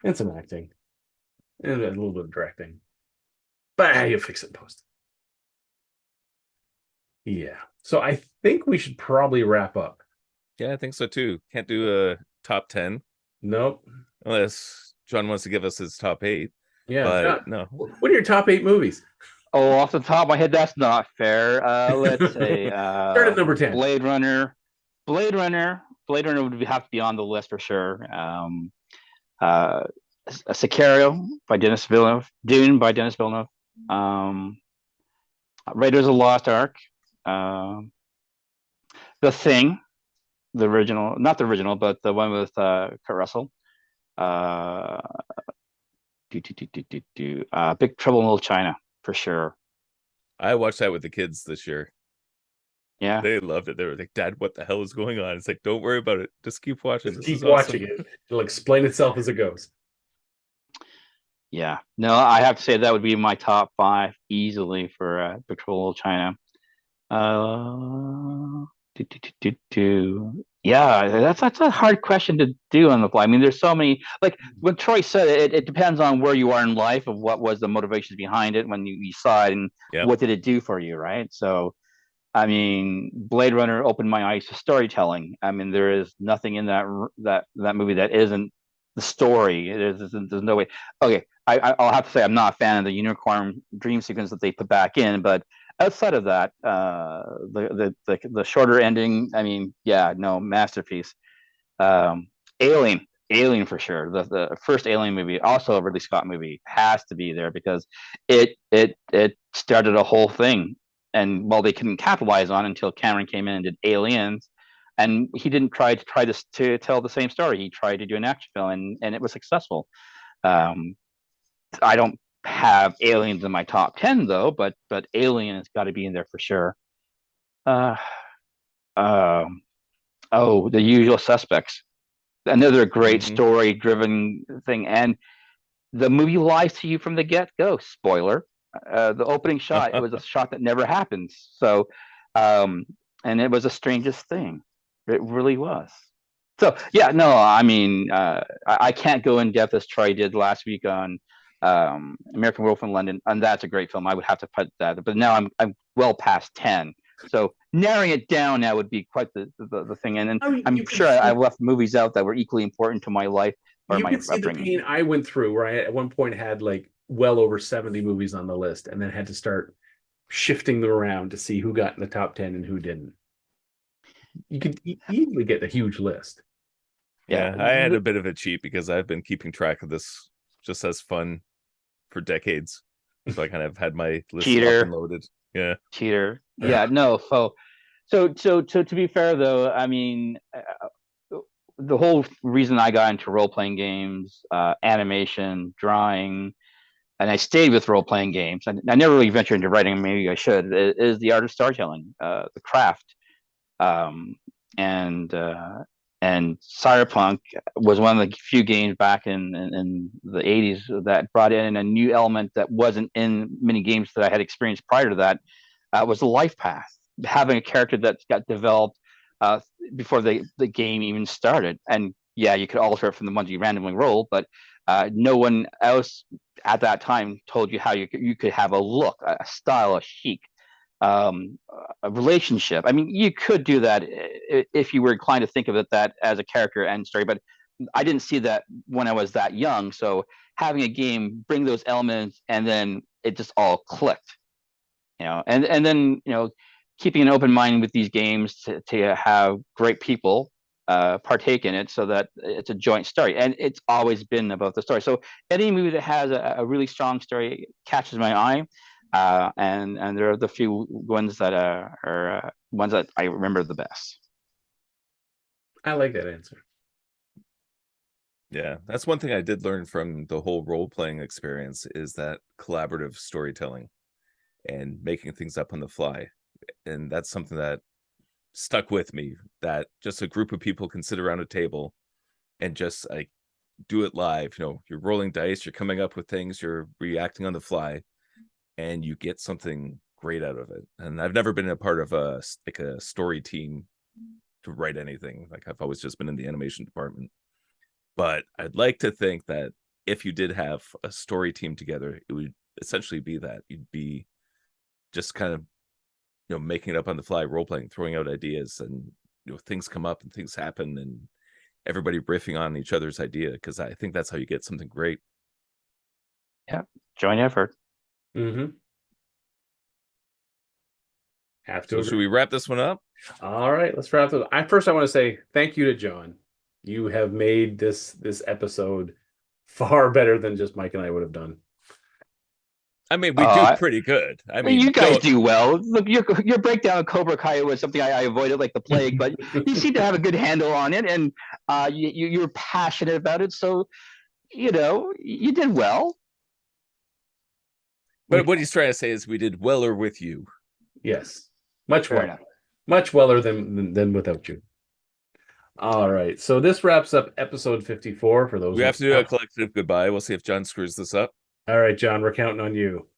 and some acting, and a little bit of directing. But you fix it in post. Yeah. So I think we should probably wrap up. Yeah, I think so too. Can't do a top 10 Nope. unless John wants to give us his top 8. Yeah. But no. What are your top 8 movies? Oh, off the top of my head, that's not fair. Let's say Start at number 10. Blade Runner. Blade Runner would have to be on the list for sure. Sicario by Denis Villeneuve. Dune by Denis Villeneuve. Raiders of the Lost Ark. The Thing, the original, not the original, but the one with Kurt Russell. Big Trouble in Little China for sure. I watched that with the kids this year. Yeah, they loved it. They were like, "Dad, what the hell is going on?" It's like, don't worry about it. Just keep watching. Just keep watching it. It'll explain itself as it goes. Yeah. No, I have to say that would be my top 5 easily for Big Trouble in Little China. Yeah, that's a hard question to do on the fly. I mean, there's so many. Like when Troy said it depends on where you are in life, of what was the motivations behind it when you saw it, and what did it do for you, right? So, I mean, Blade Runner opened my eyes to storytelling. I mean, there is nothing in that movie that isn't the story. There's no way. Okay, I'll have to say I'm not a fan of the unicorn dream sequence that they put back in, but outside of that, the shorter ending, I mean, yeah, no, masterpiece. Alien for sure. The first Alien movie, also a Ridley Scott movie, has to be there because it started a whole thing. And while they couldn't capitalize on it until Cameron came in and did Aliens, and he didn't try to tell the same story. He tried to do an action film, and it was successful. I don't have Aliens in my top 10 though, but Alien has got to be in there for sure. Uh, The Usual Suspects, another great story driven thing, and the movie lies to you from the get go. Spoiler: the opening shot, it was a shot that never happens. So, and it was the strangest thing. It really was. So yeah, no, I mean, I can't go in depth as Troy did last week on American Werewolf in London, and that's a great film. I would have to put that, but now I'm well past 10, so narrowing it down now would be quite the thing. And then I'm sure I left movies out that were equally important to my life or my see upbringing. The pain I went through, where I at one point had like well over 70 movies on the list, and then had to start shifting them around to see who got in the top 10 and who didn't. You could easily get a huge list. Yeah, I had a bit of a cheat because I've been keeping track of this just as fun for decades. So I kind of had my list up and loaded. Yeah. Cheater. Yeah, no. So to be fair though, I mean, the whole reason I got into role-playing games, animation, drawing, and I stayed with role-playing games. I never really ventured into writing, maybe I should, is the art of storytelling, the craft. And Cyberpunk was one of the few games back in the 80s that brought in a new element that wasn't in many games that I had experienced prior to that. Was the life path, having a character that got developed before the game even started. And yeah, you could alter it from the ones you randomly roll, but no one else at that time told you how you could have a look, a style, a chic, a relationship. I mean, you could do that if you were inclined to think of it that as a character and story, but I didn't see that when I was that young. So having a game bring those elements, and then it just all clicked, and then keeping an open mind with these games to have great people partake in it, so that it's a joint story. And it's always been about the story. So any movie that has a really strong story catches my eye. And there are the few ones that are ones that I remember the best. I like that answer. Yeah, that's one thing I did learn from the whole role-playing experience, is that collaborative storytelling and making things up on the fly. And that's something that stuck with me, that just a group of people can sit around a table and just like do it live. You know, you're rolling dice, you're coming up with things, you're reacting on the fly, and you get something great out of it. And I've never been a part of a story team to write anything. Like, I've always just been in the animation department. But I'd like to think that if you did have a story team together, it would essentially be that you'd be just kind of, you know, making it up on the fly, role playing, throwing out ideas, and, you know, things come up and things happen, and everybody riffing on each other's idea, because I think that's how you get something great. Yeah, joint effort. Mm-hmm. Have to. So should we wrap this one up? All right, let's wrap it up. I want to say thank you to John. You have made this episode far better than just Mike and I would have done. I mean, we do pretty good. I mean, you guys do well. Look, your breakdown of Cobra Kai was something I avoided like the plague, but you seem to have a good handle on it, and you're passionate about it. So, you know, you did well. But what he's trying to say is we did weller with you. Yes, much Fair well, enough. much weller than without you. All right, so this wraps up episode 54 for those. We have to do a collective goodbye. We'll see if John screws this up. All right, John, we're counting on you.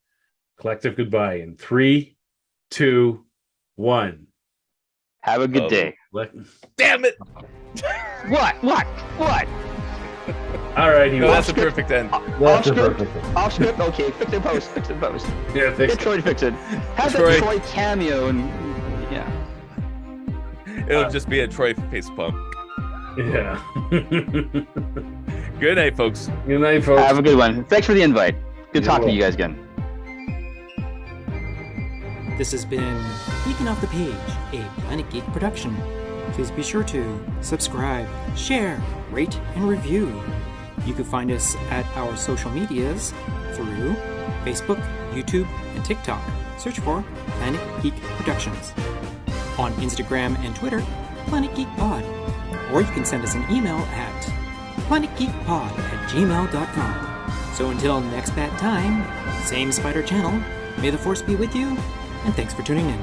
Collective goodbye in 3, 2, 1. Have a good day. Damn it! What? All right, No, that's a perfect end. Off script. Okay, fix it post. Yeah, fix Get Troy to fix it. Have Troy. that Troy cameo, and yeah. It'll just be a Troy face pump. Yeah. Good night, folks. Good night, folks. Have a good one. Thanks for the invite. Good talking to you guys again. This has been Geeking Off the Page, a Planet Geek production. Please be sure to subscribe, share, rate, and review. You can find us at our social medias through Facebook, YouTube, and TikTok. Search for Planet Geek Productions. On Instagram and Twitter, Planet Geek Pod. Or you can send us an email at planetgeekpod@gmail.com. So until next bad time, same Spider Channel, may the Force be with you, and thanks for tuning in.